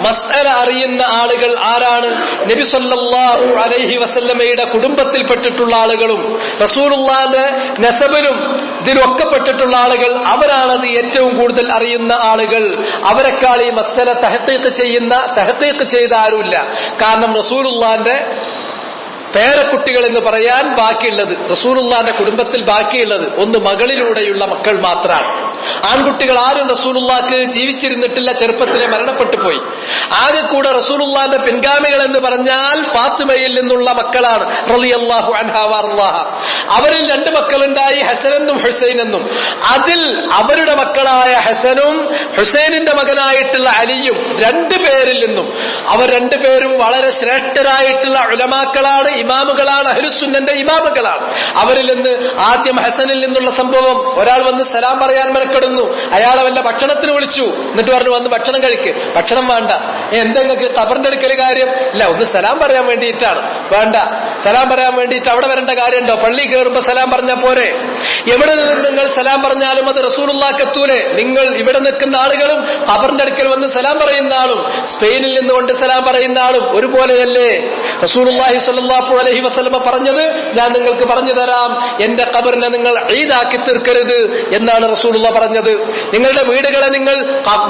മസ്അല അറിയുന്ന ആളുകൾ ആരാണ്? നബി സല്ലല്ലാഹു അലൈഹി വസല്ലമയുടെ കുടുംബത്തിൽപ്പെട്ടിട്ടുള്ള ആളുകളും റസൂലുള്ളാഹിന്റെ നസബിലും ഇതിലൊക്കെ പെട്ടിട്ടുള്ള ആളുകൾ, അവരാണത് ഏറ്റവും കൂടുതൽ അറിയുന്ന ആളുകൾ. അവരെക്കാൾ ഈ മസ്അല തഹ്ഖീഖ് ചെയ്ത ആരുമില്ല. കാരണം റസൂലുള്ളാഹിന്റെ പേരക്കുട്ടികൾ എന്ന് പറയാൻ ബാക്കിയുള്ളത്, റസൂലുള്ളാഹിന്റെ കുടുംബത്തിൽ ബാക്കിയുള്ളത് ഒന്ന് മകളിലൂടെയുള്ള മക്കൾ മാത്രമാണ്. ആൺകുട്ടികൾ ആരും റസൂലുള്ളാഹിക്ക് ജീവിച്ചിരുന്നിട്ടില്ല, ചെറുപ്പത്തിലെ മരണപ്പെട്ടു പോയി. ആകെ കൂടെ റസൂലുള്ളാഹിന്റെ പിൻഗാമികൾ എന്ന് പറഞ്ഞാൽ ഫാത്തിമയിൽ നിന്നുള്ള മക്കളാണ് റളിയല്ലാഹു അൻഹാ വഅർളാഹ. അവരിൽ 2 മക്കളുണ്ടായി, ഹസനെന്നും ഹുസൈനെന്നും. അതിൽ അവരുടെ മക്കളായ ഹസനും ഹുസൈനിന്റെ മകനായിട്ടുള്ള അലിയും 2 പേരിൽ നിന്നും, അവർ 2 പേരും വളരെ ശ്രേഷ്ഠരായിട്ടുള്ള ഉലമാക്കളാണ്, ഇമാമുകളാണ്, അഹ്ലുസുന്നന്റെ ഇമാമുകളാണ്. അവരിൽ നിന്ന് ആദ്യം ഹസനിൽ നിന്നുള്ള സംഭവം, ഒരാൾ വന്ന് സലാം പറയാൻ മെനക്കെടുന്നു. അയാളെ വല്ല ഭക്ഷണത്തിന് വിളിച്ചു, എന്നിട്ട് പറഞ്ഞു വന്ന് ഭക്ഷണം കഴിക്ക്. ഭക്ഷണം വേണ്ട. എന്തെങ്കിലും ഖബറിന്റെ അടുക്കൽ കാര്യം ഇല്ല, ഒന്ന് സലാം പറയാൻ വേണ്ടിയിട്ടാണ്. വേണ്ട, സലാം പറയാൻ വേണ്ടിയിട്ട് അവിടെ വരേണ്ട കാര്യമുണ്ടോ? പള്ളി കയറുമ്പോ സലാം പറഞ്ഞാൽ പോരെ? എവിടെ നിന്ന് നിങ്ങൾ സലാം പറഞ്ഞാലും അത് റസൂലുള്ളാഹിക്ക് എത്തൂലേ? നിങ്ങൾ ഇവിടെ നിൽക്കുന്ന ആളുകളും ഖബറിന്റെ അടുക്കൽ വന്ന് സലാം പറയുന്ന ആളും സ്പെയിനിൽ നിന്നുകൊണ്ട് സലാം പറയുന്ന ആളും ഒരുപോലെയല്ലേ? റസൂലുള്ളാഹി സ്വല്ലല്ലാഹു അലൈഹി വസല്ലമ പറഞ്ഞത് ഞാൻ നിങ്ങൾക്ക് പറഞ്ഞു തരാം, എന്റെ ഖബറിനെ നിങ്ങൾ ഈദാക്കി തീർക്കരുത് എന്നാണ് റസൂലുള്ളാഹി പറഞ്ഞത്. നിങ്ങളുടെ വീടുകളെ നിങ്ങൾ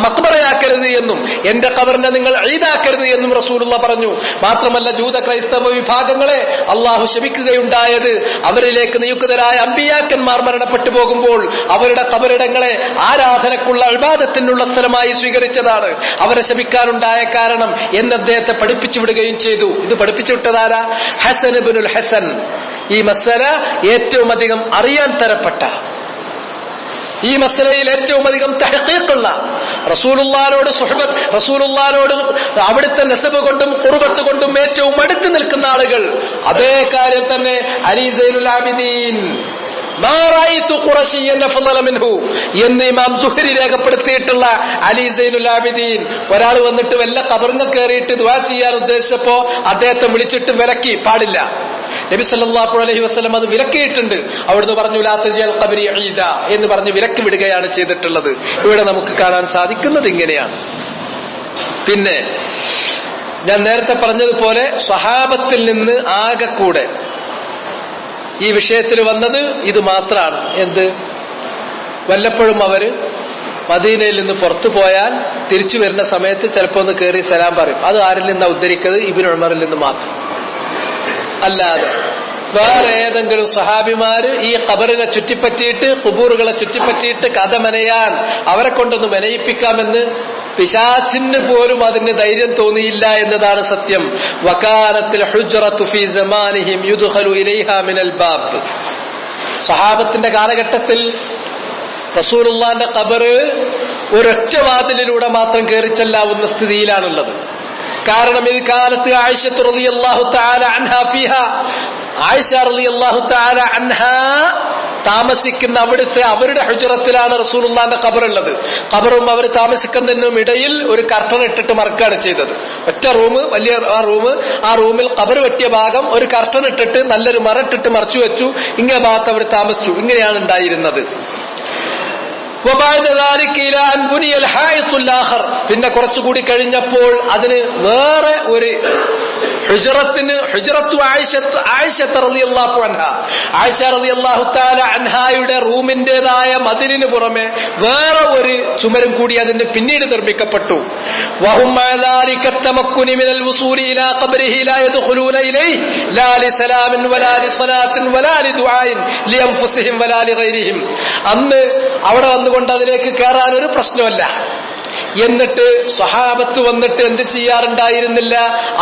മഖ്ബറയാക്കരുത് എന്നും എന്റെ ഖബറിനെ നിങ്ങൾ ഈദാക്കരുത് എന്നും റസൂലുള്ളാഹി പറഞ്ഞു. മാത്രമല്ല, ജൂത ക്രൈസ്തവ വിഭാഗങ്ങളെ അള്ളാഹു ശപിക്കുകയുണ്ടായത് അവരിലേക്ക് നിയുക്തരായ അമ്പിയാക്കന്മാർ മരണപ്പെട്ടു പോകുമ്പോൾ അവരുടെ ഖബറിടങ്ങളെ ആരാധനക്കുള്ള ഇബാദത്തിനുള്ള സ്ഥലമായി സ്വീകരിച്ചതാണ് അവരെ ശപിക്കാനുണ്ടായ കാരണം എന്ന് അദ്ദേഹത്തെ പഠിപ്പിച്ചു വിടുകയും ചെയ്തു. ഇത് പഠിപ്പിച്ചു വിട്ടതാരാ? ഹസൻ ഇബ്നുൽ ഹസൻ. ഈ മസല ഏറ്റവും അധികം അറിയാൻ തരപ്പെട്ട, ഈ മസലയിൽ ഏറ്റവും അധികം തഹ്ഖീഖുള്ള, റസൂലുള്ളാഹിനോട് സുഹബത്ത്, റസൂലുള്ളാഹിനോട് അവിടുത്തെ നസബ് കൊണ്ടും ഖുർബത്ത് കൊണ്ടും ഏറ്റവും അടുത്ത് നിൽക്കുന്ന ആളുകൾ. അതേ കാര്യം തന്നെ അലി സൈനുൽ ആബിദീൻ എന്ന് ഇമാം സുഹരി രേഖപ്പെടുത്തിയിട്ടുള്ള അലി സൈനുൽ ആബിദീൻ. ഒരാൾ വന്നിട്ട് വല്ല ഖബറിനെ കയറിയിട്ട് ദുആ ചെയ്യാൻ ഉദ്ദേശിച്ചപ്പോ അദ്ദേഹത്തെ വിളിച്ചിട്ട് വിലക്കി, പാടില്ല. നബി സല്ലല്ലാഹു അലൈഹി വസല്ലം അത് വിലക്കിയിട്ടുണ്ട്. അവിടുന്ന് പറഞ്ഞു ലാ തജൽ ഖബരി ഈദ എന്ന് പറഞ്ഞ് വിലക്കി വിടുകയാണ് ചെയ്തിട്ടുള്ളത്. ഇവിടെ നമുക്ക് കാണാൻ സാധിക്കുന്നത് ഇങ്ങനെയാണ്. പിന്നെ ഞാൻ നേരത്തെ പറഞ്ഞതുപോലെ സ്വഹാബത്തിൽ നിന്ന് ആകെ കൂടെ ഈ വിഷയത്തിൽ വന്നത് ഇത് മാത്രമാണ്. എന്ത്? വല്ലപ്പോഴും അവര് മദീനയിൽ നിന്ന് പുറത്തു പോയാൽ തിരിച്ചു വരുന്ന സമയത്ത് ചിലപ്പോ ഒന്ന് കയറി സലാം പറയും. അത് ആരിൽ നിന്നാ ഉദ്ധരിക്കുന്നത്? ഇബ്നു ഉമറിൽ നിന്ന് മാത്രം. അല്ലാതെ വേറെ ഏതെങ്കിലും സഹാബിമാര് ഈ ഖബറിനെ ചുറ്റിപ്പറ്റിയിട്ട്, ഖുബൂറുകളെ ചുറ്റിപ്പറ്റിയിട്ട് കഥ മെനയാൻ, അവരെ കൊണ്ടൊന്ന് മെനയിപ്പിക്കാമെന്ന് പിശാചിന് പോലും അതിന് ധൈര്യം തോന്നിയില്ല എന്നതാണ് സത്യം. വകാനത്തിൽ ഹുജ്റത്തു ഫീ സമാനിഹിം യുദ്ഖലു ഇലൈഹാ മിനൽ ബാബ്. സഹാബത്തിന്റെ കാലഘട്ടത്തിൽ റസൂലുള്ളാഹിന്റെ ഖബർ ഒരൊറ്റ വാതിലിലൂടെ മാത്രം കയറി ചെല്ലാവുന്ന സ്ഥിതിയിലാണുള്ളത്. കാരണം ഇത് കാലത്ത് ആയിഷ റളിയല്ലാഹു തആല അൻഹാ ഫീഹാ, ആയിഷ റളിയല്ലാഹു തആല അൻഹാ താമസിക്കുന്ന അവിടുത്തെ അവരുടെ ഹുജറത്തിലാണ് റസൂലുള്ളാഹിന്റെ ഖബറുള്ളത്. ഖബറും അവർ താമസിക്കുന്നതിനും ഇടയിൽ ഒരു കർട്ടൻ ഇട്ടിട്ട് മറക്കുകയാണ് ചെയ്തത്. ഒറ്റ റൂം, വലിയ ആ റൂമിൽ ഖബർ വെട്ടിയ ഭാഗം ഒരു കർട്ടൻ ഇട്ടിട്ട് നല്ലൊരു മറട്ടിട്ട് മറച്ചു വെച്ചു. ഇങ്ങേ ഭാഗത്ത് അവർ താമസിച്ചു. ഇങ്ങനെയാണ് ഉണ്ടായിരുന്നത്. പിന്നെ കുറച്ചുകൂടി കഴിഞ്ഞപ്പോൾ അതിന് വേറെ ഒരു ഹുജറത്തു ആയിഷ റളിയല്ലാഹു അൻഹാ, ആയിഷ റളിയല്ലാഹു തആല അൻഹായുടെ റൂമിന്റേതായ മതിലിന് പുറമെ വേറെ ഒരു ചുമരും കൂടി അതിന് പിന്നീട് നിർമ്മിക്കപ്പെട്ടു. വഹും മഅദാലിക തമക്കുനി മിനൽ വുസൂലി ഇലാ ഖബ്രിഹി ലാ യദ്ഖുലൂന ഇലൈഹി ലാ ലിസലാമിൻ വലാ ലിസലാത്തിൻ വലാ ലിദുആഇൻ ലിഅൻഫുസിഹിം വലാ ലിഗൈരിഹിം. അന്ന് അവിടെ വന്നുകൊണ്ട് അതിലേക്ക് കയറാൻ ഒരു പ്രശ്നമല്ല. എന്നിട്ട് സ്വഹാബത്ത് വന്നിട്ട് എന്ത് ചെയ്യാറുണ്ടായിരുന്നില്ല?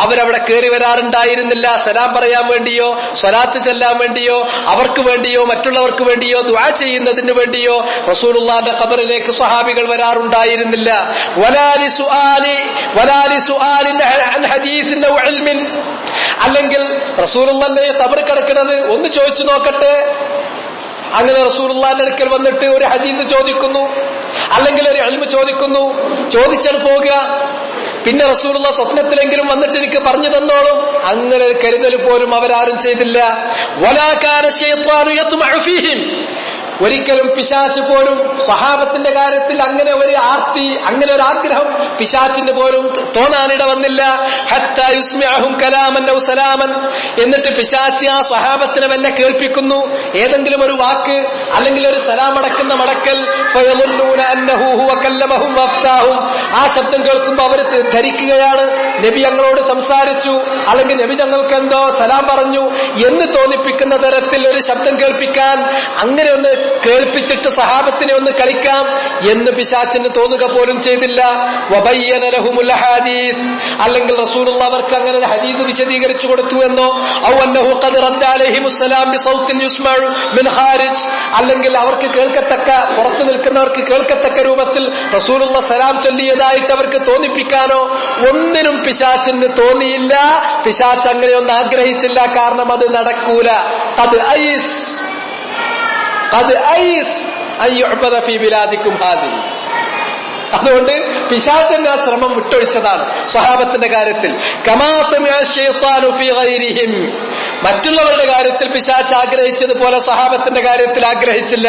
അവരവിടെ കയറി വരാറുണ്ടായിരുന്നില്ല. സലാം പറയാൻ വേണ്ടിയോ, സ്വലാത്ത് ചെല്ലാൻ വേണ്ടിയോ, അവർക്ക് വേണ്ടിയോ, മറ്റുള്ളവർക്ക് വേണ്ടിയോ, ദുആ ചെയ്യുന്നതിന് വേണ്ടിയോ റസൂലുള്ളാഹിന്റെ ഖബറിലേക്ക് സ്വഹാബികൾ വരാറുണ്ടായിരുന്നില്ല. അല്ലെങ്കിൽ റസൂലുള്ളാഹിന്റെ ഖബർ കിടക്കുന്നത് ഒന്ന് ചോദിച്ചു നോക്കട്ടെ. അങ്ങനെ റസൂലുള്ളാഹിന്റെ അടുക്കൽ വന്നിട്ട് ഒരു ഹദീസ് ചോദിക്കുന്നു, അല്ലെങ്കിൽ ഒരു ഇൽമു ചോദിക്കുന്നു, ചോദിച്ചാൽ പോകുക. പിന്നെ റസൂലുള്ളാഹി സ്വപ്നത്തിലെങ്കിലും വന്നിട്ട് എനിക്ക് പറഞ്ഞു തന്നോളും. അങ്ങനെ ഒരു കരുതൽ പോലും അവരാരും ചെയ്തില്ല. വലാ കാന ശൈത്വാനു യത്മഉ ഫീഹിം. ഒരിക്കലും പിശാച് പോലും സ്വഹാബത്തിന്റെ കാര്യത്തിൽ അങ്ങനെ ഒരു ആർത്തി, അങ്ങനെ ഒരു ആഗ്രഹം പിശാചിന് പോലും തോന്നാനിട വന്നില്ല. ഹത്താ യുസ്മിഅഹും കലാമൻ ഔ സലാമൻ. എന്നിട്ട് പിശാച് ആ സ്വഹാബത്തിനെ വല്ല കേൾപ്പിക്കുന്നു, ഏതെങ്കിലും ഒരു വാക്ക്, അല്ലെങ്കിൽ ഒരു സലാം അടക്കുന്ന മടക്കൽ ആ ശബ്ദം കേൾക്കുമ്പോൾ അവർ ധരിക്കുകയാണ് നബി ഞങ്ങളോട് സംസാരിച്ചു, അല്ലെങ്കിൽ നബി ഞങ്ങൾക്ക് എന്തോ സലാം പറഞ്ഞു എന്ന് തോന്നിപ്പിക്കുന്ന തരത്തിൽ ഒരു ശബ്ദം കേൾപ്പിക്കാൻ, അങ്ങനെ ഒന്ന് കേൾപ്പിച്ചിട്ട് സഹാബത്തിനെ ഒന്ന് കളിക്കാം എന്ന് പിശാചിന് തോന്നുക പോലും ചെയ്തില്ല. വബയ്യന ലഹുമുൽ ഹദീസ്, അല്ലെങ്കിൽ റസൂലുള്ളാഹി അവർക്ക് അങ്ങനെ ഒരു ഹദീസ് വിശദീകരിച്ചു കൊടുത്തു എന്നോ, ഔ അന്നഹു ഖദ് റദ്ദ അലൈഹിമുസ് സലാം ബിസൗത്തിൻ യുസ്മഉ മിൻ ഖാരിജ്, അല്ലെങ്കിൽ അവർക്ക് കേൾക്കത്തക്ക, പുറത്തു നിൽക്കുന്നവർക്ക് കേൾക്കത്തക്ക രൂപത്തിൽ റസൂലുള്ളാഹി സലാം ചൊല്ലിയതായിട്ട് അവർക്ക് തോന്നിപ്പിക്കാനോ ഒന്നിനും പിശാചിന് തോന്നിയില്ല. പിശാച് അങ്ങനെയൊന്നും ആഗ്രഹിച്ചില്ല. കാരണം അത് നടക്കൂല. ഖദ് ഐസ് അയ്യുഅബദ ഫീ ബിലാദികും ഹാദിഹി. അതുകൊണ്ട് പിശാചിന്റെ ആ ശ്രമം വിട്ടൊഴിച്ചതാണ് സ്വഹാബത്തിന്റെ കാര്യത്തിൽ. കമാ സമിഅ ശൈത്താനു ഫീ ഗൈരിഹിം, മറ്റുള്ളവരുടെ കാര്യത്തിൽ പിശാച് ആഗ്രഹിച്ചതുപോലെ സ്വഹാബത്തിന്റെ കാര്യത്തിൽ ആഗ്രഹിച്ചില്ല.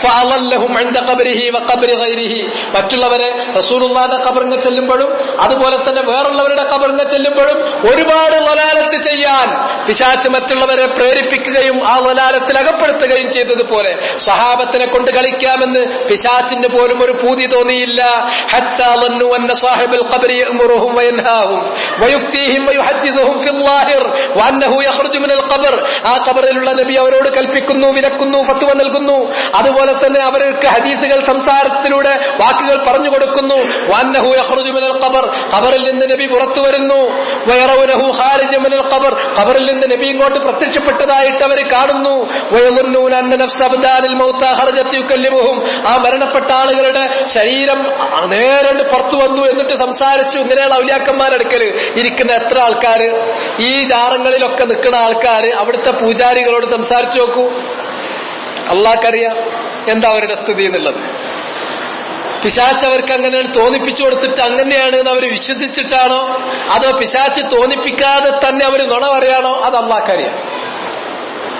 ഫഅളല്ലഹും ഇൻദ ഖബ്രിഹി വഖബ്രി ഗൈരിഹി, മറ്റുള്ളവരെ റസൂലുള്ളാഹിന്റെ ഖബറിൽ ചെല്ലുമ്പോഴും അതുപോലെ തന്നെ വേറുള്ളവരുടെ ഖബറിൽ ചെല്ലുമ്പോഴും ഒരുപാട് വലാലത്ത് ചെയ്യാൻ പിശാച് മറ്റുള്ളവരെ പ്രേരിപ്പിക്കുകയും ആ വലാലത്തിൽ അകപ്പെടുത്തുകയും ചെയ്തതുപോലെ സ്വഹാബത്തിനെ കൊണ്ട് കളിക്കാമെന്ന് പിശാചിന് പോലും ഒരു പൂതി തോന്നിയില്ല. حتى ظنوا أن صاحب القبر يأمرهم وينهاهم ويفتيهم ويحدثهم في الظاهر وأنه يخرج من القبر. ആ ഖബറിലുള്ള നബി അവരോട് കൽപ്പിക്കുന്നു, വിലക്കുന്നു, ഫത്വ നൽകുന്നു. അതുപോലെ തന്നെ അവർക്ക് ഹദീസുകൾ സംസാരത്തിലൂടെ വാക്കുകൾ പറഞ്ഞു കൊടുക്കുന്നു. വഅന്നഹു യഖ്റുജു മിനൽ ഖബർ, ഖബറിൽ നിന്ന് നബി പുറത്തു വരുന്നു. വയറൗനഹു ഖാരിജ മിനൽ ഖബർ, ഖബറിൽ നിന്ന് നബി ഇങ്ങോട്ട് പ്രത്യക്ഷപ്പെട്ടതായിട്ട് അവർ കാണുന്നു. വയളുന്നൂന അന്ന നഫ്സ അബ്ദാനിൽ മൗതാ ഖറജത് യുകല്ലിമുഹും, ആ മരണപ്പെട്ട ആളുകളുടെ ശരീരം നേരെ പുറത്തു വന്നു എന്നിട്ട് സംസാരിച്ചു. ഇങ്ങനെയുള്ള ഔലിയാക്കന്മാരെടുക്കല് ഇരിക്കുന്ന എത്ര ആൾക്കാര്, ഈ ജാറങ്ങളിലൊക്കെ നിൽക്കുന്ന ആൾക്കാര് അവിടുത്തെ പൂജാരികളോട് സംസാരിച്ചു നോക്കൂ. അള്ളാഹ്ക്കറിയാം എന്താ അവരുടെ സ്ഥിതി എന്നുള്ളത്. പിശാച്ച് അവർക്ക് അങ്ങനെ തോന്നിപ്പിച്ചു കൊടുത്തിട്ട് അങ്ങനെയാണ് എന്ന് അവർ വിശ്വസിച്ചിട്ടാണോ, അതോ പിശാച്ച് തോന്നിപ്പിക്കാതെ തന്നെ അവർ നുണ പറയാണോ, അത് അള്ളാഹ്ക്കറിയാം.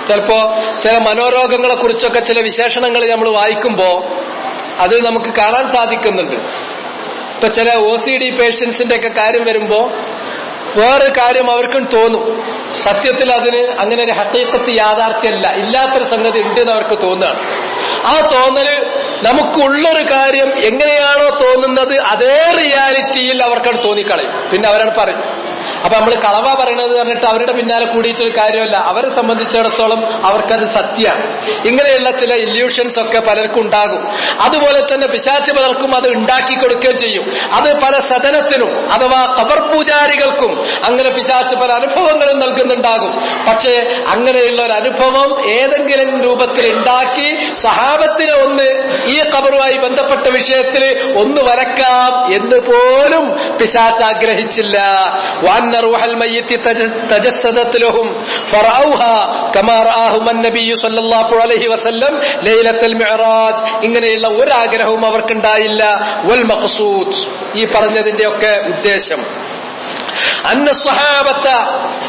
ചിലപ്പോ ചില മനോരോഗങ്ങളെ കുറിച്ചൊക്കെ ചില വിശേഷണങ്ങൾ നമ്മൾ വായിക്കുമ്പോ അത് നമുക്ക് കാണാൻ സാധിക്കുന്നുണ്ട്. ഇപ്പൊ ചില OCD പേഷ്യൻസിന്റെ ഒക്കെ കാര്യം വരുമ്പോ വേറൊരു കാര്യം അവർക്കും തോന്നും. സത്യത്തിൽ അതിന് അങ്ങനെ ഒരു ഹഖീഖത്ത് യാഥാർത്ഥ്യമല്ല, ഇല്ലാത്തൊരു സംഗതി ഉണ്ട് എന്ന് അവർക്ക് തോന്നുകയാണ്. ആ തോന്നല് നമുക്കുള്ളൊരു കാര്യം എങ്ങനെയാണോ തോന്നുന്നത് അതേ റിയാലിറ്റിയിൽ അവർക്കത് തോന്നിക്കളയും. പിന്നെ അവരാണ് പറയും. അപ്പൊ നമ്മൾ കളവ പറയണത് പറഞ്ഞിട്ട് അവരുടെ പിന്നാലെ കൂടിയിട്ടൊരു കാര്യമല്ല. അവരെ സംബന്ധിച്ചിടത്തോളം അവർക്കത് സത്യമാണ്. ഇങ്ങനെയുള്ള ചില ഇല്യൂഷൻസ് ഒക്കെ പലർക്കും ഉണ്ടാകും. അതുപോലെ തന്നെ പിശാച് പലർക്കും അത് ഉണ്ടാക്കി കൊടുക്കുകയും ചെയ്യും. അത് പല സദനത്തിനും അഥവാ ഖബർ പൂജാരികൾക്കും അങ്ങനെ പിശാച് പല അനുഭവങ്ങളും നൽകുന്നുണ്ടാകും. പക്ഷേ അങ്ങനെയുള്ള ഒരു അനുഭവം ഏതെങ്കിലും രൂപത്തിൽ ഉണ്ടാക്കി സ്വഹാബത്തിനെ ഒന്ന് ഈ ഖബറുമായി ബന്ധപ്പെട്ട വിഷയത്തിൽ ഒന്ന് വരക്കാം എന്ന് പോലും പിശാച് ആഗ്രഹിച്ചില്ല. وأن روح الميت تجسدت لهم فرأوها كما رآهم النبي صلى الله عليه وسلم ليلة المعراج. ഇങ്ങനെയുള്ള ഒരു ആഗ്രഹവും അവർക്കുണ്ടായില്ല. വൽ മഖ്സൂദ്, ഈ പറഞ്ഞതിന്റെ ഒക്കെ ഉദ്ദേശം أن الصحابة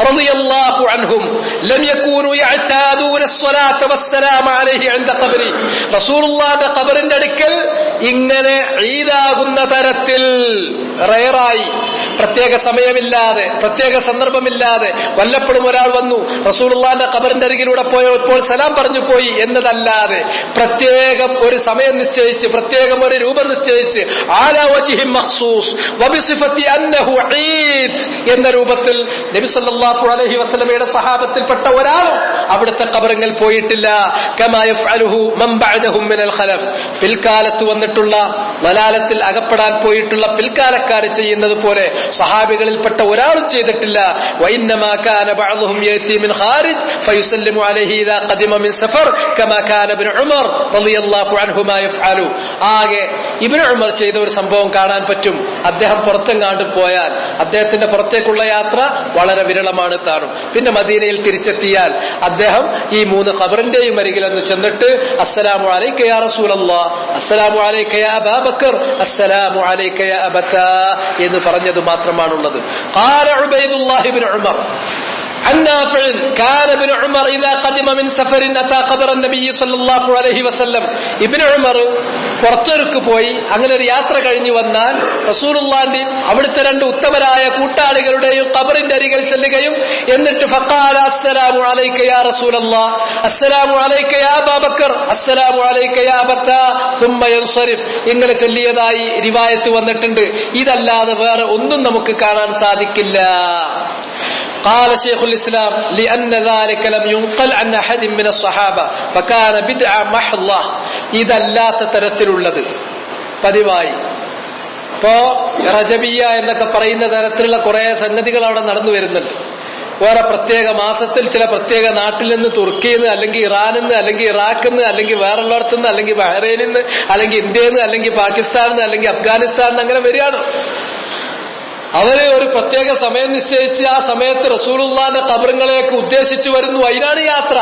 رضي الله عنهم لم يكونوا يعتادون الصلاة والسلام عليه عند قبره. رسول الله ഖബറിന്റെ അടുക്കൽ ഇങ്ങനെ ഈദാകുന്ന തരത്തിൽ റയറായി, പ്രത്യേക സമയമില്ലാതെ പ്രത്യേക സന്ദർഭമില്ലാതെ വല്ലപ്പോഴും ഒരാൾ വന്നു റസൂലുള്ളാഹിന്റെ ഖബറിന്റെ അരികിലൂടെ പോയപ്പോൾ സലാം പറഞ്ഞു പോയി എന്നതല്ലാതെ പ്രത്യേകം ഒരു സമയം നിശ്ചയിച്ച് പ്രത്യേകം ഒരു രൂപം നിശ്ചയിച്ച് ആലാ വജ്ഹി മഖ്സൂസ് വബിസിഫത്തി അന്നഹു ഈദ് എന്ന രൂപത്തിൽ നബി സല്ലല്ലാഹു അലൈഹി വസല്ലമയുടെ സഹാബത്തിൽപ്പെട്ട ഒരാളും അവിടുത്തെ ഖബറിൽ പോയിട്ടില്ല. കമാ യഫ്അലുഹു മൻ ബഅദഹും മിനൽ ഖലഫ്, പിൽക്കാലത്ത് വന്നിട്ടുള്ള വലാലത്തിൽ അകപ്പെടാൻ പോയിട്ടുള്ള പിൽക്കാലക്കാർ ചെയ്യുന്നത് പോലെ സഹാബികളിൽപ്പെട്ട ഒരാളും ചെയ്തിട്ടില്ല. വഇന്നമാ കാന ബഅദുഹും യഅതി മിൻ ഖാരിജ് ഫയുസല്ലിമു അലൈഹി ഇദാ ഖദിമ മിൻ സഫർ കമാ കാന ഇബ്നു ഉമർ റളിയല്ലാഹു അൻഹുമാ യഫ്അലു. ആകെ ഇബ്നു ഉമർ ചെയ്ത ഒരു സംഭവം കാണാൻ പറ്റും. അദ്ദേഹം പുറത്തെങ്ങാണ്ട് പോയാൽ അദ്ദേഹത്തിന്റെ പുറത്തേക്കുള്ള യാത്ര വളരെ വിരളമാണ് താനും. പിന്നെ മദീനയിൽ തിരിച്ചെത്തിയാൽ അദ്ദേഹം ഈ മൂന്ന് ഖബറിന്റെയും അരികിലൊന്ന് ചെന്നിട്ട് അസ്സലാമു അലൈക യാ റസൂലല്ലാഹ്, അസ്സലാമു അലൈക യാ അബൂബക്കർ, അസ്സലാമു അലൈക യാ അബതാ എന്ന് പറഞ്ഞത് മാത്രമാണുള്ളത്. ഖാല ഉബൈദുല്ലാഹി ഇബ്നു ഉമർ, عن نافع كان ابن عمر إذا قدم من سفر أتى قبر النبي صلى الله عليه وسلم. ഇബ്നു ഉമർ പുറത്തേക്ക് പോയി അങ്ങനെ ഒരു യാത്ര കഴിഞ്ഞു വന്നാൽ റസൂലുള്ളാഹിന്റെയും അവിടുത്തെ രണ്ട് ഉത്തമരായ കൂട്ടാളികളുടെയും ഖബറിന്റെ അരികിൽ ചെല്ലുകയും എന്നിട്ട് ഫഖാല അസ്സലാമു അലൈക യാ റസൂലല്ലാഹ്, അസ്സലാമു അലൈക യാ അബൂബക്കർ, അസ്സലാമു അലൈക യാ അബത്താ സുമ്മ യൻസരിഫ് ഇങ്ങനെ ചൊല്ലിയതായി റിവായത്ത് വന്നിട്ടുണ്ട്. ഇതല്ലാതെ വേറെ ഒന്നും നമുക്ക് കാണാൻ സാധിക്കില്ല. قال شيخ الإسلام لأن ذلك لم ينقل عن أحد من الصحابة فكان بدعة محضة. ഇതല്ലാത്ത തരത്തിലുള്ളത് പതിവായി ഇപ്പോ റജബിയ എന്നൊക്കെ പറയുന്ന തരത്തിലുള്ള കുറെ സംഗതികൾ അവിടെ നടന്നു വരുന്നുണ്ട്. വേറെ പ്രത്യേക മാസത്തിൽ ചില പ്രത്യേക നാട്ടിൽ നിന്ന്, തുർക്കിയിൽ നിന്ന്, അല്ലെങ്കിൽ ഇറാനിൽ നിന്ന്, അല്ലെങ്കിൽ ഇറാഖിൽ നിന്ന്, അല്ലെങ്കിൽ വേറുള്ളിടത്തു നിന്ന്, അല്ലെങ്കിൽ ബഹ്റൈനിൽ നിന്ന്, അല്ലെങ്കിൽ ഇന്ത്യയിൽ നിന്ന്, അല്ലെങ്കിൽ പാകിസ്ഥാനിൽ നിന്ന്, അല്ലെങ്കിൽ അഫ്ഗാനിസ്ഥാനിൽ നിന്ന് അങ്ങനെ വരികയാണ്. അവര് ഒരു പ്രത്യേക സമയം നിശ്ചയിച്ച് ആ സമയത്ത് റസൂലുള്ളാഹിന്റെ ഖബറുകളേക്ക് ഉദ്ദേശിച്ചു വരുന്നു. അതിനാണ് യാത്ര.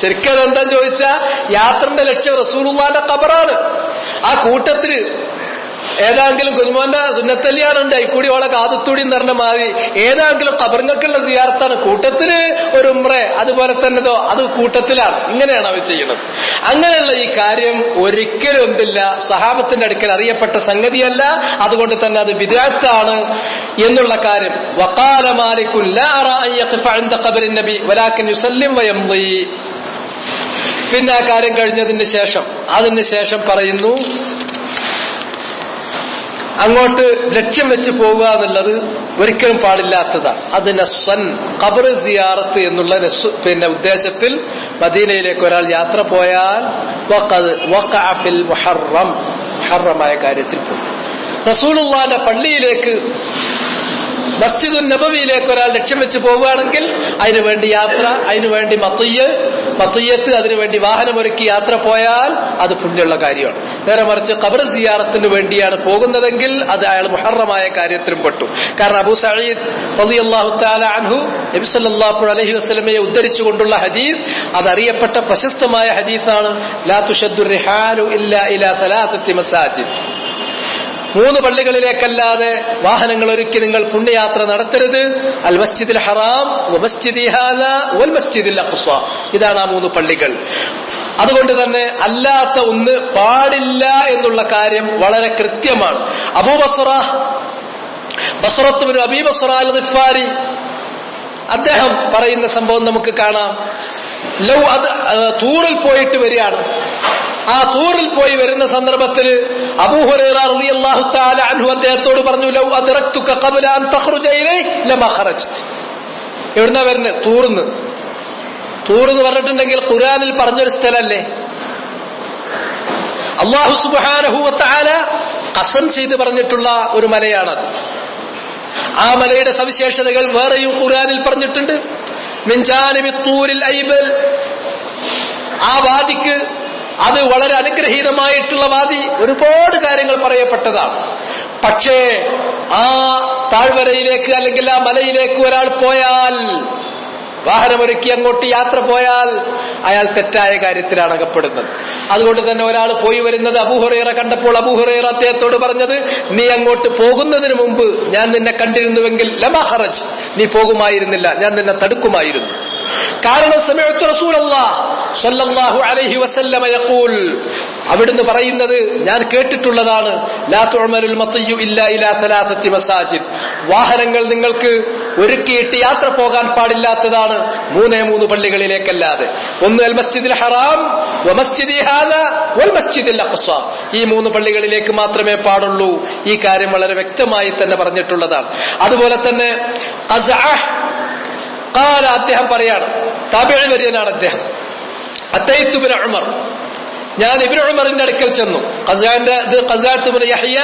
ശരിക്കും എന്താ ചോദിച്ചാ യാത്രന്റെ ലക്ഷ്യം റസൂലുള്ളാഹിന്റെ ഖബറാണ്. ആ കൂട്ടത്തില് ഏതാങ്കിലും കുഞ്ഞുമോന്റെ സുന്നത്തല്യാണുണ്ട്, ഇക്കൂടി ഓളെ കാതുത്തൂടി എന്ന് പറഞ്ഞ മാതിരി ഏതാങ്കിലും ഖബറുകൾക്കുള്ള സിയാറത്താണ്. കൂട്ടത്തില് ഒരു ഉംറ അതുപോലെ തന്നെ അത് കൂട്ടത്തിലാണ്. ഇങ്ങനെയാണ് അവർ ചെയ്യുന്നത്. അങ്ങനെയുള്ള ഈ കാര്യം ഒരിക്കലും എന്തില്ല, സഹാബത്തിന്റെ അടുക്കൽ അറിയപ്പെട്ട സംഗതിയല്ല. അതുകൊണ്ട് തന്നെ അത് ബിദ്അത്താണ് എന്നുള്ള കാര്യം. വഖാല മാലികുൻ ലാ അറാ അൻ യഖിഫ ഇൻദ ഖബറിൻ നബി വലാകിൻ യുസല്ലിം വയംളി. പിന്നെ ആ കാര്യം കഴിഞ്ഞതിന് ശേഷം പറയുന്നു, അങ്ങോട്ട് ലക്ഷ്യം വെച്ച് പോവുക എന്നുള്ളത് ഒരിക്കലും പാടില്ലാത്തതാണ്. അത് നസ്സൻ ഖബർ സിയാറത്ത് എന്നുള്ള പിന്നെ ഉദ്ദേശത്തിൽ മദീനയിലേക്ക് ഒരാൾ യാത്ര പോയാൽ വഖഅ ഫിൽ മുഹറമായ കാര്യത്തിൽ പോകും. റസൂലുള്ളാഹിന്റെ പള്ളിയിലേക്ക്, മസ്ജിദുൻ നബവിയിലേക്ക് ഒരാൾ ലക്ഷ്യം വെച്ച് പോവുകയാണെങ്കിൽ അതിനുവേണ്ടി യാത്ര, അതിനുവേണ്ടി മത്തിയത്ത്, അതിനുവേണ്ടി വാഹനമൊരുക്കി യാത്ര പോയാൽ അത് പുണ്യമുള്ള കാര്യമാണ്. നേരെ മറിച്ച് ഖബർ സിയാറത്തിന് വേണ്ടിയാണ് പോകുന്നതെങ്കിൽ അത് അയാൾ മുഹറമായ കാര്യത്തിലും പെട്ടു. കാരണം അബൂ സഈദ് റളിയല്ലാഹു തആല അൻഹു നബി സല്ലല്ലാഹു അലൈഹി വസല്ലമയെ ഉദ്ധരിച്ചുകൊണ്ടുള്ള ഹദീസ് അതറിയപ്പെട്ട പ്രശസ്തമായ ഹദീസാണ്. ലാ തുശദ്ദു റിഹാലു ഇല്ലാ ഇലാ തലാസത്തി മസാജിദ്. 3 പള്ളികളിലേക്കല്ലാതെ വാഹനങ്ങൾ ഒരുക്കി നിങ്ങൾ പുണ്യയാത്ര നടത്തരുത്. അൽ മസ്ജിദുൽ ഹറാം വ മസ്ജിദി ഹാദാ വൽ മസ്ജിദുൽ അഖ്സ. ഇതാണ് ആ 3 പള്ളികൾ. അതുകൊണ്ട് തന്നെ അല്ലാത്ത ഒന്ന് പാടില്ല എന്നുള്ള കാര്യം വളരെ കൃത്യമാണ്. ബസ്റത്ത് ബിൻ അബീ ബസ്റ അൽ ഗിഫാരി അദ്ദേഹം പറയുന്ന സംഭവം നമുക്ക് കാണാം. തൂറിൽ പോയിട്ട് വരികയാണ്. ആ തൂറിൽ പോയി വരുന്ന സന്ദർഭത്തിൽ അബൂ ഹുറൈറ റളിയല്ലാഹു തആല അൻഹു അദ്ദേഹത്തോട് പറഞ്ഞു, ലൗ അദ്റക്തുക ഖബ്ല അൻ തഖ്റുജ ഇലൈഹി ലമാ ഖറജ്ത്. എവിടുന്നാ വരുന്നത്? തൂറെന്ന് പറഞ്ഞിട്ടുണ്ടെങ്കിൽ ഖുർആനിൽ പറഞ്ഞൊരു സ്ഥലമല്ലേ? അല്ലാഹു സുബ്ഹാനഹു വ തആല ഖസം ചെയ്ത് പറഞ്ഞിട്ടുള്ള ഒരു മലയാണത്. ആ മലയുടെ സവിശേഷതകൾ വേറെയും ഖുർആനിൽ പറഞ്ഞിട്ടുണ്ട്. മിൻ ജാനിബി തൂരിൽ ഐബൽ, ആ വാദിക്ക്, അത് വളരെ അനുഗ്രഹീതമായിട്ടുള്ള വാദി, ഒരുപാട് കാര്യങ്ങൾ പറയപ്പെട്ടതാണ്. പക്ഷേ ആ താഴ്വരയിലേക്ക് അല്ലെങ്കിൽ ആ മലയിലേക്ക് ഒരാൾ പോയാൽ, വാഹനമൊരുക്കി അങ്ങോട്ട് യാത്ര പോയാൽ അയാൾ തെറ്റായ കാര്യത്തിലാണ് അകപ്പെടുന്നത്. അതുകൊണ്ട് തന്നെ ഒരാൾ പോയി വരുന്നത് അബൂ ഹുറൈറ കണ്ടപ്പോൾ അബൂ ഹുറൈറ അദ്ദേഹത്തോട് പറഞ്ഞത്, നീ അങ്ങോട്ട് പോകുന്നതിന് മുമ്പ് ഞാൻ നിന്നെ കണ്ടിരുന്നുവെങ്കിൽ ലമാ ഖറജ്, നീ പോകുമായിരുന്നില്ല, ഞാൻ നിന്നെ തടുക്കുമായിരുന്നു. കാരണം സമിഅ്തു റസൂലല്ലാഹ് സ്വല്ലല്ലാഹു അലൈഹി വസല്ലമ യഖൂൽ, അവിടുന്ന് പറയുന്നത് ഞാൻ കേട്ടിട്ടുള്ളതാണ്, ലാ തുഅമലുൽ മത്തിയു ഇല്ലാ ഇലാ സലാസത്തി മസാജിദ്, വാഹനങ്ങൾ നിങ്ങൾക്ക് ഒരുക്കിയിട്ട് യാത്ര പോകാൻ പാടില്ലാത്തതാണ് 3 പള്ളികളിലേക്കല്ലാതെ. ഒന്ന് അൽ മസ്ജിദുൽ ഹറാം വ മസ്ജിദി ഹാദാ വൽ മസ്ജിദുൽ അഖ്സ, ഈ 3 പള്ളികളിലേക്ക് മാത്രമേ പാടുള്ളൂ. ഈ കാര്യം വളരെ വ്യക്തമായി തന്നെ പറഞ്ഞിട്ടുള്ളതാണ്. അതുപോലെ തന്നെ അദ്ദേഹം പറയാണ്, താബിഈ വര്യനാണ് അദ്ദേഹം, അത്തൈതു ഇബ്നു ഉമർ, ഞാൻ ഇബ്നു ഉമറിന്റെ അടുക്കൽ ചെന്നു. ഖസാഅത്ത് ഇബ്നു യഹ്യ,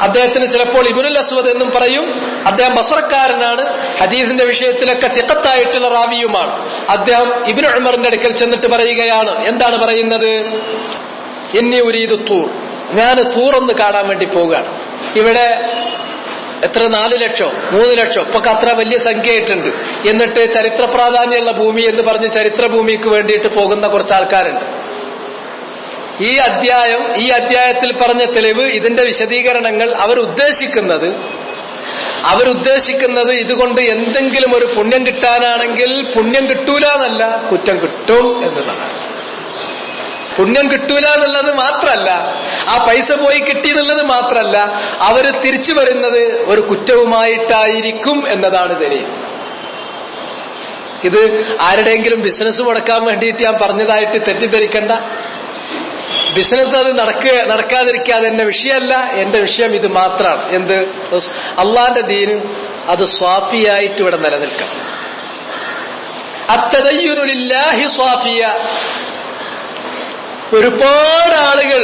അദ്ദേഹത്തിന് ചിലപ്പോൾ ഇബ്നുൽ അസ്വദ് എന്നും പറയും. അദ്ദേഹം ബസ്രക്കാരനാണ്, ഹദീസിന്റെ വിഷയത്തിലൊക്കെ തിഖത്തായിട്ടുള്ള റാവിയുമാണ്. അദ്ദേഹം ഇബ്നു ഉമറിന്റെ അടുക്കൽ ചെന്നിട്ട് പറയുകയാണ്, എന്താണ് പറയുന്നത്? ഇന്നി ഉരീദു തൂർ, ഞാൻ തൂർ ഒന്ന് കാണാൻ വേണ്ടി പോവുകയാണ്. ഇവിടെ എത്ര, 4 ലക്ഷം 3 ലക്ഷം ഇപ്പൊ അത്ര വലിയ സംഖ്യയായിട്ടുണ്ട്. എന്നിട്ട് ചരിത്ര പ്രാധാന്യമുള്ള ഭൂമി എന്ന് പറഞ്ഞ് ചരിത്ര ഭൂമിക്ക് വേണ്ടിയിട്ട് പോകുന്ന കുറച്ച് ആൾക്കാരുണ്ട്. ഈ അധ്യായത്തിൽ പറഞ്ഞ തെളിവ്, ഇതിന്റെ വിശദീകരണങ്ങൾ അവർ ഉദ്ദേശിക്കുന്നത് അവരുദ്ദേശിക്കുന്നത് ഇതുകൊണ്ട് എന്തെങ്കിലും ഒരു പുണ്യം കിട്ടാനാണെങ്കിൽ പുണ്യം കിട്ടൂല എന്നല്ല, കുറ്റം കിട്ടും എന്നുള്ളതാണ്. പുണ്യം കിട്ടൂല എന്നുള്ളത് മാത്രമല്ല, ആ പൈസ പോയി കിട്ടി എന്നുള്ളത് മാത്രമല്ല, അവര് തിരിച്ചു വരുന്നത് ഒരു കുറ്റവുമായിട്ടായിരിക്കും എന്നതാണ് ദലീൽ. ഇത് ആരുടെയെങ്കിലും ബിസിനസ് മുടക്കാൻ വേണ്ടിയിട്ട് ഞാൻ പറഞ്ഞതായിട്ട് തെറ്റിദ്ധരിക്കണ്ട. ബിസിനസ് അത് നടക്കാതിരിക്കാതെ എന്റെ വിഷയമല്ല. എന്റെ വിഷയം ഇത് മാത്രമാണ്. എന്ത്? അള്ളാന്റെ ദീന് അത് സ്വാഫിയായിട്ട് ഇവിടെ നിലനിൽക്കണം. അത്തദയ്യുനു ലില്ലാഹി സ്വാഫിയ. ഒരുപാട് ആളുകൾ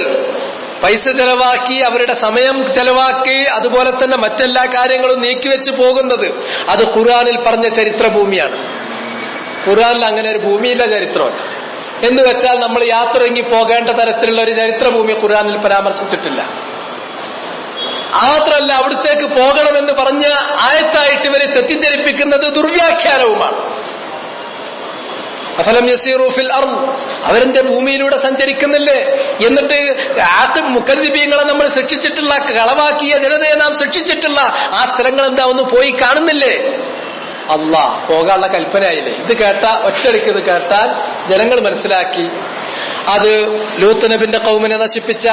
പൈസ ചെലവാക്കി, അവരുടെ സമയം ചെലവാക്കി, അതുപോലെ തന്നെ മറ്റെല്ലാ കാര്യങ്ങളും നീക്കിവെച്ച് പോകുന്നത് അത് ഖുർആനിൽ പറഞ്ഞ ചരിത്രഭൂമിയാണ്. ഖുർആനിൽ അങ്ങനെ ഒരു ഭൂമിയില്ല, ചരിത്രമല്ല. എന്ന് വെച്ചാൽ നമ്മൾ യാത്ര ഇറങ്ങി പോകേണ്ട തരത്തിലുള്ള ഒരു ചരിത്രഭൂമി ഖുർആനിൽ പരാമർശിച്ചിട്ടില്ല. മാത്രമല്ല, അവിടത്തേക്ക് പോകണമെന്ന് പറഞ്ഞ ആയത്തായിട്ട് ഇവരെ തെറ്റിദ്ധരിപ്പിക്കുന്നത് ദുർവ്യാഖ്യാനവുമാണ്. അഫലം യസീറു ഫിൽ അർദ്, അവരെന്റെ ഭൂമിയിലൂടെ സഞ്ചരിക്കുന്നില്ലേ? എന്നിട്ട് മുക്കദ്ദിബീങ്ങളെ നമ്മൾ ശിക്ഷിച്ചിട്ടുള്ള, കളവാക്കിയ ജനതയെ നാം ശിക്ഷിച്ചിട്ടുള്ള ആ സ്ഥലങ്ങൾ എന്താ ഒന്ന് പോയി കാണുന്നില്ലേ? അല്ലാഹ് പോകാനുള്ള കൽപ്പനയായില്ലേ? ഇത് കേട്ട ഒറ്റയടിക്ക് ഇത് കേട്ടാൽ ജനങ്ങൾ മനസ്സിലാക്കി അത് ലൂത്ത് നബിന്റെ ഖൗമിനെ നശിപ്പിച്ച,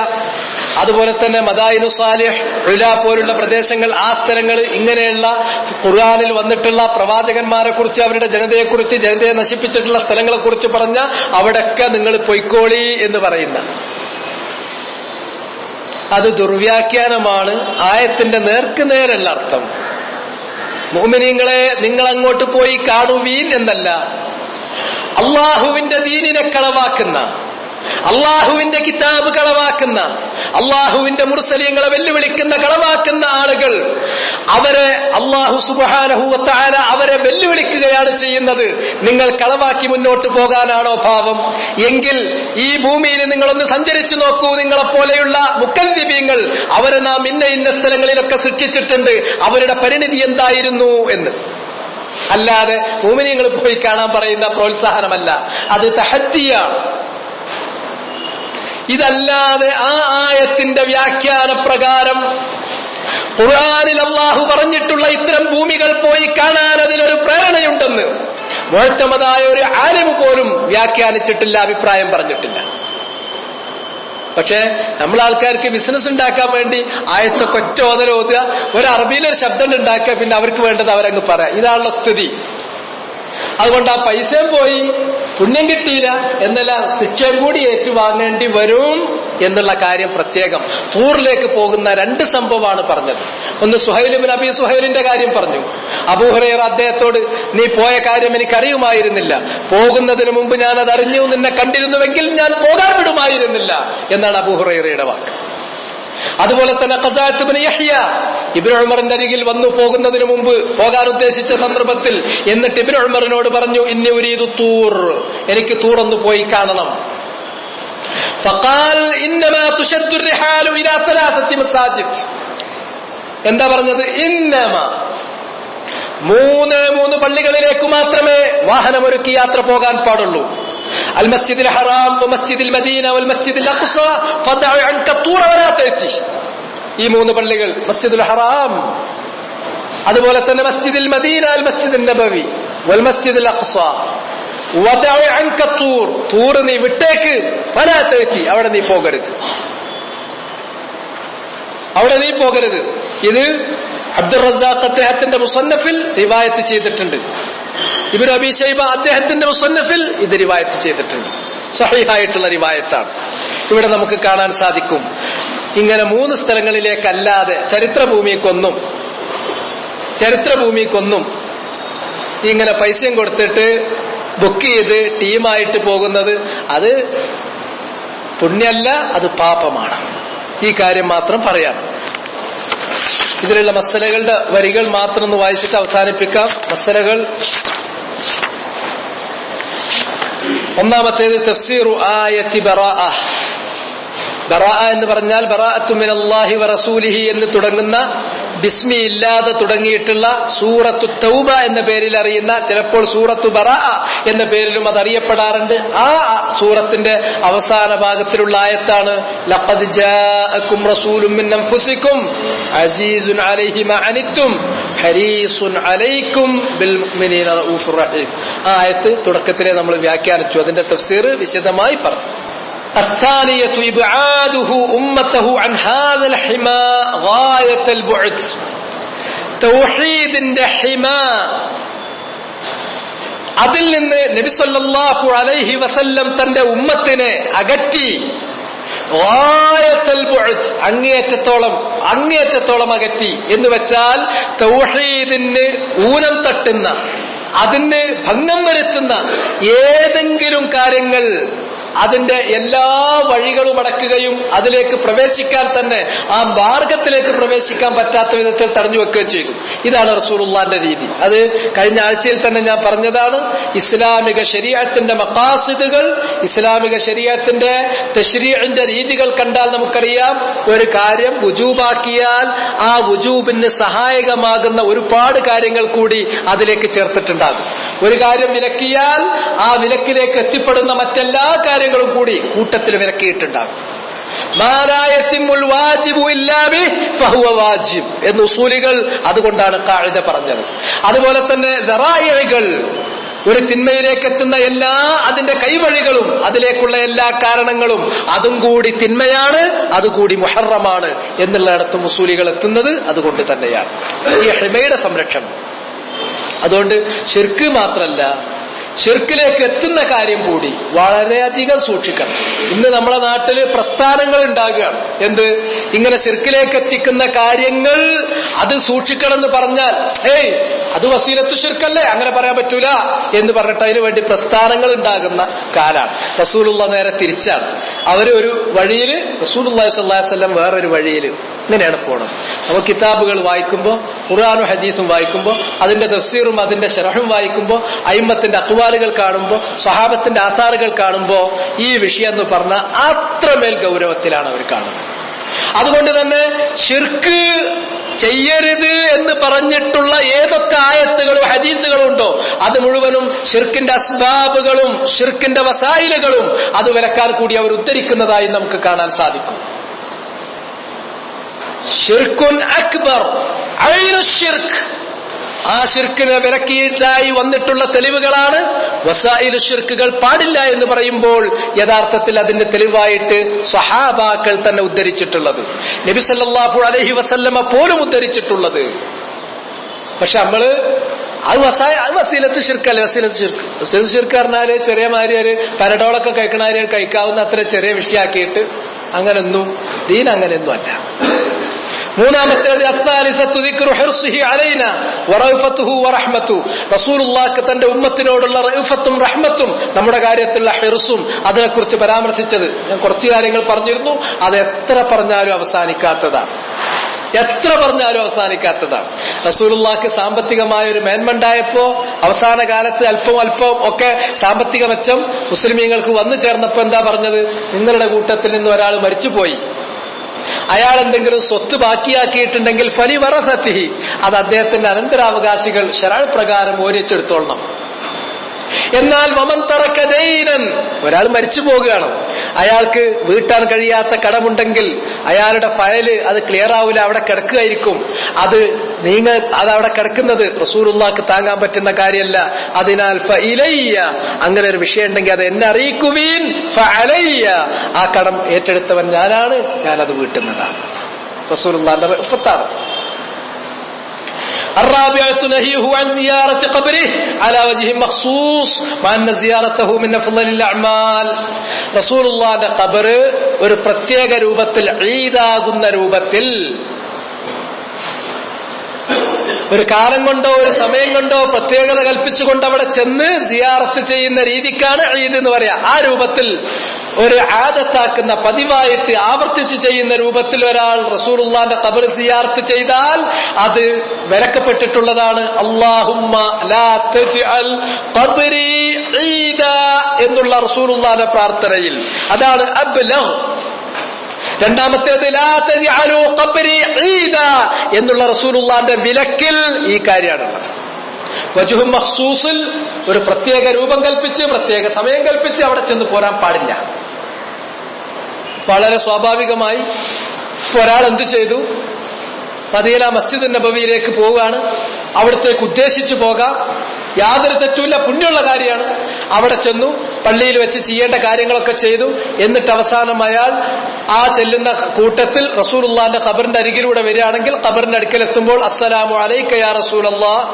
അതുപോലെ തന്നെ മദായിനു സാലിഹ്, ഉല പോലുള്ള പ്രദേശങ്ങൾ, ആ സ്ഥലങ്ങൾ, ഇങ്ങനെയുള്ള ഖുർആനിൽ വന്നിട്ടുള്ള പ്രവാചകന്മാരെ കുറിച്ച്, അവരുടെ ജനതയെക്കുറിച്ച്, ജനതയെ നശിപ്പിച്ചിട്ടുള്ള സ്ഥലങ്ങളെ കുറിച്ച് പറഞ്ഞ അവിടൊക്കെ നിങ്ങൾ പൊയ്ക്കോളി എന്ന് പറയുന്ന അത് ദുർവ്യാഖ്യാനമാണ്. ആയത്തിന്റെ നേർക്കുനേരുള്ള അർത്ഥം മുഅ്മിനീങ്ങളെ നിങ്ങൾ അങ്ങോട്ട് പോയി കാണുവീൻ എന്നല്ല. അള്ളാഹുവിന്റെ ദീനിനെ കളവാക്കുന്ന, അള്ളാഹുവിന്റെ കിതാബ് കളവാക്കുന്ന, അള്ളാഹുവിന്റെ മുർസലീങ്ങളെ വെല്ലുവിളിക്കുന്ന, കളവാക്കുന്ന ആളുകൾ, അവരെ അള്ളാഹു സുബ്ഹാനഹു വ തആല അവരെ വെല്ലുവിളിക്കുകയാണ് ചെയ്യുന്നത്. നിങ്ങൾ കളവാക്കി മുന്നോട്ട് പോകാനാണോ ഭാവം? എങ്കിൽ ഈ ഭൂമിയിൽ നിങ്ങളൊന്ന് സഞ്ചരിച്ചു നോക്കൂ. നിങ്ങളെപ്പോലെയുള്ള മുക്കദ്ദിബീങ്ങൾ, അവരെ നാം ഇന്ന സ്ഥലങ്ങളിലൊക്കെ സൃഷ്ടിച്ചിട്ടുണ്ട്, അവരുടെ പരിണിതി എന്തായിരുന്നു എന്ന്. അല്ലാതെ മുഅ്മിനീങ്ങൾ പോയി കാണാൻ പറയുന്ന പ്രോത്സാഹനമല്ല, അത് തഹദ്ദിയാണ്. ഇതല്ലാതെ ആ ആയത്തിന്റെ വ്യാഖ്യാന പ്രകാരം ഖുർആനിൽ അല്ലാഹു പറഞ്ഞിട്ടുള്ള ഇത്തരം ഭൂമികൾ പോയി കാണാൻ അതിലൊരു പ്രേരണയുണ്ടെന്ന് മുഅ്തമദായ ഒരു ആലിമ് പോലും വ്യാഖ്യാനിച്ചിട്ടില്ല, അഭിപ്രായം പറഞ്ഞിട്ടില്ല. പക്ഷേ നമ്മൾ ആൾക്കാർക്ക് ബിസിനസ് ഉണ്ടാക്കാൻ വേണ്ടി ആയത്തൊക്കെ ഒറ്റ ഓതുക, ഒരു അറബിയിലൊരു ശബ്ദം ഉണ്ടാക്കുക, പിന്നെ അവർക്ക് വേണ്ടത് അവരങ്ങ് പറയാം. ഇതാണുള്ള സ്ഥിതി. അതുകൊണ്ട് ആ പൈസയും പോയി, പുണ്യം കിട്ടിയില്ല എന്നല്ല, ശിക്ഷയും കൂടി ഏറ്റുവാങ്ങേണ്ടി വരും എന്നുള്ള കാര്യം പ്രത്യേകം. തൂറിലേക്ക് പോകുന്ന രണ്ട് സംഭവമാണ് പറഞ്ഞത്. ഒന്ന് സുഹൈൽ ഇബ്നു അബീ സുഹൈലിന്റെ കാര്യം പറഞ്ഞു. അബൂ ഹുറൈറ അദ്ദേഹത്തോട്, നീ പോയ കാര്യം എനിക്കറിയുമായിരുന്നില്ല, പോകുന്നതിന് മുമ്പ് ഞാൻ അത് അറിഞ്ഞു, നിന്നെ കണ്ടിരുന്നുവെങ്കിൽ ഞാൻ പോകാൻ വിടുമായിരുന്നില്ല എന്നാണ് അബൂ ഹുറൈറയുടെ വാക്ക്. അതുപോലെ തന്നെ ഖസാഅത്ത് ഇബ്നു യഹ്യ ഇബ്നു ഉമറിന്റെ അരികിൽ വന്നു പോകുന്നതിന് മുമ്പ്, പോകാൻ ഉദ്ദേശിച്ച സന്ദർഭത്തിൽ, എന്നിട്ട് ഇബ്നു ഉമറിനോട് പറഞ്ഞു, ഇന്നി ഉരീദു തൂർ, എനിക്ക് തൂർ ഒന്ന് പോയി കാണണം. ഫഖാൽ ഇന്നമാ തുശദ്ദു റിഹാലു ഇലാ സലാസത്തി മസാജിദ്. എന്താ പറഞ്ഞത്? ഇന്നമാ, മൂന്ന് പള്ളികളിലേക്ക് മാത്രമേ വാഹനമൊരുക്കി യാത്ര പോകാൻ പാടുള്ളൂ. അൽ മസ്ജിദുൽ ഹറാം വ മസ്ജിദുൽ മദീന വൽ മസ്ജിദുൽ അഖ്സ ഫദഅ അൻക തൂർ വലാ തഅതി. ഈ മൂന്ന് പള്ളികൾ, മസ്ജിദുൽ ഹറാം, അതുപോലെ തന്നെ മസ്ജിദുൽ മദീന, അൽ മസ്ജിദുൻ നബവി വൽ മസ്ജിദുൽ അഖ്സ, വദഅ അൻക തൂർ, തൂർ നീ വിട്ടേക്ക്, വലാ തഅതി, അവിടെ നീ പോകരുത്, അവിടെ നീ പോകരുത്. ഇത് അബ്ദുർ റസാഖ് അദ്ദേഹത്തിന്റെ മുസന്നഫിൽ റിവായത്ത് ചെയ്തിട്ടുണ്ട്. ഇബ്നു അബീ ശൈബ അദ്ദേഹത്തിന്റെ മുസന്നഫിൽ ഇത് റിവായത്ത് ചെയ്തിട്ടുണ്ട്. സഹീഹായിട്ടുള്ള റിവായത്താണ്. ഇവിടെ നമുക്ക് കാണാൻ സാധിക്കും, ഇങ്ങനെ മൂന്ന് സ്ഥലങ്ങളിലേക്കല്ലാതെ ചരിത്രഭൂമിക്കൊന്നും ഇങ്ങനെ പൈസയും കൊടുത്തിട്ട് ബുക്ക് ചെയ്ത് ടീമായിട്ട് പോകുന്നത് അത് പുണ്യമല്ല, അത് പാപമാണ്. ഈ കാര്യം മാത്രം പറയാം. ഇതിലുള്ള മസലകളുടെ വരികൾ മാത്രം ഒന്ന് വായിച്ചിട്ട് അവസാനിപ്പിക്കാം. മസലകൾ: ഒന്നാമത്തേത് തഫ്സീറു ആയത്തി ബറാഅ. ബറാഅ എന്ന് പറഞ്ഞാൽ ബറാഅത്തു മിനല്ലാഹി വറസൂലിഹി എന്ന് തുടങ്ങുന്ന, ബിസ്മി ഇല്ലാതെ തുടങ്ങിയിട്ടുള്ള സൂറത്തു തൗബ എന്ന പേരിൽ അറിയുന്ന, ചിലപ്പോൾ സൂറത്തു ബറാഅ എന്ന പേരിലും അത് അറിയപ്പെടാറുണ്ട്. ആ സൂറത്തിന്റെ അവസാന ഭാഗത്തിലുള്ള ആയത്താണ് ലഖദ് ജാഅകും റസൂലുൻ മിൻ അൻഫുസികും അസീസുൻ അലൈഹി മാ അനിത്തും ഹരീസുൻ അലൈക്കും ബിൽ മുഅ്മിനീന റഊഫുർ റഹീം. ആ ആയത്ത് തുടക്കത്തിലെ നമ്മൾ വ്യാഖ്യാനിച്ചു. അതിന്റെ തഫ്സീർ വിശദമായി പറഞ്ഞു. الثانية إبعاده أمته عن هذا الحما غاية البعد. തൗഹീദിന്റെ ഹിമ, അതിൽ നിന്ന് നബി സല്ലല്ലാഹു അലൈഹി വസല്ലം തന്റെ ഉമ്മത്തിനെ അകറ്റി ഗായത്തുൽ ബുഅദ്, അങ്ങേയറ്റത്തോളം അകറ്റി എന്ന് വെച്ചാൽ തൗഹീദിന് ഊനം തട്ടുന്ന, അതിന് ഭംഗം വരുത്തുന്ന ഏതെങ്കിലും കാര്യങ്ങൾ അതിന്റെ എല്ലാ വഴികളും അടക്കുകയും അതിലേക്ക് പ്രവേശിക്കാൻ തന്നെ, ആ മാർഗത്തിലേക്ക് പ്രവേശിക്കാൻ പറ്റാത്ത വിധത്തിൽ തടഞ്ഞു വെക്കുകയും ചെയ്തു. ഇതാണ് റസൂലുള്ളാഹിന്റെ രീതി. അത് കഴിഞ്ഞ ആഴ്ചയിൽ തന്നെ ഞാൻ പറഞ്ഞതാണ്. ഇസ്ലാമിക ശരീഅത്തിന്റെ മഖാസിദുകൾ, ഇസ്ലാമിക ശരീഅത്തിന്റെ തശ്രീഇന്റെ രീതികൾ കണ്ടാൽ നമുക്കറിയാം, ഒരു കാര്യം വുജൂബാക്കിയാൽ ആ വുജൂബിന് സഹായകമാകുന്ന ഒരുപാട് കാര്യങ്ങൾ കൂടി അതിലേക്ക് ചേർത്തിട്ടുണ്ടാകും. ഒരു കാര്യം വിലക്കിയാൽ ആ വിലക്കിലേക്ക് എത്തിപ്പെടുന്ന മറ്റെല്ലാ കാര്യങ്ങളും കൂടി കൂട്ടത്തിൽ വിലക്കിയിട്ടുണ്ടാകും. മാലായത്തിമുൽ വാജിബു ഇല്ലാ ബിഹി ഫഹുവ വാജിബ് എന്ന് ഉസൂലികൾ അതുകൊണ്ടാണ് ഖാഇദ പറഞ്ഞത്. അതുപോലെ തന്നെ ദറായികൾ, ഒരു തിന്മയിലേക്ക് എത്തുന്ന എല്ലാ അതിന്റെ കൈവഴികളും അതിലേക്കുള്ള എല്ലാ കാരണങ്ങളും അതും കൂടി തിന്മയാണ്, അതുകൂടി മുഹറമാണ് എന്നുള്ളിടത്തും ഉസൂലികൾ എത്തുന്നത് അതുകൊണ്ട് തന്നെയാണ് ഈ ഹിമയുടെ സംരക്ഷണം. അതുകൊണ്ട് ശിർക്ക് മാത്രമല്ല, ശിർക്കിലേക്ക് എത്തുന്ന കാര്യം കൂടി വളരെയധികം സൂക്ഷിക്കണം. ഇന്ന് നമ്മളെ നാട്ടില് പ്രസ്ഥാനങ്ങൾ ഉണ്ടാകുകയാണ്. എന്ത്? ഇങ്ങനെ ശിർക്കിലേക്ക് എത്തിക്കുന്ന കാര്യങ്ങൾ അത് സൂക്ഷിക്കണം എന്ന് പറഞ്ഞാൽ അത് വസീലത്തു ശിർക്കല്ലേ, അങ്ങനെ പറയാൻ പറ്റൂല എന്ന് പറഞ്ഞിട്ട് അതിനു വേണ്ടി പ്രസ്ഥാനങ്ങൾ ഉണ്ടാകുന്ന കാലാണ്. റസൂലുള്ള നേരെ തിരിച്ചാണ്. അവര് ഒരു വഴിയിൽ, റസൂലുള്ളാഹി സ്വല്ലല്ലാഹു അലൈഹി വസല്ലം വേറൊരു വഴിയിൽ ഇങ്ങനെയാണ് പോണത്. നമ്മൾ കിതാബുകൾ വായിക്കുമ്പോൾ, ഖുർആനും ഹദീസും വായിക്കുമ്പോൾ, അതിന്റെ തഫ്സീറും അതിന്റെ ശറഹും വായിക്കുമ്പോൾ, അയിമ്മത്തിന്റെ അഖ്വാലുകൾ കാണുമ്പോൾ, സ്വഹാബത്തിന്റെ ആഥാറുകൾ കാണുമ്പോൾ ഈ വിഷയം എന്ന് പറഞ്ഞാൽ അത്രമേൽ ഗൗരവത്തിലാണ് അവർ കാണുന്നത്. അതുകൊണ്ട് തന്നെ ശിർക്ക് ചെയ്യരുത് എന്ന് പറഞ്ഞിട്ടുള്ള ഏതൊക്കെ ആയത്തുകളും ഹദീസുകളും ഉണ്ടോ അത് മുഴുവനും ശിർക്കിന്റെ അസ്ബാബുകളും ശിർക്കിന്റെ വസായിലുകളും അത് വിലക്കാൻ കൂടി അവർ ഉദ്ധരിക്കുന്നതായി നമുക്ക് കാണാൻ സാധിക്കും. ഷിർക്കുൻ അക്ബർ, ഐനു ശിർക്ക്, ആ ശിർക്കിനെ വിലക്കിയിട്ടായി വന്നിട്ടുള്ള തെളിവുകളാണ്. വസായിലു ശിർക്കുകൾ പാടില്ല എന്ന് പറയുമ്പോൾ യഥാർത്ഥത്തിൽ അതിന്റെ തെളിവായിട്ട് സ്വഹാബാക്കൾ തന്നെ ഉദ്ധരിച്ചിട്ടുള്ളത്, നബി സല്ലല്ലാഹു അലൈഹി വസല്ലമ പോലും ഉദ്ധരിച്ചിട്ടുള്ളത്. പക്ഷെ നമ്മള് അത് വസീലത്ത് ശിർക്കല്ലേ, വസീലത്ത് ശിർക്ക് പറഞ്ഞാല് ചെറിയ മാരിയൊരു പരടോളൊക്കെ കഴിക്കണാര് കഴിക്കാവുന്ന അത്ര ചെറിയ വിഷയാക്കിയിട്ട് അങ്ങനൊന്നും ദീൻ അങ്ങനെയൊന്നും അല്ല. മൂന്നാമത്തേത് റസൂലുള്ളാഹിക്ക് തന്റെ ഉമ്മത്തിനോടുള്ള റഅഫത്തും റഹ്മത്തും, നമ്മുടെ കാര്യത്തിലുള്ള ഹിർസും അതിനെക്കുറിച്ച് പരാമർശിച്ചത് ഞാൻ കുറച്ചു കാര്യങ്ങൾ പറഞ്ഞിരുന്നു. അത് എത്ര പറഞ്ഞാലും അവസാനിക്കാത്തതാണ്. റസൂലുള്ളാഹിക്ക് സാമ്പത്തികമായ ഒരു മേന്മണ്ടായപ്പോ അവസാന കാലത്ത് അല്പം ഒക്കെ സാമ്പത്തിക മെച്ചം മുസ്ലിമീങ്ങൾക്ക് വന്നു ചേർന്നപ്പോ എന്താ പറഞ്ഞത്? നിങ്ങളുടെ കൂട്ടത്തിൽ നിന്ന് ഒരാൾ മരിച്ചുപോയി, അയാൾ എന്തെങ്കിലും സ്വത്ത് ബാക്കിയാക്കിയിട്ടുണ്ടെങ്കിൽ ഫലി വറസത്തിഹി, അത് അദ്ദേഹത്തിന്റെ അനന്തരാവകാശികൾ ശരഅ് പ്രകാരം ഓരിച്ചെടുത്തോളണം. എന്നാൽ വമൻ തറക ദൈനൻ, ഒരാൾ മരിച്ചു പോകുകയാണ്, അയാൾക്ക് വീട്ടാൻ കഴിയാത്ത കടമുണ്ടെങ്കിൽ അയാളുടെ ഫയല് അത് ക്ലിയർ ആവില്ല, അവിടെ കിടക്കുകയായിരിക്കും. അത് അവിടെ കിടക്കുന്നത് റസൂലുള്ളാഹിക്ക് താങ്ങാൻ പറ്റുന്ന കാര്യമല്ല. അതിനാൽ ഫഇലയ്യ, അങ്ങനെ ഒരു വിഷയം ഉണ്ടെങ്കിൽ അത് എന്നെ അറിയിക്കുവീൻ. ഫഅലയ്യ, ആ കടം ഏറ്റെടുത്തവൻ ഞാനാണ്, ഞാനത് വീട്ടുന്നതാണ്. റസൂലുള്ളാഹിന്റെ റഅഫത്താണ്. الرابعة نهيه عن زيارة قبره على وجه مخصوص مع أن زيارته من أفضل الأعمال. رسول الله ഖബർ ഒരു പ്രത്യേക രൂപത്തിൽ, ഈദാകുന്ന രൂപത്തിൽ, ഒരു കാലം കൊണ്ടോ ഒരു സമയം കൊണ്ടോ പ്രത്യേകത കൽപ്പിച്ചുകൊണ്ട് അവിടെ ചെന്ന് സിയാറത്ത് ചെയ്യുന്ന രീതിക്കാണ് ഈദ് എന്ന് പറയാ. ആ രൂപത്തിൽ ഒരു ആദത്താക്കുന്ന, പതിവായിട്ട് ആവർത്തിച്ച് ചെയ്യുന്ന രൂപത്തിൽ ഒരാൾ റസൂലുള്ളാഹിന്റെ ഖബർ സിയാറത്ത് ചെയ്താൽ അത് വിലക്കപ്പെട്ടിട്ടുള്ളതാണ്. അല്ലാഹുമ്മ ലാ തജ്അൽ ഖബ്രി ഈദാ എന്നുള്ള റസൂലുള്ളാഹിന്റെ പ്രാർത്ഥനയിൽ അതാണ് അബ്ലഗ്. രണ്ടാമത്തേത് ലാ തജ്അലു ഖബ്രി ഈദാ എന്നുള്ള റസൂലുള്ളാഹിന്റെ വിലക്കിൽ ഈ കാര്യമാണുള്ളത്. വജ്ഹു മഖ്സൂസിൽ ഒരു പ്രത്യേക രൂപം കൽപ്പിച്ച് പ്രത്യേക സമയം കൽപ്പിച്ച് അവിടെ ചെന്ന് പോരാൻ പാടില്ല. വളരെ സ്വാഭാവികമായി ഒരാൾ എന്തു ചെയ്തു? മദീന മസ്ജിദ് നബവിയിലേക്ക് പോവുകയാണ്. അവിടത്തേക്ക് ഉദ്ദേശിച്ചു പോകാം, യാതൊരു തെറ്റുമില്ല, പുണ്യമുള്ള കാര്യമാണ്. അവിടെ ചെന്നു, പള്ളിയിൽ വെച്ച് ചെയ്യേണ്ട കാര്യങ്ങളൊക്കെ ചെയ്തു. എന്നിട്ട് അവസാനം അയാൾ ആ ചെല്ലുന്ന കൂട്ടത്തിൽ റസൂലുള്ളാന്റെ ഖബറിന്റെ അരികിലൂടെ വരികയാണെങ്കിൽ ഖബറിന്റെ അടുക്കൽ എത്തുമ്പോൾ അസ്സലാമു അലൈക യാ റസൂലല്ലാഹ്,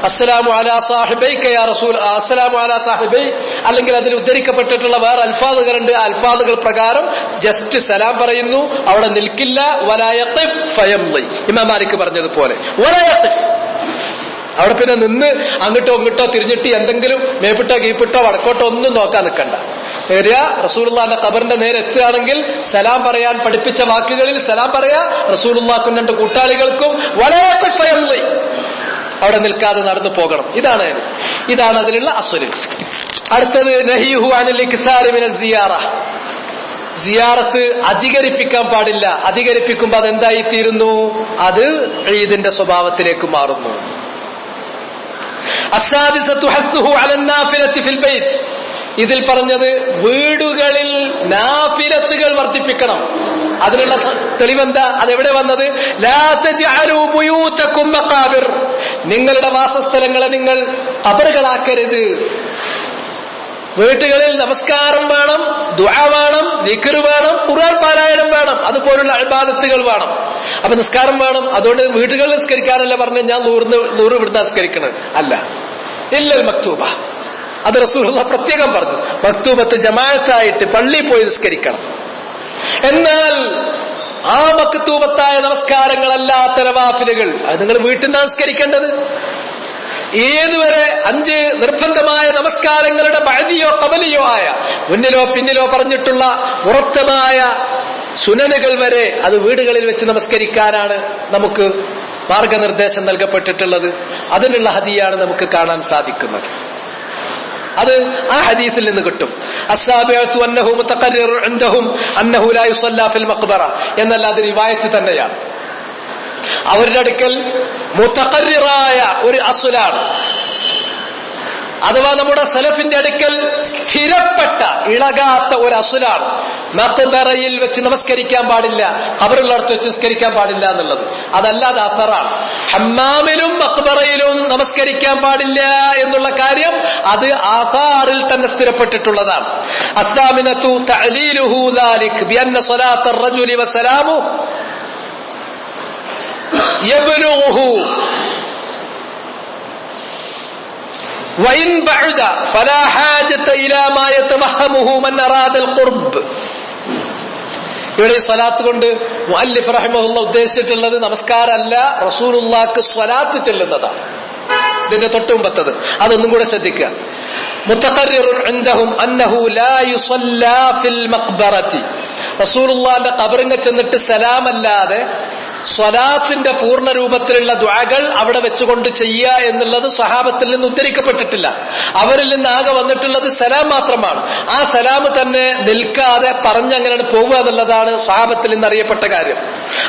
അസ്സലാമു അലാ സാഹിബൈക യാ റസൂൽ, അസ്സലാമു അലാ സാഹിബൈ, അല്ലെങ്കിൽ അതിൽ ഉദ്ധരിക്കപ്പെട്ടിട്ടുള്ള വേറെ അൽഫാദുകളുണ്ട്. ആ അൽഫാദുകൾ പ്രകാരം ജസ്റ്റ് സലാം പറയുന്നു, അവിടെ നിൽക്കില്ല. വലാ യഖിഫ് ഫയംളി, ഇമാം മാലിക് പറഞ്ഞതുപോലെ വലാ യഖിഫ്, അവിടെ പിന്നെ നിന്ന് അങ്ങോട്ടോ ഇങ്ങോട്ടോ തിരിഞ്ഞിട്ട് എന്തെങ്കിലും മേപ്പിട്ടോ കീപ്പിട്ടോ വടക്കോട്ടോ ഒന്നും നോക്കാൻ നിൽക്കണ്ട. വരിക, റസൂലുള്ളാന്റെ ഖബറിന്റെ നേരെ എത്തുകയാണെങ്കിൽ സലാം പറയാൻ പഠിപ്പിച്ച വാക്കുകളിൽ സലാം പറയാ, റസൂലുള്ളാഹ്ക്കും രണ്ട് കൂട്ടാളികൾക്കും വലാ യഖിഫ് ഫയംളി, അവിടെ നിൽക്കാതെ നടന്നു പോകണം. ഇതാണ് അതിലുള്ള അസ്വല്. അടുത്തത് നഹിയുഹു അനിൽ ഇക്സാരി മിന സിയാറ, സിയാറത്ത് അധികരിപ്പിക്കാൻ പാടില്ല. അധികരിപ്പിക്കുമ്പോൾ അതെന്തായിത്തീരുന്നു? അത് ഈദിന്റെ സ്വഭാവത്തിലേക്ക് മാറുന്നു. അസ്സാദിസത്തു ഹസ്സുഹു അലൻ നാഫിലത്തി ഫിൽ ബൈത്ത്, ഇതിൽ പറഞ്ഞത് വീടുകളിൽ നാഫിലത്തുകൾ വർദ്ധിപ്പിക്കണം. അതിനുള്ള തെളിവെന്താ? അതെവിടെ വന്നത്? ലാ തജ്അലൂ ബുയൂതകും മഖാബിർ, നിങ്ങളുടെ വാസസ്ഥലങ്ങളെ നിങ്ങൾ ഖബറുകളാക്കരുത്. വീട്ടുകളിൽ നമസ്കാരം വേണം, ദുആ വേണം, ദിക്ർ വേണം, ഖുർആൻ പാരായണം വേണം, അതുപോലുള്ള ഇബാദത്തുകൾ വേണം. അപ്പൊ നിസ്കാരം വേണം. അതുകൊണ്ട് വീട്ടുകളിൽ നിസ്കരിക്കാനല്ല പറഞ്ഞ് ഞാൻ 100 ഇവിടുന്ന് നിസ്കരിക്കണത് അല്ല. ഇല്ലൽ മക്തൂബ, അത് റസൂലുള്ളാഹ് പ്രത്യേകം പറഞ്ഞു. മക്തൂബത്ത് ജമാഅത്തായിട്ട് പള്ളിയിൽ പോയി നിസ്കരിക്കണം. എന്നാൽ ആ മക്തൂബത്തായ നമസ്കാരങ്ങളല്ലാത്ത നവാഫിലുകൾ അത് നിങ്ങൾ വീട്ടിൽ നിന്നാണ് നിസ്കരിക്കേണ്ടത്. ഏതുവരെ 5 നിർബന്ധമായ നമസ്കാരങ്ങളുടെ ബഅദിയോ ഖബലിയോ ആയ, മുന്നിലോ പിന്നിലോ പറഞ്ഞിട്ടുള്ള ഉറത്തമായ സുനനുകൾ വരെ അത് വീടുകളിൽ വെച്ച് നമസ്കരിക്കാനാണ് നമുക്ക് മാർഗനിർദ്ദേശം നൽകപ്പെട്ടിട്ടുള്ളത്. അതിനുള്ള ഹദിയാണ് നമുക്ക് കാണാൻ സാധിക്കുന്നത്. അത് ആ ഹദീസിൽ നിന്ന് കിട്ടും. അസ്സാബിഅത്തു അന്നഹു മുതഖർറിർ ഇൻദഹും അന്നഹു ലാ യുസല്ലാ ഫിൽ മഖ്ബറ എന്നല്ല, അത് റിവായത്ത് തന്നെയാണ്. അവരുടെ അടുക്കൽ മുതഖർറിറായ ഒരു അസ്ലാണ്, അഥവാ നമ്മുടെ സലഫിന്റെ അടുക്കൽ സ്ഥിരപ്പെട്ട ഇളകാത്ത ഒരു അസ്ലാണ്. മഖ്ബറയിൽ വെച്ച് നമസ്കരിക്കാൻ പാടില്ല, ഖബറുള്ളടത്ത് വെച്ച് നമസ്കരിക്കാൻ പാടില്ല എന്നുള്ളത്. അതല്ലാതെ അത്തറാണ്. ഹമ്മാമിലും മഖ്ബറയിലും നമസ്കരിക്കാൻ പാടില്ല എന്നുള്ള കാര്യം അത് ആസാറിൽ തന്നെ സ്ഥിരപ്പെട്ടിട്ടുള്ളതാണ്. അസ്സാമിനതു തഅലീലുഹു ദാലിക് ബിഅന്ന സ്വലാത്ത الرجل വസലാമു യബ്ലുഹു വഇൻ ബഅദ ഫലാ ഹാജത ഇലാ മാ യതവഹമുഹു മൻ അറാദ القرب. ഇവിടെ സ്വലാത്ത് കൊണ്ട് മുഅല്ലിഫ് റഹിമഹുല്ലാഹ് ഉദ്ദേശിച്ചിട്ടുള്ളത് നമസ്കാരമല്ല, റസൂലുള്ളാഹിക്ക് സ്വലാത്ത് ചെല്ലുന്നതാണ്. ഇതിന്റെ തൊട്ട് മുമ്പത്തത് അതൊന്നും കൂടെ ശ്രദ്ധിക്കുക. മുതഖർറിറുൻ ഇൻദഹും അന്നഹു ലാ യുസല്ലാ ഫിൽ മഖ്ബറതി, റസൂലുള്ളാഹിന്റെ ഖബറിൽ ചെന്നിട്ട് സലാമല്ലാതെ സ്വലാത്തിന്റെ പൂർണ്ണ രൂപത്തിലുള്ള ദുആകൾ അവിടെ വെച്ചുകൊണ്ട് ചെയ്യുക എന്നുള്ളത് സ്വഹാബത്തിൽ നിന്ന് ഉദ്ധരിക്കപ്പെട്ടിട്ടില്ല. അവരിൽ നിന്ന് ആകെ വന്നിട്ടുള്ളത് സലാം മാത്രമാണ്. ആ സലാം തന്നെ നിൽക്കാതെ പറഞ്ഞങ്ങനെയാണ് പോവുക എന്നുള്ളതാണ് സ്വഹാബത്തിൽ നിന്ന് അറിയപ്പെട്ട കാര്യം.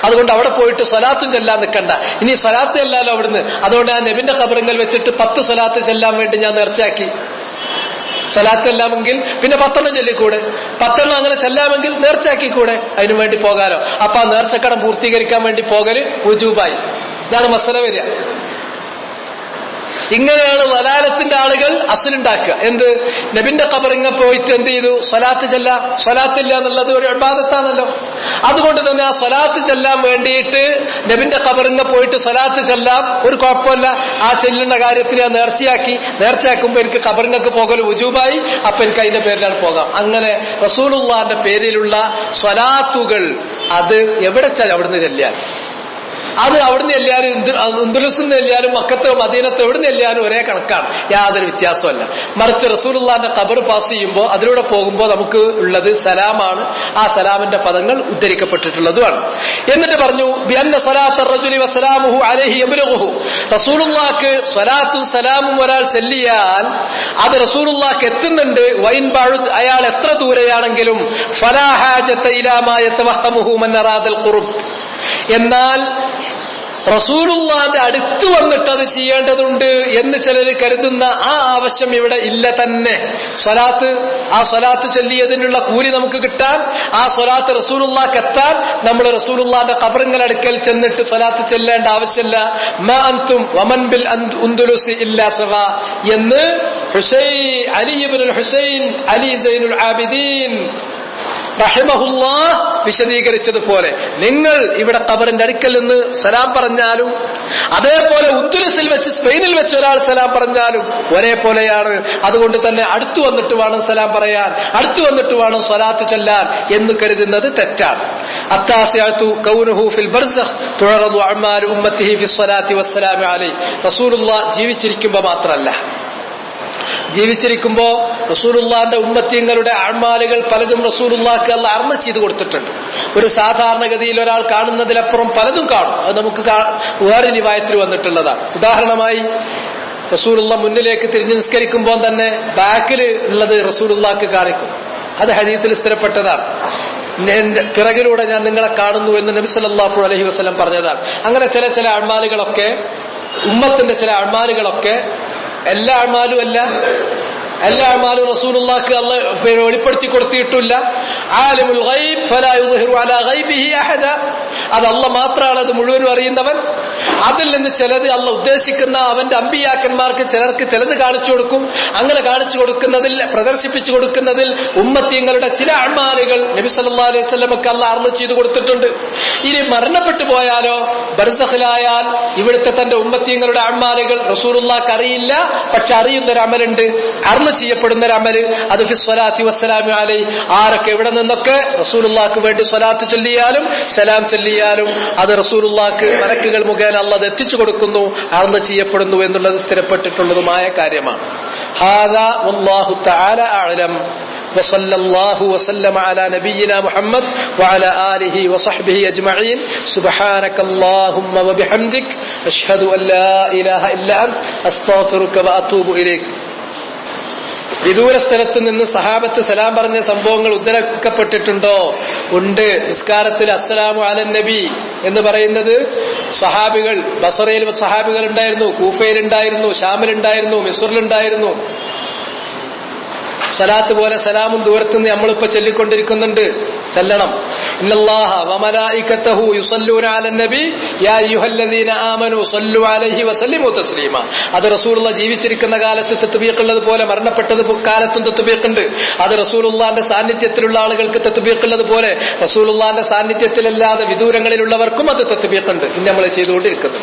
അതുകൊണ്ട് അവിടെ പോയിട്ട് സ്വലാത്തും ചെല്ലാൻ നിൽക്കണ്ട. ഇനി സ്വലാത്ത് ചെല്ലാലോ അവിടുന്ന്, അതുകൊണ്ട് ആ നബിന്റെ ഖബറിൽ വെച്ചിട്ട് 10 സ്വലാത്ത് ചെല്ലാൻ വേണ്ടി ഞാൻ നേർച്ചയാക്കി. സ്വലാത്തെല്ലാമെങ്കിൽ പിന്നെ 10 ചൊല്ലിക്കൂടെ? 10 അങ്ങനെ ചെല്ലാമെങ്കിൽ നേർച്ചയാക്കിക്കൂടെ? അതിനു വേണ്ടി പോകാലോ. അപ്പൊ ആ നേർച്ചക്കടം പൂർത്തീകരിക്കാൻ വേണ്ടി പോകല് വുജൂബായി. ഇതാണ് മസല വരിക. ഇങ്ങനെയാണ് വലാലത്തിന്റെ ആളുകൾ അസ്ലുണ്ടാക്കുക. എന്ത്? നബിന്റെ ഖബറിങ്ങ പോയിട്ട് എന്ത് ചെയ്തു? സ്വലാത്ത് ചെല്ലാം. സ്വലാത്തില്ല എന്നുള്ളത് ഒരു ഇബാദത്താണല്ലോ. അതുകൊണ്ട് തന്നെ ആ സ്വലാത്ത് ചെല്ലാൻ വേണ്ടിയിട്ട് നബിന്റെ ഖബറിങ്ങ പോയിട്ട് സ്വലാത്ത് ചെല്ലാം, ഒരു കുഴപ്പമില്ല. ആ ചെല്ലുന്ന കാര്യത്തിന് ഞാൻ നേർച്ചയാക്കുമ്പോ എനിക്ക് ഖബറിങ്ങക്ക് പോകൽ വുജൂബായി, അപ്പൊ എനിക്ക് അതിന്റെ പേരിലാണ് പോകാം. അങ്ങനെ റസൂലുള്ളാഹിന്റെ പേരിലുള്ള സ്വലാത്തുകൾ അത് എവിടെ അവിടുന്ന് ചെല്ലാൻ, അത് അവിടുന്ന് എല്ലാവരും ഇന്ദുലുസിന്ന് എല്ലാവരും മക്കത്തോ മദീനത്തോ എവിടുന്ന് എല്ലാവരും ഒരേ കണക്കാണ്, യാതൊരു വ്യത്യാസമല്ല. മറിച്ച് റസൂലുള്ളാഹിന്റെ ഖബർ പാസ് ചെയ്യുമ്പോൾ അതിലൂടെ പോകുമ്പോൾ നമുക്ക് ഉള്ളത് സലാമാണ്. ആ സലാമിന്റെ പദങ്ങൾ ഉദ്ധരിക്കപ്പെട്ടിട്ടുള്ളതുമാണ്. എന്നിട്ട് പറഞ്ഞു ബിഅന്ന സ്വലാത്ത റജുലി വസലാമുഹു അലൈഹി യബ്ലുഹു, റസൂലുള്ളാഹിക്ക് സ്വലാത്തും സലാമും ഒരാൾ ചൊല്ലിയാൽ അത് റസൂലുള്ളാഹിക്ക് എത്തുന്നുണ്ട്. വൈൻ ബഅദ്, അയാൾ എത്ര ദൂരെയാണെങ്കിലും ഫലാ ഹാജത ഇലാ മാ യതവഹമുഹു മൻ അറാദൽ ഖുർബ്, എന്നാൽ റസൂലുള്ളാന്റെ അടുത്ത് വന്നിട്ട് അത് ചെയ്യേണ്ടതുണ്ട് എന്ന് ചിലർ കരുതുന്ന ആ ആവശ്യം ഇവിടെ ഇല്ല തന്നെ. ആ സ്വലാത്ത് ചൊല്ലിയതിനുള്ള കൂലി നമുക്ക് കിട്ടാൻ, ആ സ്വലാത്ത് റസൂലുള്ളാക്ക് എത്താൻ നമ്മൾ റസൂലുള്ളാന്റെ ഖബറിന്റെ അടുക്കൽ ചെന്നിട്ട് സ്വലാത്ത് ചെല്ലേണ്ട ആവശ്യമില്ല. മാ അൻതും വമൻ ബിൽ ഉൻദുലുസി ഇല്ലാ സവാ എന്ന് അലി ഇബ്നുൽ ഹുസൈൻ അലി സൈനുൽ ആബിദീൻ റഹിമഹുല്ലാഹ് വിശദീകരിച്ചതുപോലെ നിങ്ങൾ ഇവിടെ ഖബറിന്റെ അടുക്കൽ നിന്ന് സലാം പറഞ്ഞാലും അതേപോലെ ഉദ്ദുലുസിൽ വെച്ച് സ്പെയിനിൽ വെച്ച് ഒരാൾ സലാം പറഞ്ഞാലും ഒരേപോലെയാണ്. അതുകൊണ്ട് തന്നെ അടുത്തു വന്നിട്ട് വേണം സലാം പറയാൻ, അടുത്തു വന്നിട്ട് വേണം സ്വലാത്ത് ചൊല്ലാൻ എന്ന് കരുതുന്നത് തെറ്റാണ്. അത്താസിഅതു കൗനുഹു ഫിൽ ബർസഖ് തുഅറദു അഅമാലു ഉമ്മത്തിഹി ഫിസ്സലാത്തി വസ്സലാമു അലൈഹി. റസൂലുള്ളാഹ് ജീവിച്ചിരിക്കുമ്പോൾ മാത്രമല്ല, ജീവിച്ചിരിക്കുമ്പോ റസൂലുള്ളാന്റെ ഉമ്മത്തിങ്ങളുടെ അഅമാലുകൾ പലതും റസൂലുള്ളാഹ്ക്ക് അല്ലാഹ് അർമ്മ ചെയ്തു കൊടുത്തിട്ടുണ്ട്. ഒരു സാധാരണഗതിയിൽ ഒരാൾ കാണുന്നതിലപ്പുറം പലതും കാണും. അത് നമുക്ക് വേറെ റിവായത്തിൽ വന്നിട്ടുള്ളതാണ്. ഉദാഹരണമായി റസൂലുള്ള മുന്നിലേക്ക് തിരിഞ്ഞ് നിസ്കരിക്കുമ്പോൾ തന്നെ ബാക്കിൽ ഉള്ളത് റസൂലുള്ളാഹ്ക്ക് കാണിക്കും. അത് ഹദീസിൽ സ്ഥിരപ്പെട്ടതാണ്. പിറകിലൂടെ ഞാൻ നിങ്ങളെ കാണുന്നു എന്ന് നബി സല്ലല്ലാഹു അലൈഹി വസല്ലം പറഞ്ഞതാണ്. അങ്ങനെ ചില അഅമാലുകളൊക്കെ, ഉമ്മത്തിന്റെ ചില അഅമാലുകളൊക്കെ, എല്ലാ അഅമാലും റസൂലുള്ളാഹിക്ക് അല്ലാഹ് വെളിപ്പെടുത്തി കൊടുത്തിട്ടില്ല. ആലിമുൽ ഗൈബ് ഫലാ യുദ്ഹിറു അലാ ഗൈബിഹി അഹദ. അത് അല്ലാഹ് മാത്രമാണ് അത് മുഴുവനും അറിയുന്നവൻ. അതിൽ നിന്ന് ചിലത് അല്ലാഹ് ഉദ്ദേശിക്കുന്ന അവന്റെ അമ്പിയാക്കന്മാർക്ക് ചിലർക്ക് ചിലത് കാണിച്ചു കൊടുക്കും. അങ്ങനെ കാണിച്ചു കൊടുക്കുന്നതിൽ, പ്രദർശിപ്പിച്ചു കൊടുക്കുന്നതിൽ ഉമ്മത്തിങ്ങളുടെ ചില അഅമാലുകൾ നബി സല്ലല്ലാഹു അലൈഹി വസല്ലമക്ക് അല്ലാഹ് അർള് ചെയ്തു കൊടുത്തിട്ടുണ്ട്. ഇനി മരണപ്പെട്ടു പോയാലോ, ബർസഖിലായാൽ ഇവിടുത്തെ തന്റെ ഉമ്മത്തിങ്ങളുടെ അഅമാലുകൾ റസൂലുള്ളാഹിക്ക് അറിയില്ല. പക്ഷെ അറിയുന്നൊരു അമലുണ്ട്, അർള് ചെയ്യപ്പെടുന്ന ഒരു അമല്. അത് ഫിസ്സലാത്തി വസ്സലാമു അലൈഹി. ആരൊക്കെ എവിടെ നിന്നൊക്കെ റസൂലുള്ളാഹിക്ക് വേണ്ടി സ്വലാത്ത് ചൊല്ലിയാലും സലാം ചൊല്ലിയാലും അത് റസൂലുള്ളാഹിക്ക് മലക്കുകൾ മുഖേന അല്ലാഹ് എത്തിച്ചു കൊടുക്കുന്നു, അർള് ചെയ്യപ്പെടുന്നു എന്നുള്ളത് സ്ഥിരപ്പെട്ടിട്ടുള്ളതുമായ കാര്യമാണ്. ഹാദാ വല്ലാഹു തആല അഅലം. وصلى الله وسلم على نبينا محمد وعلى آله وصحبه أجمعين. سبحانك اللهم وبحمدك أشهد أن لا إله إلا أنت أستغفرك وأتوب إليك. വിദൂര സ്ഥലത്ത് നിന്ന് സഹാബത്ത് സലാം പറഞ്ഞ സംഭവങ്ങൾ ഉദ്ധരിക്കപ്പെട്ടിട്ടുണ്ടോ? ഉണ്ട്. നിസ്കാരത്തിൽ അസ്സലാമു അലൻ നബി എന്ന് പറയുന്നത് സഹാബികൾ, ബസറയിൽ സഹാബികൾ ഉണ്ടായിരുന്നു, കൂഫയിലുണ്ടായിരുന്നു, ഷാമിലുണ്ടായിരുന്നു, മിസ്റിലുണ്ടായിരുന്നു. സലാത്ത് പോലെ സലാമും ദൂരത്തുനിന്ന് നമ്മളിപ്പോ ചൊല്ലിക്കൊണ്ടിരിക്കുന്നുണ്ട്, ചെല്ലണം. ഇന്നല്ലാഹ വമലായികതഹു യുസല്ലൂന അലൻ നബി യാ അയ്യുഹല്ലദീന ആമനു സല്ലു അലൈഹി വസല്ലിമു തസ്ലീമ. അത് റസൂലുള്ളാഹ് ജീവിച്ചിരിക്കുന്ന കാലത്ത് തത്ബീഖുള്ളത് പോലെ മരണപ്പെട്ടത് കാലത്തും തത്ബീഖുണ്ട്. അത് റസൂലുള്ളാഹിന്റെ സാന്നിധ്യത്തിലുള്ള ആളുകൾക്ക് തത്ബീഖുള്ളത് പോലെ റസൂലുള്ളാഹിന്റെ സാന്നിധ്യത്തിലല്ലാതെ വിദൂരങ്ങളിലുള്ളവർക്കും അത് തത്ബീഖുണ്ട്. ഇന്ന് നമ്മൾ ചെയ്തുകൊണ്ടിരിക്കുന്നത്.